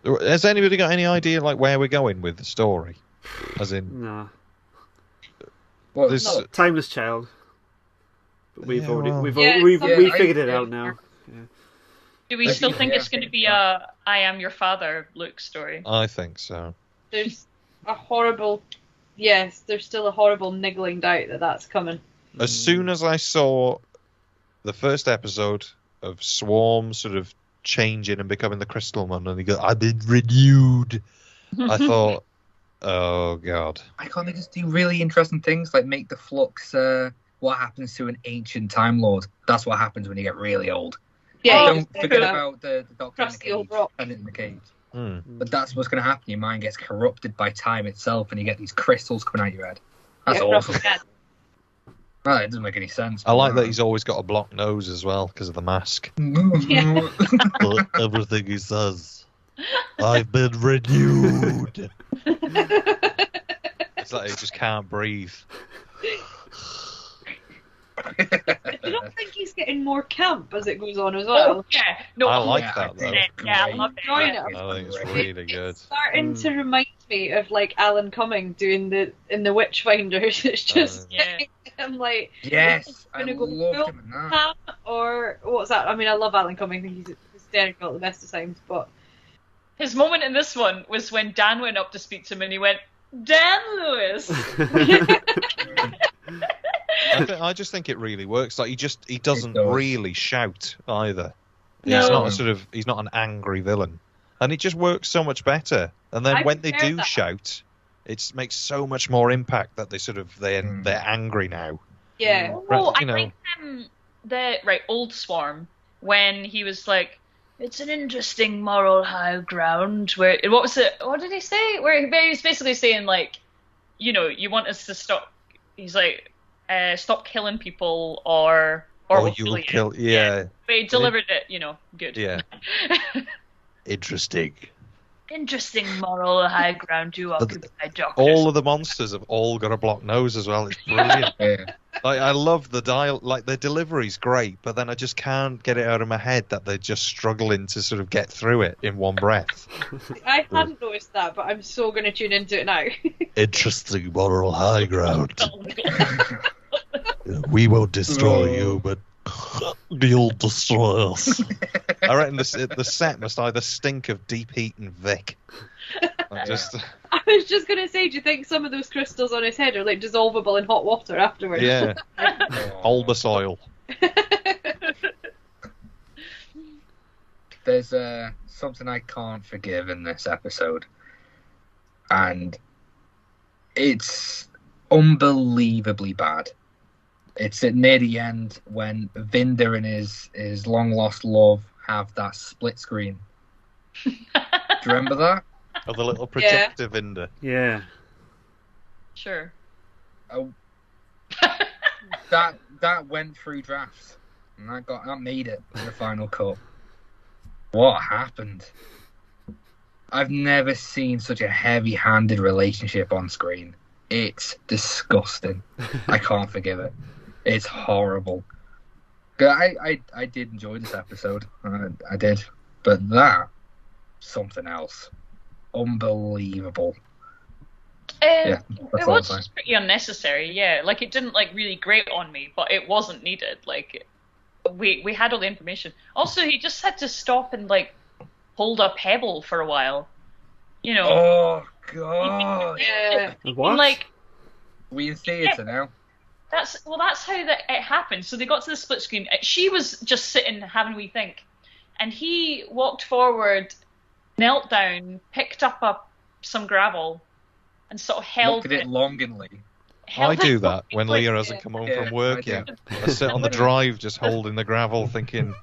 Has anybody got any idea like where we're going with the story? As in, No. Well, This- no, Timeless Child. But we've Yeah, already well- we've Yeah, we something figured like it out that. now. Do we I still think- think yeah, it's I going to think be it's a I Am Your Father Luke story? I think so. There's a horrible. Yes, there's still a horrible niggling doubt that that's coming. As soon as I saw the first episode of Swarm sort of changing and becoming the Crystal One, and he goes, "I've been renewed," I thought, "Oh God." why can't they just do really interesting things like make the Flux what happens to an ancient Time Lord? That's what happens when you get really old. Yeah, Don't just forget that about the Doctor in the crusty old cage. rock. And in the cage. Hmm. But that's what's going to happen. Your mind gets corrupted by time itself, and you get these crystals coming out your head. That's Yeah, awful. yeah. Well, it doesn't make any sense. I like that he's always got a blocked nose as well because of the mask. Yeah. Everything he says, I've been renewed. It's like he just can't breathe. I don't think he's getting more camp as it goes on as well. Oh, yeah. No, I like Yeah, that though. Yeah, I love it. Enjoying Yeah. it. I think it's Great. really good. It's starting to remind me of like Alan Cumming doing in the Witchfinders. It's just Yeah. I'm like, Yes, is I gonna go loved full him in that. camp or what's that? I mean, I love Alan Cumming. I think he's hysterical at the best of times, but His moment in this one was when Dan went up to speak to him and he went, Dan Lewis! I just think it really works. Like he doesn't It does. really shout either. No. He's not he's not an angry villain, and it just works so much better. And then I when they prefer do that. shout, it makes so much more impact that they're angry now. yeah. Oh, You I know. like Old Swarm, when he was like, it's an interesting moral high ground. Where what did he say? Where he was basically saying like, you want us to stop. He's like, stop killing people or we'll you'll you. kill. Yeah, But he delivered it, good. yeah. Interesting. Interesting moral high ground you occupy, Doctor. All of the monsters have all got a blocked nose as well. It's brilliant. Yeah. Like I love the like the delivery's great, but then I just can't get it out of my head that they're just struggling to sort of get through it in one breath. I hadn't noticed that, but I'm so going to tune into it now. Interesting moral high ground. Oh my God. We won't destroy you, but you'll destroy us. I reckon the set must either stink of deep heat and Vic. I just I was just going to say, do you think some of those crystals on his head are like dissolvable in hot water afterwards? yeah, bulbous oil. There's something I can't forgive in this episode, and it's unbelievably bad. It's at near the end when Vinder and his long lost love have that split screen. Do you remember that? Of the little projector Vinder. Yeah. Sure. Oh, that went through drafts, and that made it in the final cut. What happened? I've never seen such a heavy-handed relationship on screen. It's disgusting. I can't forgive it. It's horrible. I did enjoy this episode. I did, but that something else. Unbelievable. Yeah, that's It all I'm was saying. just pretty unnecessary, yeah. Like, it didn't, like, really grate on me, but it wasn't needed. Like, we had all the information. Also, he just had to stop and, like, hold a pebble for a while. Oh God! Yeah. What? Like, We in theatre now. that's how it happened. So they got to the split screen. She was just sitting having a wee think. And he walked forward, knelt down, picked up some gravel, and sort of held Looked at it longingly. I do that when Leah hasn't come home from work I yet. I sit on the drive just holding the gravel thinking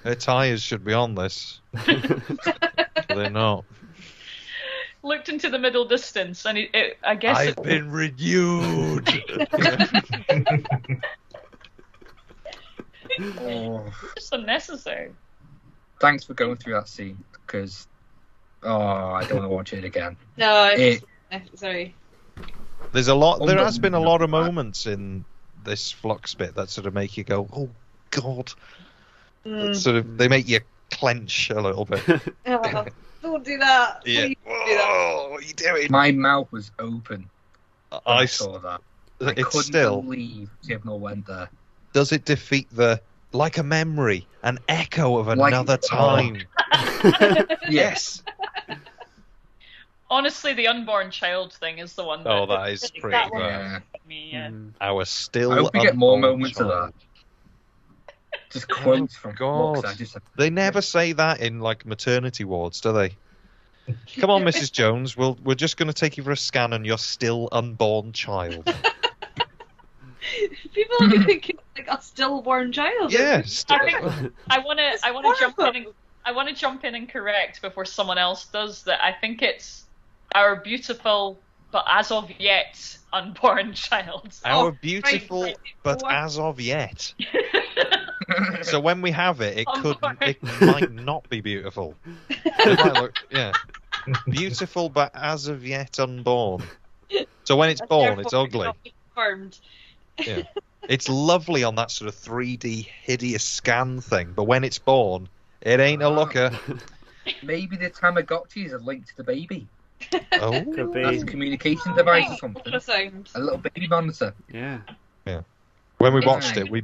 her tyres should be on this. They're not. Looked into the middle distance, and I guess I've been renewed. Oh, it's just unnecessary. thanks for going through that scene, because I don't want to watch it again. No, It, sorry. There's a lot. There has been a lot of moments in this Flux bit that sort of make you go, "Oh God!" Sort of, they make you clench a little bit. Oh, don't do that. Yeah. Please don't do that. Whoa, what are you doing? my mouth was open when I I saw that. I it's couldn't still. believe Chibnall went there. Does it defeat the like a memory, an echo of Like- another time? Yes. Honestly, the unborn child thing is the one. Oh, that is pretty that one bad. got me. Yeah. Our still. I hope we get more unborn moments of child. that. Just quotes from God. Flux. They never say that in like maternity wards, do they? Come on, Mrs. Jones. We're just going to take you for a scan on your still unborn child. People will be thinking like a stillborn child. Yeah. I want to jump in. I want to jump in and correct before someone else does that. I think it's our beautiful but as of yet unborn child. Our beautiful, right. but as of yet. So when we have it, it might not be beautiful. It might look, yeah, beautiful, but as of yet unborn. So when it's born, it's ugly. Confirmed. Yeah. It's lovely on that sort of 3D hideous scan thing, but when it's born, it ain't a looker. Maybe the Tamagotchi is a link to the baby. Oh, Could be. That's a communication device or something. Ultrasound. A little baby monitor. Yeah. when we It's watched like it, we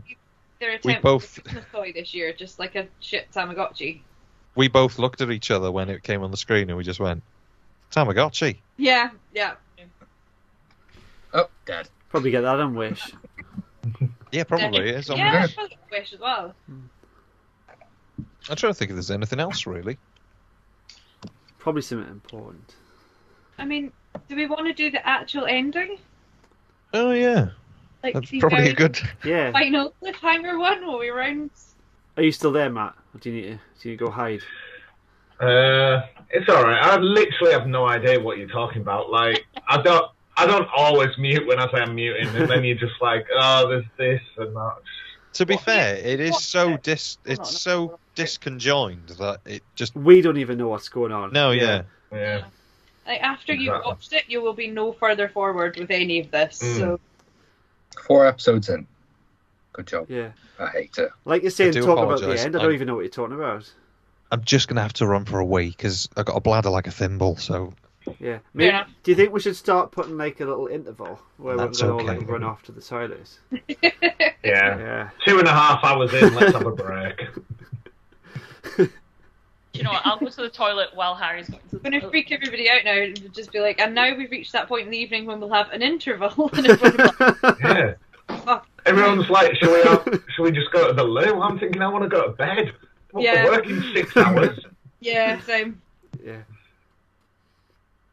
Their we attempt both- to Christmas toy this year, just like a shit Tamagotchi. both looked at each other when it came on the screen, and we just went, "Tamagotchi." Yeah. Oh, dead. Probably get that on Wish. Yeah, probably it is. Yeah, I probably wish as well. I'm trying to think if there's anything else really. Probably something important. I mean, do we want to do the actual ending? Oh yeah, Like that's the probably very a good. Yeah. final cliffhanger one while we're around? Are you still there, Matt? Or do you need to go hide? It's all right. I literally have no idea what you're talking about. Like, I don't always mute when I say I'm muting, and then you're just like, oh, there's this and that. To be fair, it is so disconjoined that it just. We don't even know what's going on. No, yeah. Yeah. Like after you've Exactly. watched it, you will be no further forward with any of this. So 4 episodes in. Good job. Yeah. I hate it. Like you're saying, do talking about the apologise. end. I don't even know what you're talking about. I'm just gonna have to run for a wee because I got a bladder like a thimble. So Yeah. Maybe, enough. do you think we should start putting like a little interval where we're That's going to all okay. like run off to the toilets? Yeah. Yeah. 2.5 hours in, let's have a break. Do you know what? I'll go to the toilet while Harry's going to the I'm going to toilet. freak everybody out now and just be like, and now we've reached that point in the evening when we'll have an interval. And everyone will be like, Yeah. fuck. Everyone's like, should we just go to the loo? I'm thinking I want to go to bed. What, Yeah. we're working 6 hours. Yeah, same. Yeah.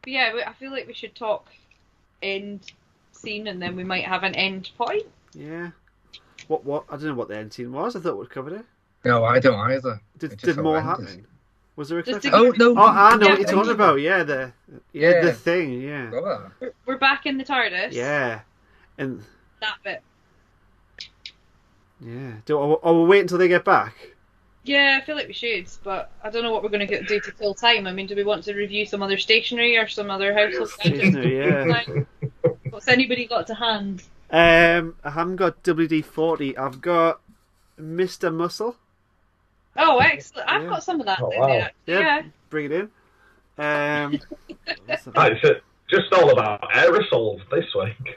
But yeah, I feel like we should talk end scene and then we might have an end point. Yeah. What? I don't know what the end scene was. I thought we'd covered it. No, I don't either. Did It's just more horrendous. happen? Was there a Just cliffhanger? to- Oh, no. Oh, I know Yeah, what you're talking about. Yeah, the Yeah. thing. Yeah. Brother. We're back in the TARDIS. Yeah. And That bit. yeah. We'll wait until they get back. Yeah, I feel like we should, but I don't know what we're going to do to kill time. I mean, do we want to review some other stationery or some other household items? Stationery, yeah. What's anybody got to hand? I haven't got WD-40. I've got Mr. Muscle. Oh, excellent. I've Yeah. got some of that Oh, in wow. there. Yeah. Bring it in. What's that? Right, it's just all about aerosols this week.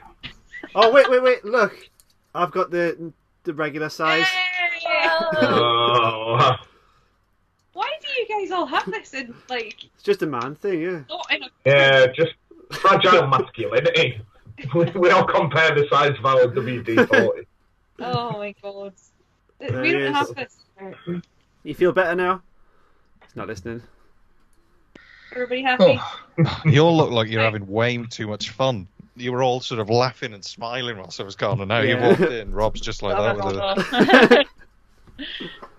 Oh, wait. Look. I've got the regular size. Oh. Why do you guys all have this in, like, It's just a man thing, yeah. not in a... Yeah, just fragile masculinity. We all compare the size of our WD-40. Oh my god. There We he don't is. have this. You feel better now? He's not listening. Everybody happy? Oh, you all look like you're having way too much fun. you were all sort of laughing and smiling whilst I was gone, and now you Yeah. walked in. Rob's just like that with a...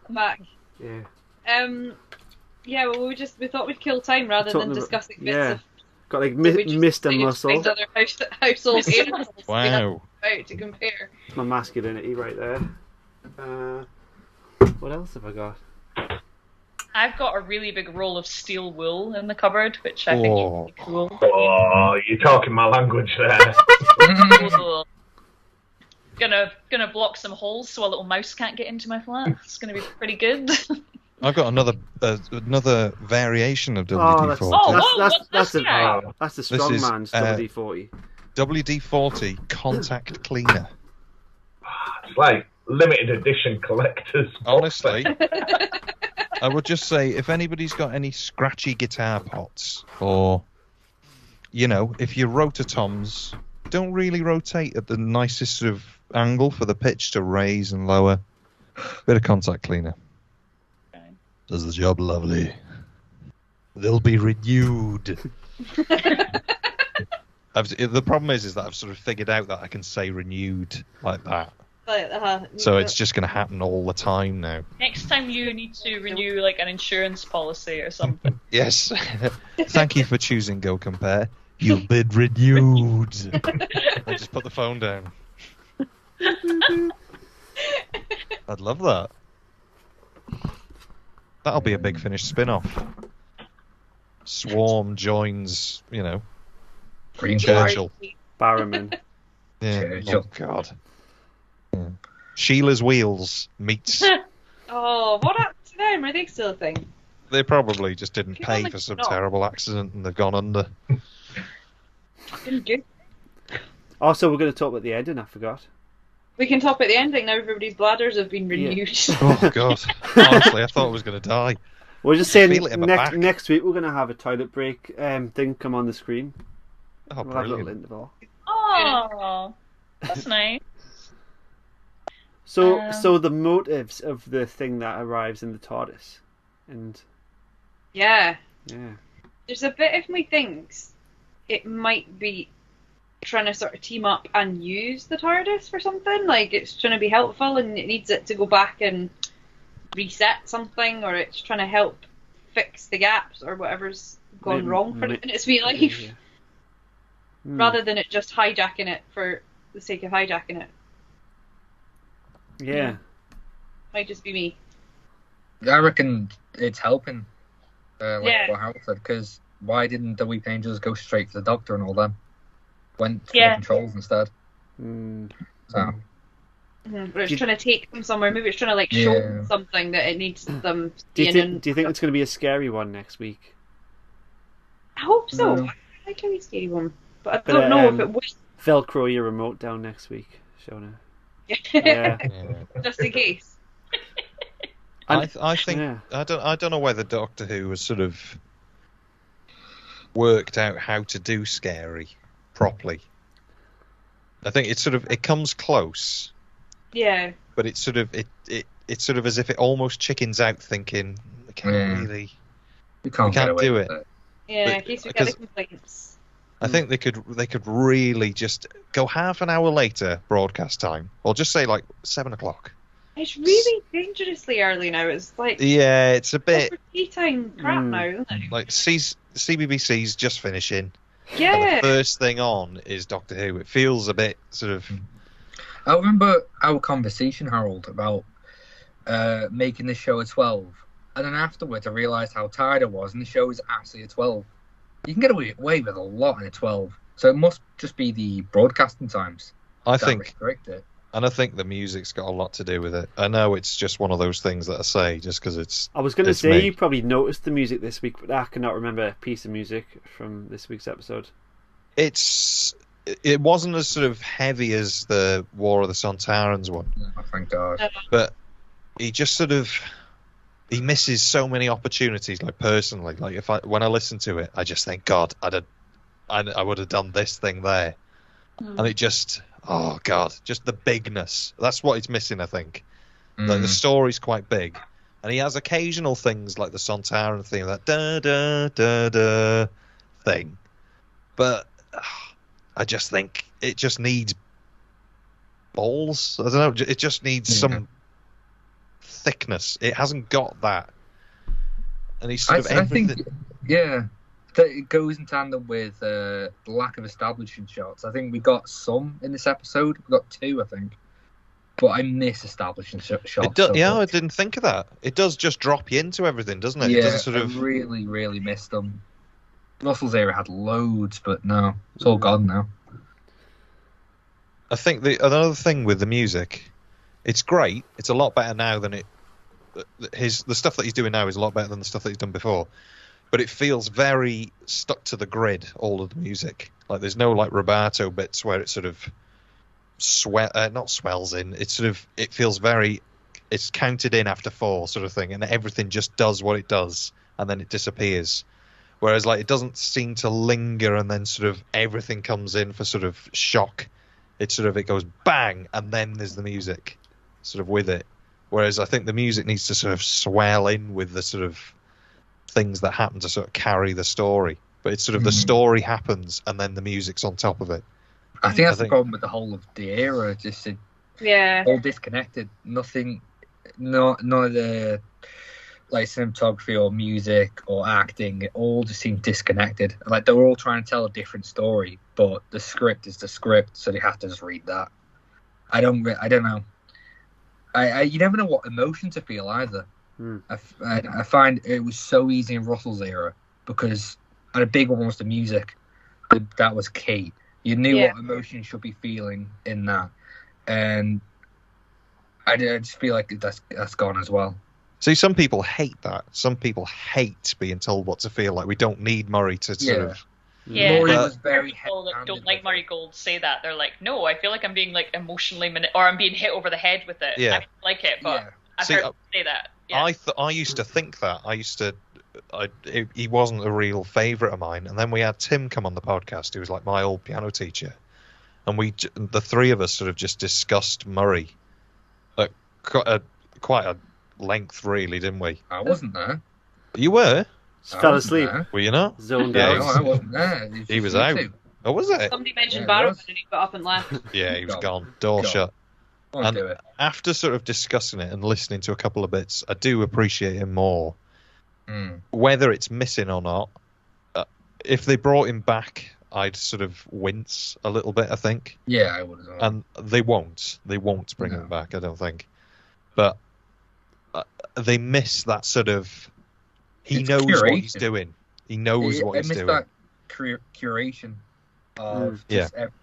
I'm back. Yeah. Yeah, well, we thought we'd kill time rather than discussing bits of. Got like So we just Mr. figured Muscle. find other household animals Wow. to compare. It's my masculinity right there. What else have I got? I've got a really big roll of steel wool in the cupboard, which I think is really cool. Oh, you're talking my language there. Cool. Gonna block some holes so a little mouse can't get into my flat. It's gonna be pretty good. I've got another variation of Oh, WD-40. that's the This strong is, man's WD-40. WD-40 Contact Cleaner. It's like limited edition collectors. Honestly, I would just say, if anybody's got any scratchy guitar pots, or, if your rototoms don't really rotate at the nicest sort of angle for the pitch to raise and lower, bit of contact cleaner. Okay. Does the job lovely. They'll be renewed. The problem is that I've sort of figured out that I can say renewed like that. So it's just going to happen all the time now. Next time you need to renew like an insurance policy or something. Yes. Thank you for choosing Go Compare. You've been renewed. I just put the phone down. I'd love that. That'll be a Big Finish spin-off. Swarm joins, Green Churchill. Barrowman. Yeah. Churchill. Oh, God. Yeah. Sheila's Wheels meets... Oh, what happened to them? Are they still a thing? They probably just didn't Keep pay on for some not. terrible accident and they've gone under. Didn't do. Also, we're going to talk about the ending. I forgot. We can top at the ending now. Everybody's bladders have been renewed. Oh, God. Honestly, I thought I was going to die. We're just saying Feel it in my back. next week we're going to have a toilet break thing come on the screen. Oh, We'll have a little brilliant. interval. Oh, that's nice. So the motives of the thing that arrives in the TARDIS, and Yeah. yeah, There's a bit of me thinks it might be trying to sort of team up and use the TARDIS for something. Like it's trying to be helpful and it needs it to go back and reset something, or it's trying to help fix the gaps or whatever's gone wrong for it in its wee life, yeah. rather than it just hijacking it for the sake of hijacking it. Yeah. Might just be me. I reckon it's helping, Yeah. what Howard said, because why didn't the Weeping Angels go straight for the Doctor and all them? Went to Yeah. the controls instead. Mm. So, Or it's trying to take them somewhere. Maybe it's trying to show them something that it needs them Do you seeing. think it's going to be a scary one next week? I hope so. No. I like a wee scary one, but I don't know if it will. Velcro your remote down next week, Shona. Yeah. Yeah. Just in case. I think Yeah. I don't know whether Doctor Who has sort of worked out how to do scary properly. I think it comes close, Yeah. but it's sort of as if it almost chickens out, thinking we can't really. we can't can't get away do with it. Yeah, in But- case we get the because- complaints. I think they could really just go half an hour later broadcast time, or just say like 7 o'clock. It's really dangerously early now. It's like Yeah, it's a bit proper tea time crap now, isn't it? like CBBC's just finishing. And Yeah. the first thing on is Doctor Who. It feels a bit sort of. I remember our conversation, Harold, about making the show at 12. And then afterwards, I realised how tired I was, and the show is actually at 12. You can get away with a lot in a 12. So it must just be the broadcasting times I that think, restrict it. and I think the music's got a lot to do with it. I know it's just one of those things that I say just because it's. I was going to it's say me. you probably noticed the music this week, but I cannot remember a piece of music from this week's episode. It wasn't as sort of heavy as the War of the Sontarans one, Oh, thank God. but he just sort of. He misses so many opportunities, like personally. Like when I listen to it, I just think, God, I would have done this thing there, and it just, oh God, just the bigness. That's what it's missing, I think. Like the story's quite big, and he has occasional things like the Sontaran thing, that da da da da thing, but I just think it just needs balls. I don't know. It just needs some thickness. It hasn't got that. And he's sort of everything. I think, it goes in tandem with the lack of establishing shots. I think we got some in this episode. We got 2, I think. But I miss establishing shots. I didn't think of that. It does just drop you into everything, doesn't it? Yeah, it doesn't I really, really missed them. Russell's era had loads, but no, it's all gone now. I think another thing with the music, it's great. It's a lot better now than the stuff that he's doing now is a lot better than the stuff that he's done before. But it feels very stuck to the grid, all of the music. Like there's no like rubato bits where it sort of not swells in. It feels very, it's counted in after 4 sort of thing, and everything just does what it does, and then it disappears. Whereas like it doesn't seem to linger, and then sort of everything comes in for sort of shock. It goes bang, and then there's the music sort of with it. Whereas I think the music needs to sort of swell in with the sort of things that happen to sort of carry the story. But it's sort of the story happens, and then the music's on top of it. I think that's the problem with the whole of the era. Just all disconnected. Nothing, none of the like cinematography or music or acting. It all just seemed disconnected. Like they were all trying to tell a different story, but the script is the script, so they have to just read that. I don't know. You never know what emotion to feel either. I find it was so easy in Russell's era because a big one was the music. That was key. You knew what emotion you should be feeling in that, and I just feel like that's gone as well. See, some people hate that. Some people hate being told what to feel. Like we don't need Murray to sort of. Yeah, Murray was very people that don't like Murray Gold say that. They're like, no, I feel like I'm being like emotionally or I'm being hit over the head with it. Yeah. I like it, but I've heard people say that. Yeah. I used to think that. He wasn't a real favourite of mine. And then we had Tim come on the podcast, who was like my old piano teacher. And the 3 of us sort of just discussed Murray at quite a length, really, didn't we? I wasn't there. You were? Fell asleep. Were you not? Zoned No, out. I wasn't there. He was out. Oh, was it? Somebody mentioned Barrowman and he got up and left. Yeah, he was gone. Door shut. Won't do it. After sort of discussing it and listening to a couple of bits, I do appreciate him more. Whether it's missing or not, if they brought him back, I'd sort of wince a little bit, I think. Yeah, I would as well. And they won't. They won't bring him back, I don't think. But they miss that sort of... He knows what he's doing. He knows what he's doing. That curation of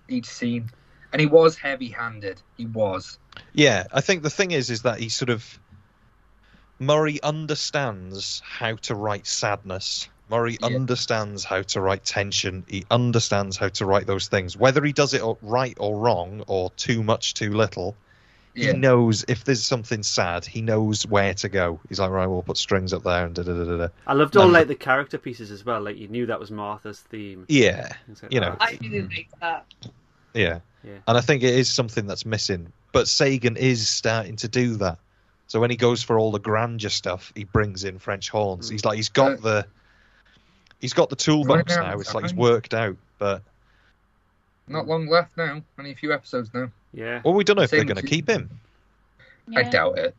each scene. And he was heavy-handed. He was. Yeah, I think the thing is that he sort of... Murray understands how to write sadness. Murray understands how to write tension. He understands how to write those things. Whether he does it right or wrong, or too much, too little, he knows if there's something sad, he knows where to go. He's like, right, we'll put strings up there and da-da-da-da. I loved all like the character pieces as well. Like you knew that was Martha's theme. Yeah, like you know. I really like that. Yeah, and I think it is something that's missing. But Sagan is starting to do that. So when he goes for all the grandeur stuff, he brings in French horns. He's got the toolbox now. It's like he's worked out, but not long left now. Only a few episodes now. Yeah. Well, we don't know if they're going to keep him. Yeah. I doubt it.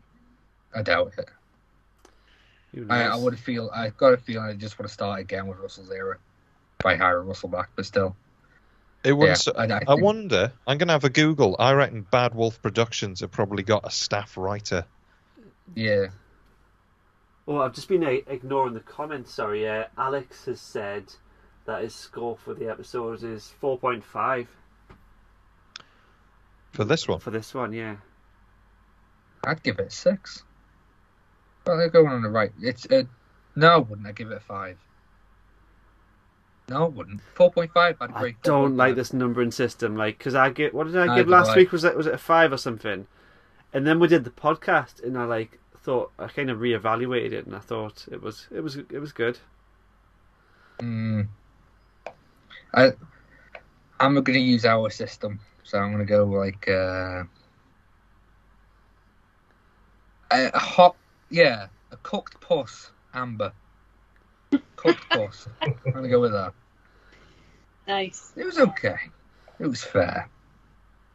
I've got a feeling I just want to start again with Russell's era by hiring Russell back, but still. It wouldn't. I wonder. I'm going to have a Google. I reckon Bad Wolf Productions have probably got a staff writer. Yeah. Oh, I've just been ignoring the comments. Sorry. Alex has said that his score for the episode is 4.5. For this one? For this one, yeah. I'd give it a 6. Well, they're going on the right. No, I wouldn't. I'd give it a 5. No, I wouldn't. 4.5. I'd agree. I don't like this numbering system. Like, because what did I give last week? Was it a 5 or something? And then we did the podcast, and I thought I kind of reevaluated it, and I thought it was good. I'm going to use our system, so I'm going to go a cooked puss, Amber. Cooked puss. I'm going to go with that. Nice. It was okay. It was fair.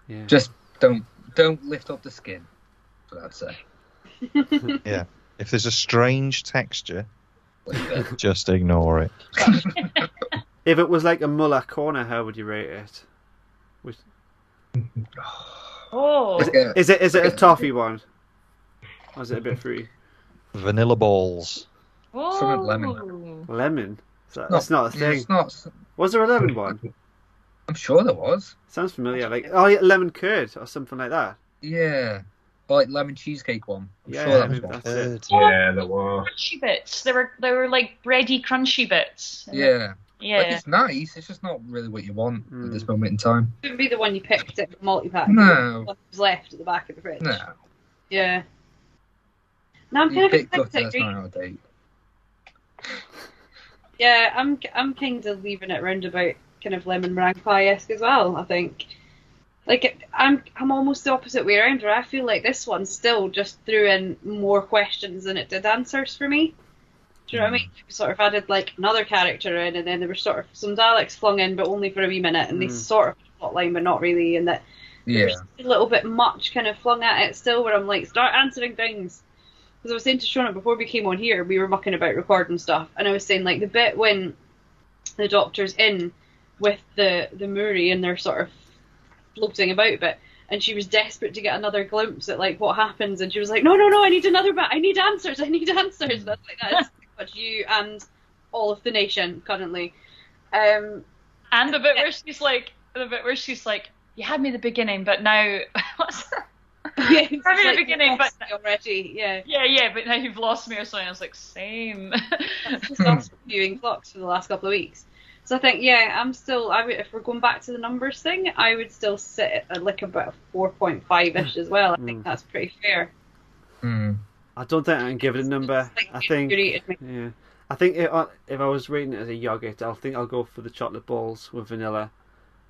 Yeah. Just don't lift up the skin. That's what I'd say. Yeah. If there's a strange texture, just ignore it. If it was like a Muller corner, how would you rate it? Oh. Is it a toffee one? Or is it a bit fruity? Vanilla balls. Something lemon. Lemon? That's not a thing. It's not. Was there a lemon one? I'm sure there was. Sounds familiar. Like, oh yeah, lemon curd or something like that. Yeah. Or like lemon cheesecake one. I'm Yeah, sure that was maybe one. that's it. Yeah, there was. Crunchy bits. They were like bready, crunchy bits. Yeah. Yeah. Like, it's nice. It's just not really what you want at this moment in time. It wouldn't be the one you picked at the multi-pack. No. The one that was left at the back of the fridge. No. Yeah. No, I'm You kind of picked expecting Gutter, that's not out of date. Yeah, I'm kind of leaving it round about kind of lemon meringue pie-esque as well, I think. Like, I'm almost the opposite way around, where I feel like this one still just threw in more questions than it did answers for me. Do you know what I mean? We sort of added, like, another character in, and then there were sort of some Daleks flung in, but only for a wee minute, and they sort of plotline, but not really, and that there's a little bit much kind of flung at it still, where I'm like, start answering things. Because I was saying to Seonaid before we came on here, we were mucking about recording stuff, and I was saying, like, the bit when the Doctor's in with the Muri and they're sort of floating about a bit, and she was desperate to get another glimpse at, like, what happens, and she was like, no, I need another bit, I need answers. And I was like, that's pretty much you and all of the nation currently. And the bit where she's like, you had me at the beginning, but now what's that? Yeah, You had me at the beginning, but already, yeah. Yeah, but now you've lost me or something. I was like, same. That's just us viewing Flux for the last couple of weeks. So I think, yeah, if we're going back to the numbers thing, I would still sit at like about a 4.5-ish as well. I think that's pretty fair. I don't think I can give it a number. I think if I was rating it as a yogurt, I think I'll go for the chocolate balls with vanilla.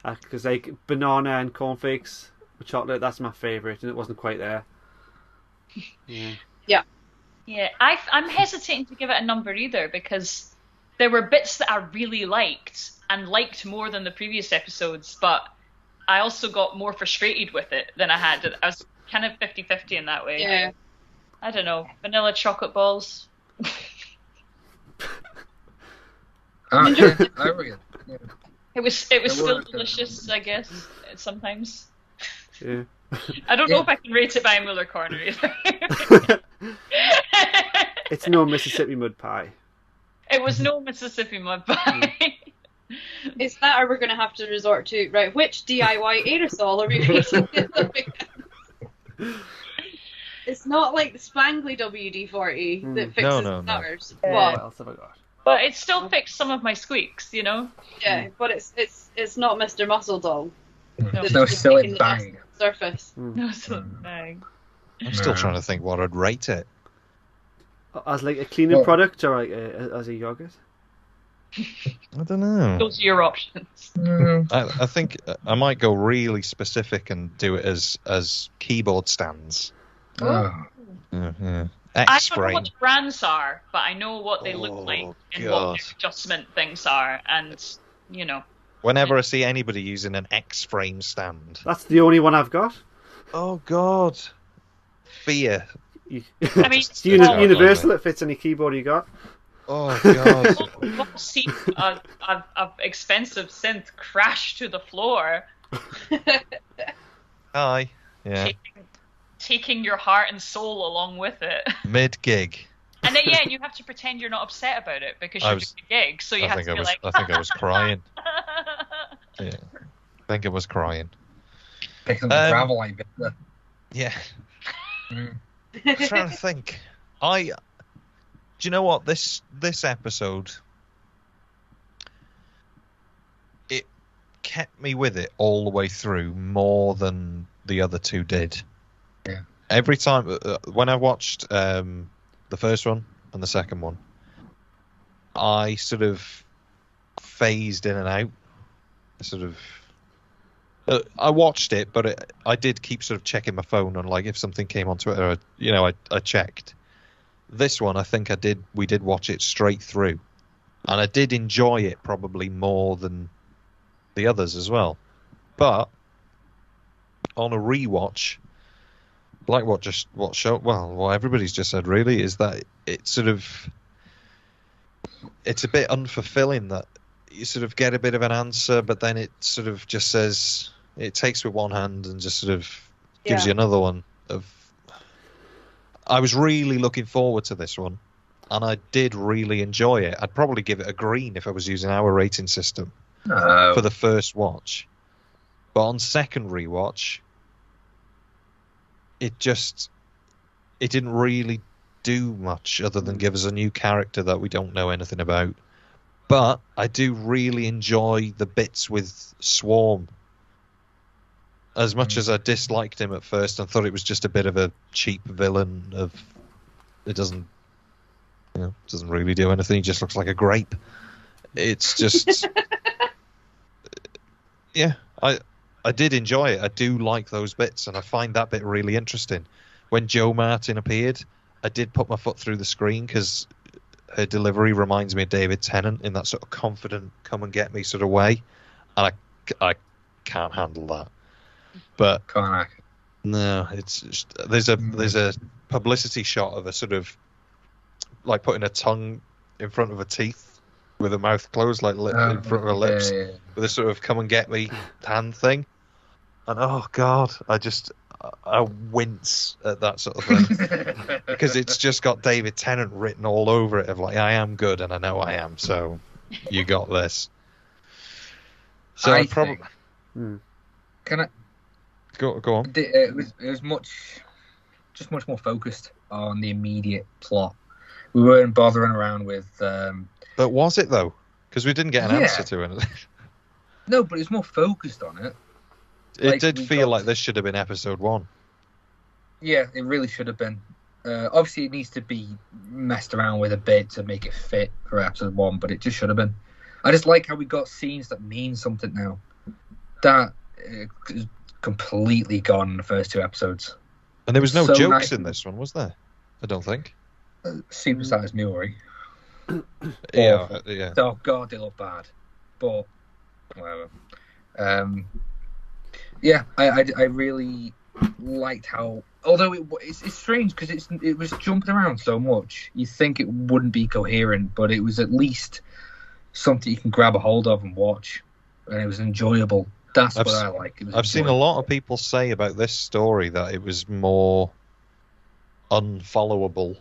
Because like banana and cornflakes with chocolate, that's my favourite, and it wasn't quite there. Yeah. I'm hesitating to give it a number either, because there were bits that I really liked and liked more than the previous episodes, but I also got more frustrated with it than I had. I was kind of 50-50 in that way. Yeah. I don't know. Vanilla chocolate balls. It was still delicious, I guess, sometimes. Yeah. I don't know if I can rate it by a Muller corner either. It's no Mississippi mud pie. It was no Mississippi mud pie. Is that, or we're going to have to resort to, right, which DIY aerosol are we rating it? It's not like the spangly WD-40 that fixes the gutters. What else have I got? But it still fixed some of my squeaks, you know? Yeah, but it's not Mr. Muscle Dog. No silly bang. Surface. No silly bang. I'm still trying to think what I'd rate it. As like a cleaning product or like as a yogurt? I don't know. Those are your options. I think I might go really specific and do it as keyboard stands. Oh. Yeah. I don't know what the brands are, but I know what they look like and what their adjustment things are, and you know. Whenever I see anybody using an X-frame stand, that's the only one I've got. Oh God, fear. I mean, it's universal. It fits any keyboard you got. Oh God. We've all seen a expensive synth crash to the floor. Aye. Yeah. Taking your heart and soul along with it. Mid-gig. And then, yeah, you have to pretend you're not upset about it because you're doing a gig, so you have to be like... I think I was crying. Yeah. I think I was crying. Picking up the gravel like that. Yeah. I'm trying to think. Do you know what? This episode, it kept me with it all the way through more than the other two did. Yeah. Every time when I watched the first one and the second one, I sort of phased in and out. I watched it, but I did keep sort of checking my phone on, like, if something came on Twitter, I checked. This one, I think we did watch it straight through, and I did enjoy it probably more than the others as well. But on a rewatch, like what everybody's just said, really, is that it's a bit unfulfilling that you sort of get a bit of an answer, but then it sort of just says, it takes with one hand and just sort of gives you another one. I was really looking forward to this one, and I did really enjoy it. I'd probably give it a green if I was using our rating system for the first watch. But on second rewatch, it didn't really do much other than give us a new character that we don't know anything about. But I do really enjoy the bits with Swarm. As much as I disliked him at first and thought it was just a bit of a cheap villain it doesn't really do anything. He just looks like a grape. It's just yeah, I did enjoy it. I do like those bits, and I find that bit really interesting. When Jo Martin appeared, I did put my foot through the screen because her delivery reminds me of David Tennant in that sort of confident, come and get me sort of way, and I can't handle that. But no, it's just, there's a publicity shot of a sort of like putting a tongue in front of her teeth with a mouth closed, like in front of her lips, with a sort of come and get me hand thing. And oh god, I wince at that sort of thing because it's just got David Tennant written all over it of like, I am good and I know I am, so you got this. So I probably can I go on. It was much more focused on the immediate plot. We weren't bothering around with. But was it though? Because we didn't get an answer to it. No, but it's more focused on it. It did feel like this should have been episode 1. Yeah, it really should have been. Obviously, it needs to be messed around with a bit to make it fit for episode 1, but it just should have been. I just like how we got scenes that mean something now. That is completely gone in the first 2 episodes. And there was no jokes in this one, was there? I don't think. Superstars Newry. Yeah. Oh god, they look bad. But whatever. Yeah, I really liked how, although it's strange because it was jumping around so much. You think it wouldn't be coherent, but it was at least something you can grab a hold of and watch, and it was enjoyable. That's what I like. I've seen a lot of people say about this story that it was more unfollowable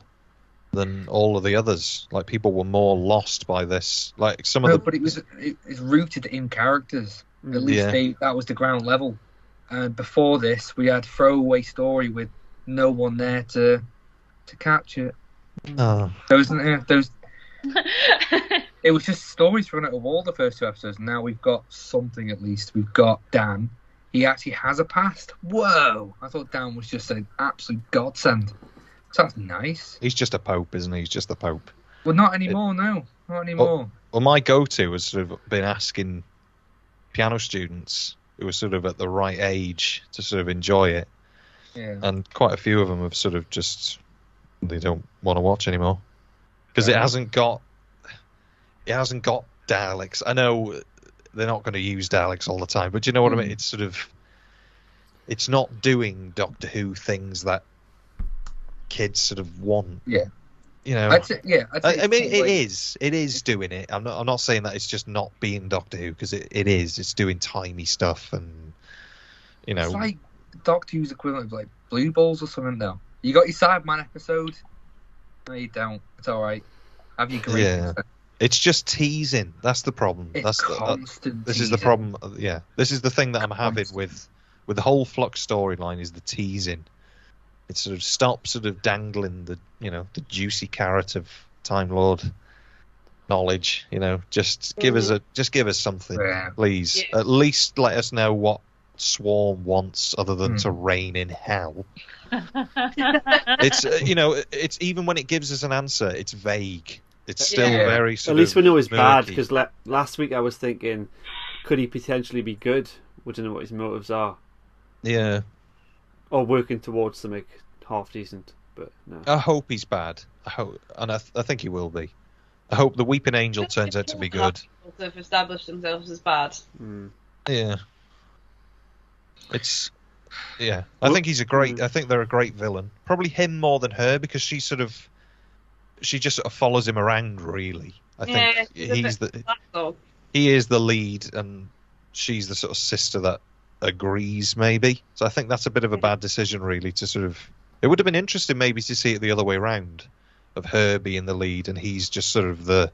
than all of the others. Like people were more lost by this. Like but it's rooted in characters. At least that was the ground level. Before this, we had throwaway story with no one there to catch it. No, it was just stories thrown out of all the first 2 episodes. Now we've got something at least. We've got Dan. He actually has a past. Whoa! I thought Dan was just an absolute godsend. So that's nice. He's just a pope, isn't he? He's just the pope. Well, not anymore. No, not anymore. Well, my go-to has sort of been asking piano students who were sort of at the right age to sort of enjoy it. Yeah. And quite a few of them have sort of just, they don't want to watch anymore because it hasn't got Daleks. I know they're not going to use Daleks all the time, but do you know what I mean? It's sort of, it's not doing Doctor Who things that kids sort of want. Yeah. You know, I mean, it is doing it. I'm not saying that it's just not being Doctor Who, because it is. It's doing timey stuff, and you know, it's like Doctor Who's equivalent of like Blue Balls or something. Now you got your Cyberman episode. No, you don't. It's all right. Have your great. Yeah. It's just teasing. That's the problem. It's constant. This is the problem. Yeah, this is the thing that I'm having with the whole Flux storyline is the teasing. It sort of stops sort of dangling the juicy carrot of Time Lord knowledge. You know, just give us something, please. Yeah. At least let us know what Swarm wants, other than to reign in hell. It's it's even when it gives us an answer, it's vague. It's still very sort of. At least we know it's murky. bad, because last week I was thinking, could he potentially be good? We don't know what his motives are. Yeah. Or working towards something half decent, but no. I hope he's bad. I hope, and I think he will be. I hope the Weeping Angel turns out to be good. They've established themselves as bad. Yeah. It's I think he's a great. I think they're a great villain. Probably him more than her because she just sort of follows him around. Really, I think he is the lead, and she's the sort of sister that agrees. Maybe so. I think that's a bit of a bad decision, really. To sort of, it would have been interesting maybe to see it the other way around, of her being the lead and he's just sort of the.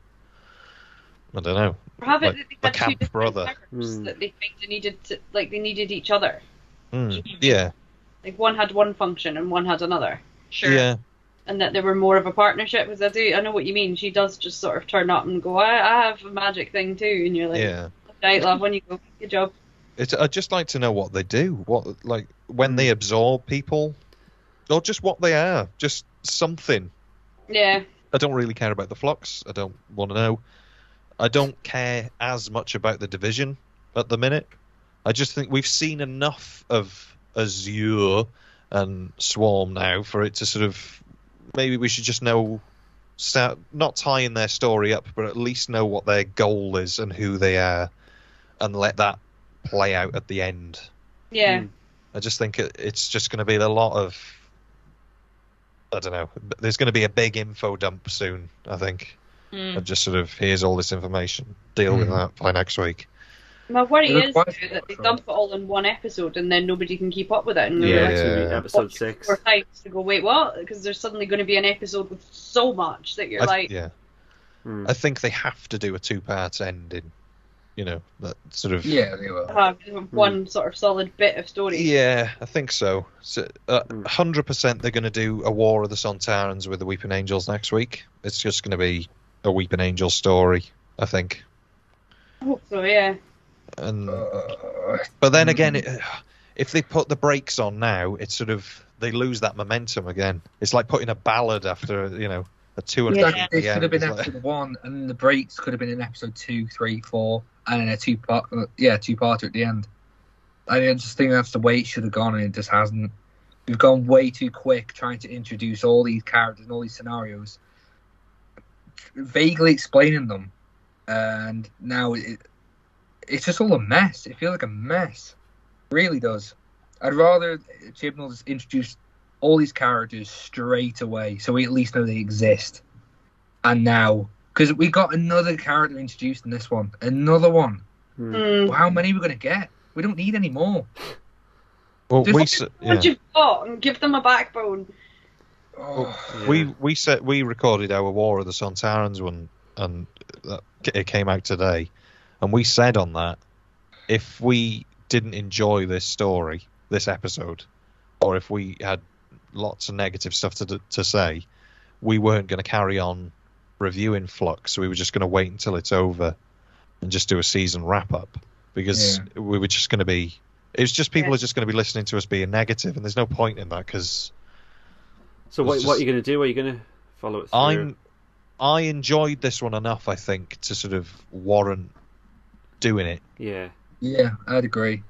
I don't know. The camp brother. That they kind of needed to, like they needed each other. Yeah. Like one had one function and one had another. Sure. Yeah. And that they were more of a partnership. Because I know what you mean. She does just sort of turn up and go, I have a magic thing too, and you're like, yeah. Right, love, when you go, good job. I'd just like to know what they do. What like when they absorb people, or just what they are. Just something. Yeah. I don't really care about the Flux. I don't want to know. I don't care as much about the Division at the minute. I just think we've seen enough of Azure and Swarm now for it to sort of... Maybe we should just start not tying their story up, but at least know what their goal is and who they are, and let that play out at the end. Yeah. I just think it's just going to be a lot of... I don't know. There's going to be a big info dump soon, I think. And just sort of, here's all this information. Deal with that by next week. My worry is that they dump it all in one episode and then nobody can keep up with it. And episode 6. Or times to go, wait, what? Because there's suddenly going to be an episode with so much that you're like... Yeah. I think they have to do a 2-part ending. You know, that sort of... Yeah, they will. One sort of solid bit of story. Yeah, I think so. 100% they're going to do a War of the Sontarans with the Weeping Angels next week. It's just going to be a Weeping Angel story, I think. I hope so, yeah. But then again, if they put the brakes on now, it's sort of... They lose that momentum again. It's like putting a ballad after, a 2 and 3. It should have been episode 1, and the breaks could have been in episode 2, 3, 4, and then a two-parter at the end. I just think that's the way it should have gone, and it just hasn't. We've gone way too quick trying to introduce all these characters and all these scenarios, vaguely explaining them, and now it's just all a mess. It feels like a mess. It really does. I'd rather Chibnall just introduce all these characters straight away, so we at least know they exist. And now, because we got another character introduced in this one, another one. Well, how many are we going to get? We don't need any more. Well, what you've got and give them a backbone. We recorded our War of the Sontarans one, and it came out today, and we said on that, if we didn't enjoy this story, this episode, or if we had lots of negative stuff to say, we weren't going to carry on reviewing Flux. We were just going to wait until it's over and just do a season wrap up, because we were just going to be... It's just people are just going to be listening to us being negative, and there's no point in that, because... So what are you going to do? Are you going to follow it through? I enjoyed this one enough, I think, to sort of warrant doing it. Yeah. Yeah, I'd agree.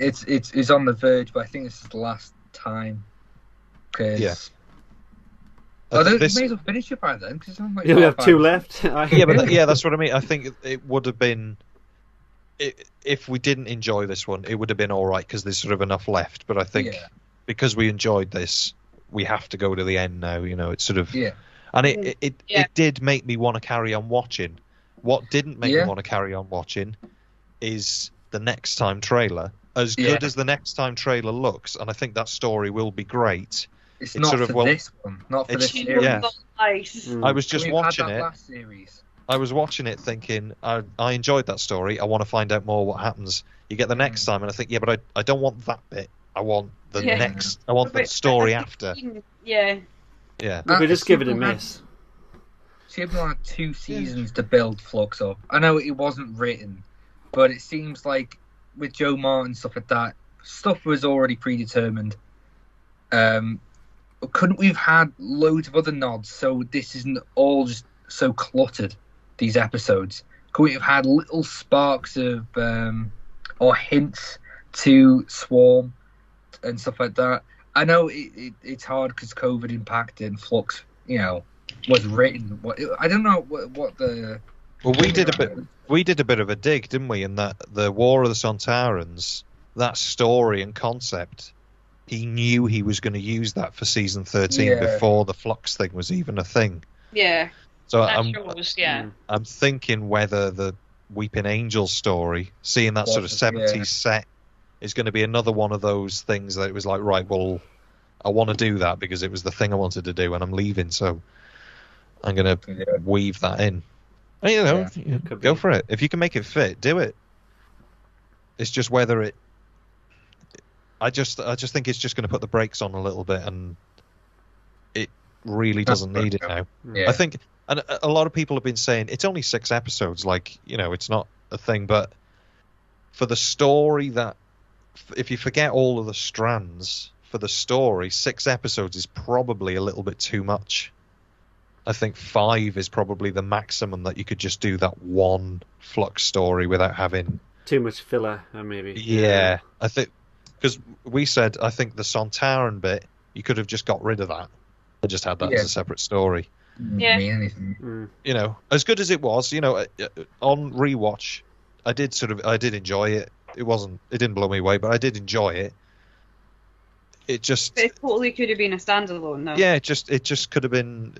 It's on the verge, but I think this is the last time. Cause I may as well finish it by then, because like you only have 2 left. That's what I mean. I think it would have been, if we didn't enjoy this one, it would have been all right, because there's sort of enough left. But I think because we enjoyed this, we have to go to the end now. It's sort of and it did make me want to carry on watching. What didn't make me want to carry on watching is the Next Time trailer. As good as the Next Time trailer looks, and I think that story will be great. It's not sort of, for this one, not for this series. Yeah. I was just watching it. Last series. I was watching it thinking, I enjoyed that story. I want to find out more what happens. You get the Next Time, and I think, but I don't want that bit. I want the next. I want the story after. Yeah. Yeah. We could just give it a miss. Chibnall had 2 seasons to build Flux up. I know it wasn't written, but it seems like with Joe Martin, stuff like that, stuff was already predetermined. Couldn't we have had loads of other nods so this isn't all just so cluttered, these episodes? Could we have had little sparks of or hints to Swarm and stuff like that? I know it's hard because COVID impacted and Flux, was written. I don't know what the... Well, we did a bit of a dig, didn't we? In that the War of the Sontarans that story and concept, he knew he was going to use that for season 13 before the Flux thing was even a thing. Yeah. So I'm thinking whether the Weeping Angel story, seeing that sort of 70s set, is going to be another one of those things that it was like, right, well, I want to do that because it was the thing I wanted to do and I'm leaving, so I'm going to weave that in. And, you know, go for it. If you can make it fit, do it. It's just whether it... I just think it's just going to put the brakes on a little bit, and it really doesn't need it now. Yeah. I think, and a lot of people have been saying, it's only 6 episodes, like, you know, it's not a thing, but for the story that... If you forget all of the strands for the story, 6 episodes is probably a little bit too much. I think 5 is probably the maximum that you could just do that one Flux story without having... Too much filler, maybe. Yeah, I think... Because we said, I think the Sontaran bit, you could have just got rid of that and just had that as a separate story. Yeah. You know, as good as it was, you know, on rewatch, I did enjoy it. It didn't blow me away, but I did enjoy it. It totally could have been a standalone, though. Yeah, it just could have been.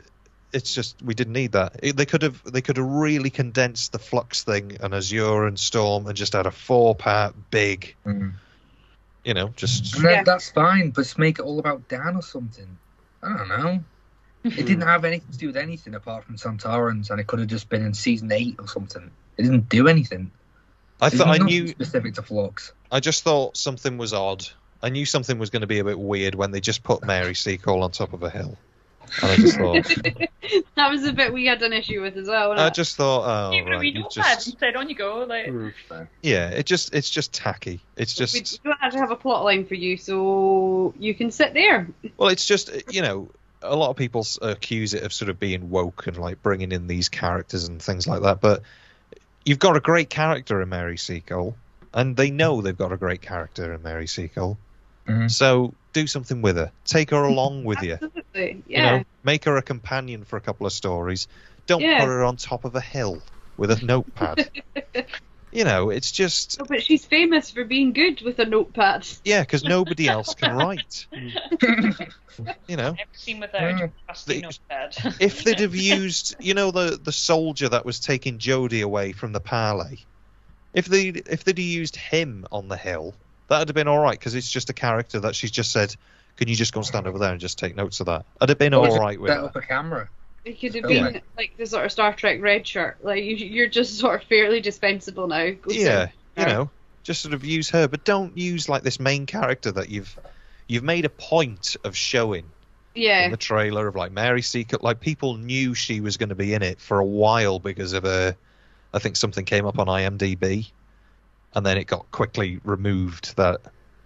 It's just we didn't need that. They could have really condensed the Flux thing and Azure and Storm and just had a 4-part big. You know, just. And that's fine, but just make it all about Dan or something. I don't know. It didn't have anything to do with anything apart from Sontarans, and it could have just been in season 8 or something. It didn't do anything. I knew specific to Flux. I just thought something was odd. I knew something was going to be a bit weird when they just put Mary Seacole on top of a hill. And I just thought that was a bit we had an issue with as well. Wasn't it? Just thought, said on you go, like. Yeah, it's just tacky. It's just we don't have to have a plot line for you, so you can sit there. Well, it's just, you know, a lot of people accuse it of sort of being woke and like bringing in these characters and things like that, but you've got a great character in Mary Seacole, and they know they've got a great character in Mary Seacole. So do something with her. Take her along with you. Absolutely, yeah. You know, make her a companion for a couple of stories. Don't put her on top of a hill with a notepad. You know, it's just... Oh, but she's famous for being good with a notepad. Yeah, because nobody else can write. You know. Never seen without a notepad. If they'd have used, you know, the soldier that was taking Jodie away from the parley, if they'd used him on the hill, that'd have been all right, because it's just a character that she's just said, can you just go and stand over there and just take notes of that? I'd have been all right with that. Set up a camera. It could have been like the sort of Star Trek red shirt. Like you're just sort of fairly dispensable now. You know, just sort of use her, but don't use like this main character that you've made a point of showing. Yeah. In the trailer of like Mary Seacole, like people knew she was going to be in it for a while because of I think something came up on IMDb, and then it got quickly removed that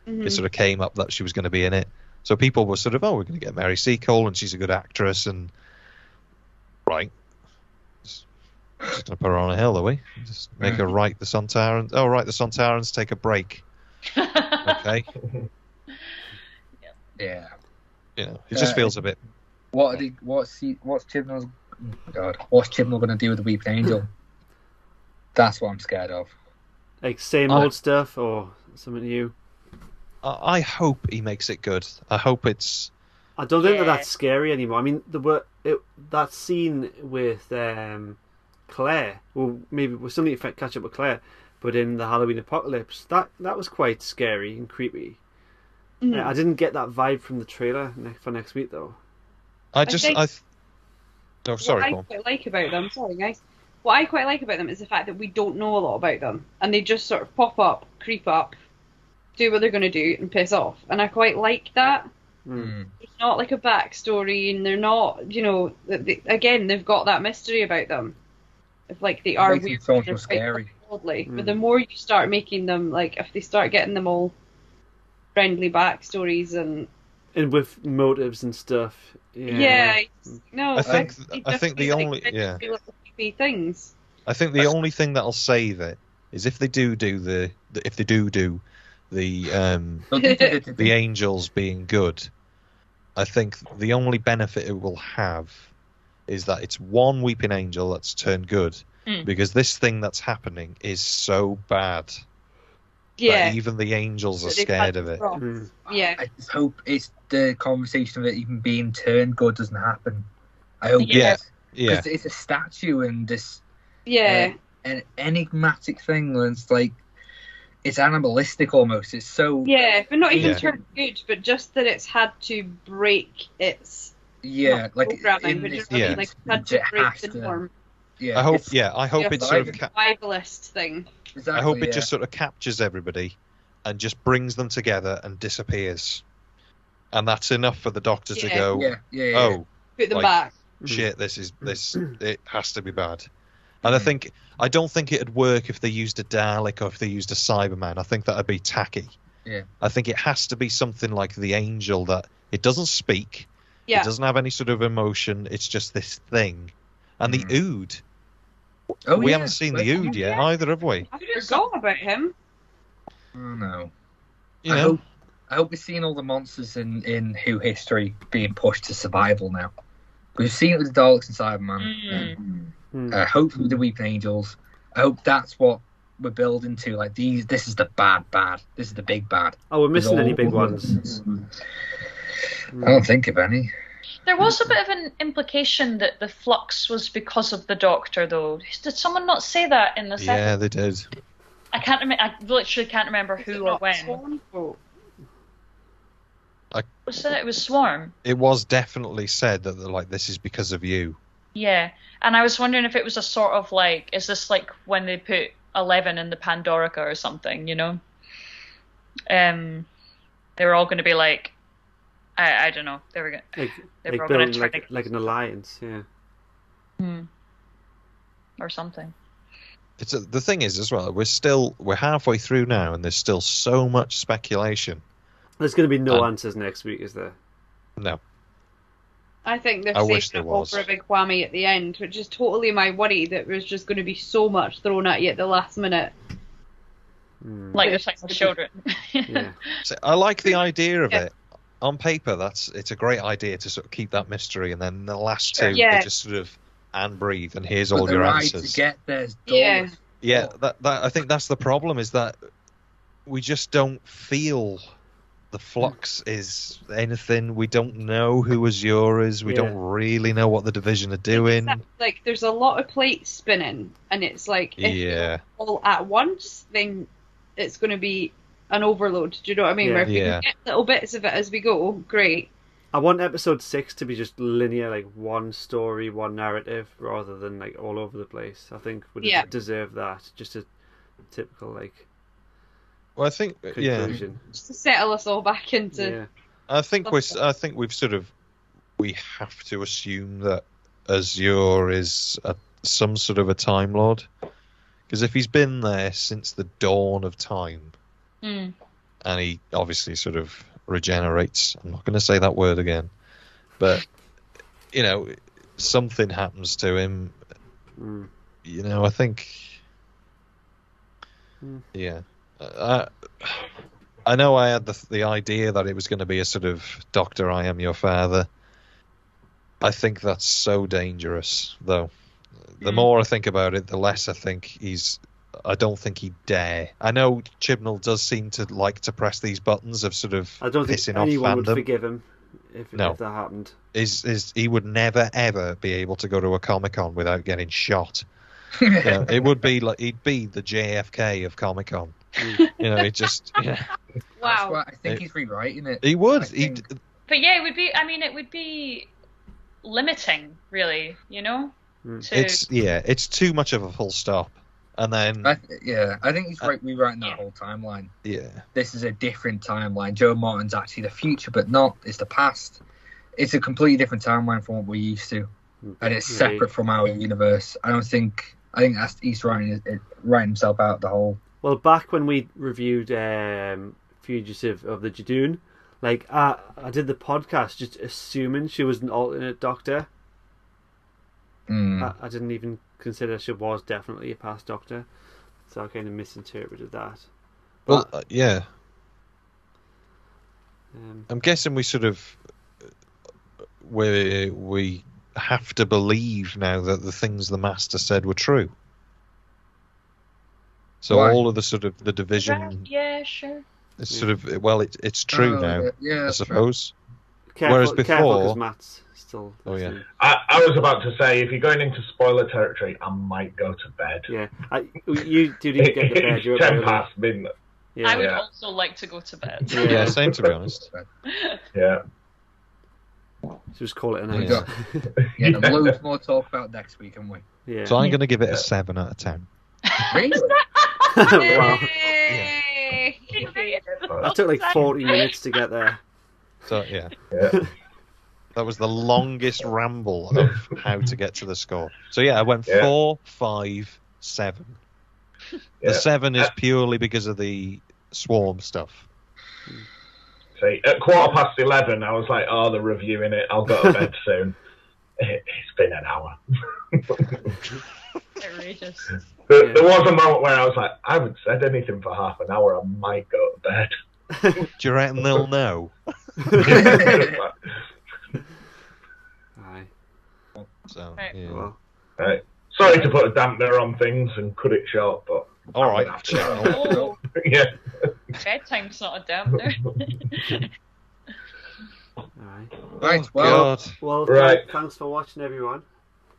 it sort of came up that she was going to be in it. So people were sort of, we're going to get Mary Seacole and she's a good actress and. Right. Just going to put her on a hill, are we? Just make her write the Sontarans. Oh, right, the Sontarans take a break. Okay. Yeah. You know, it just feels a bit... What's Chibnall's... God, what's Chibnall going to do with the Weeping Angel? That's what I'm scared of. Like same old stuff or something new? I hope he makes it good. I hope it's... I don't think that's scary anymore. I mean, that scene with Claire, well, maybe it was something to catch up with Claire, but in the Halloween Apocalypse, that was quite scary and creepy. I didn't get that vibe from the trailer for next week, though. What I quite like about them, sorry guys, what I quite like about them is the fact that we don't know a lot about them, and they just sort of pop up, creep up, do what they're going to do, and piss off, and I quite like that. It's not like a backstory, and they're not, you know, they've got that mystery about them. If like they are weird, so much more scary. But the more you start making them, like if they start getting them all friendly backstories and with motives and stuff. I think the only things. I think the only thing that'll save it is if they do the angels being good. I think the only benefit it will have is that it's one Weeping Angel that's turned good, because this thing that's happening is so bad. Yeah. But even the angels are that they've scared had of it. from. Yeah. I just hope it's the conversation of it even being turned good doesn't happen. I hope Yeah. because it's a statue and this Yeah. an enigmatic thing. And it's like it's animalistic almost. It's so But not even Yeah. turned good, but just that it's had to break its like programming, in but this just like instance, had to it break has the to- norm. Yeah, I hope it sort of survivalist thing. exactly, I hope it just sort of captures everybody and just brings them together and disappears. And that's enough for the Doctor to go, oh, Put them like, back. shit, it has to be bad. And I don't think it'd work if they used a Dalek or if they used a Cyberman. I think that'd be tacky. Yeah. I think it has to be something like the Angel, that it doesn't speak, Yeah. it doesn't have any sort of emotion, it's just this thing. And the Ood. Oh, we haven't seen the Ood yet, either, have we? I forgot about him. Oh no. I hope we're seeing all the monsters in Who history being pushed to survival now. We've seen it with the Daleks and Cyberman. Hopefully with the Weeping Angels. I hope that's what we're building to. Like this is the bad. This is the big bad. Oh, we're missing any big ones? I don't think of any. There was a bit of an implication that the flux was because of the Doctor, though. Did someone not say that in the second? Yeah, they did. I can't remember. I literally can't remember who or when. Was it was Swarm? It was definitely said that this is because of you. Yeah, and I was wondering if it was a sort of like, is this like when they put 11 in the Pandorica or something? You know, they were all going to be like, I don't know. They were going. They were all going to turn like an alliance, yeah. Or something. The thing is as well. We're halfway through now, and there's still so much speculation. There's going to be no answers next week, is there? No. I think they're wish saving there it all was. for a big whammy at the end, which is totally my worry, that there's just going to be so much thrown at you at the last minute. Like the type of children. Yeah. So I like the idea of it. On paper, it's a great idea to sort of keep that mystery, and then the last two, they just sort of and breathe, and here's all your answers. To get there's Yeah, that I think that's the problem, is that we just don't feel the flux is anything. We don't know who Azure is. We don't really know what the division are doing. Like, there's a lot of plates spinning, and it's like, if they're all at once, then it's going to be an overload. Do you know what I mean? Where if we can get little bits of it as we go, great. I want episode 6 to be just linear, like one story, one narrative, rather than like all over the place. I think would deserve that. Just a typical Well, I think conclusion. Just to settle us all back into. I think we've we have to assume that Azure is some sort of a Time Lord, because if he's been there since the dawn of time, and he obviously sort of regenerates. I'm not going to say that word again, but something happens to him. I think. Yeah. I know I had the idea that it was going to be a sort of Doctor, I am your father. I think that's so dangerous, though. The more I think about it, the less I think I don't think he'd dare. I know Chibnall does seem to like to press these buttons of sort of I don't think pissing off anyone fandom. would forgive him if that happened. He would never ever be able to go to a Comic-Con without getting shot. It would be like he'd be the JFK of Comic-Con. It just Wow. That's why I think he's rewriting it. He would. But yeah, it would be. I mean, it would be limiting, really. It's too much of a full stop. And then I think he's rewriting that whole timeline. Yeah. This is a different timeline. Joe Martin's actually the future, but it's the past. It's a completely different timeline from what we're used to, and it's separate from our universe. I think that's he's writing himself out the whole. Well, back when we reviewed Fugitive of the Jadoon, I did the podcast just assuming she was an alternate Doctor. I didn't even consider she was definitely a past Doctor, so I kind of misinterpreted that. Well, I'm guessing we sort of we have to believe now that the things the Master said were true. So Why? all of the sort of the division Yeah, sure. is sort of it's true now. Yeah, I that's suppose. Careful, Whereas careful, before- 'cause Matt's still. Oh, yeah. listening. I was about to say, if you're going into spoiler territory, I might go to bed. Yeah, you do need to get to bed. You're It's up 10 early. past midnight. Yeah, I would Yeah. also like to go to bed. Yeah. Yeah, same to be honest. Yeah. just call it a We night. got yeah, there's loads more to talk about next week, haven't we? Yeah. So I'm going to give it a 7 out of 10. Really? Wow, Yay! that took like 40 minutes to get there. So yeah, Yeah. that was the longest ramble of how to get to the score. So yeah, I went Yeah. 4, 5, 7. Yeah. The 7 is purely because of the swarm stuff. See, at 11:15, I was like, oh, they're reviewing it. I'll go to bed soon. It's been an hour. Outrageous. There was a moment where I was like, I haven't said anything for half an hour. I might go to bed. Do you reckon they'll know? Aye. So Right. yeah. Well, Right. Sorry to put a dampener on things and cut it short, but All right. Oh, yeah. bedtime's not a dampener. aye. Right, well, God. Well, Right. thanks for watching, everyone.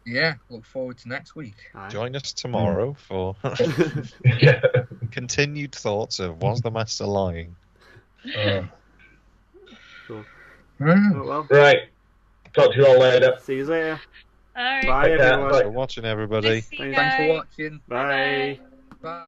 yeah, look forward to next week. Aye. Join us tomorrow for Yeah. continued thoughts of was the master lying? Cool. Mm. Oh, well, Right. Talk to you all later. see you later. All right. Bye, Take care. everyone. Bye. For watching, everybody. See you Thanks for guys. watching. Bye. Bye.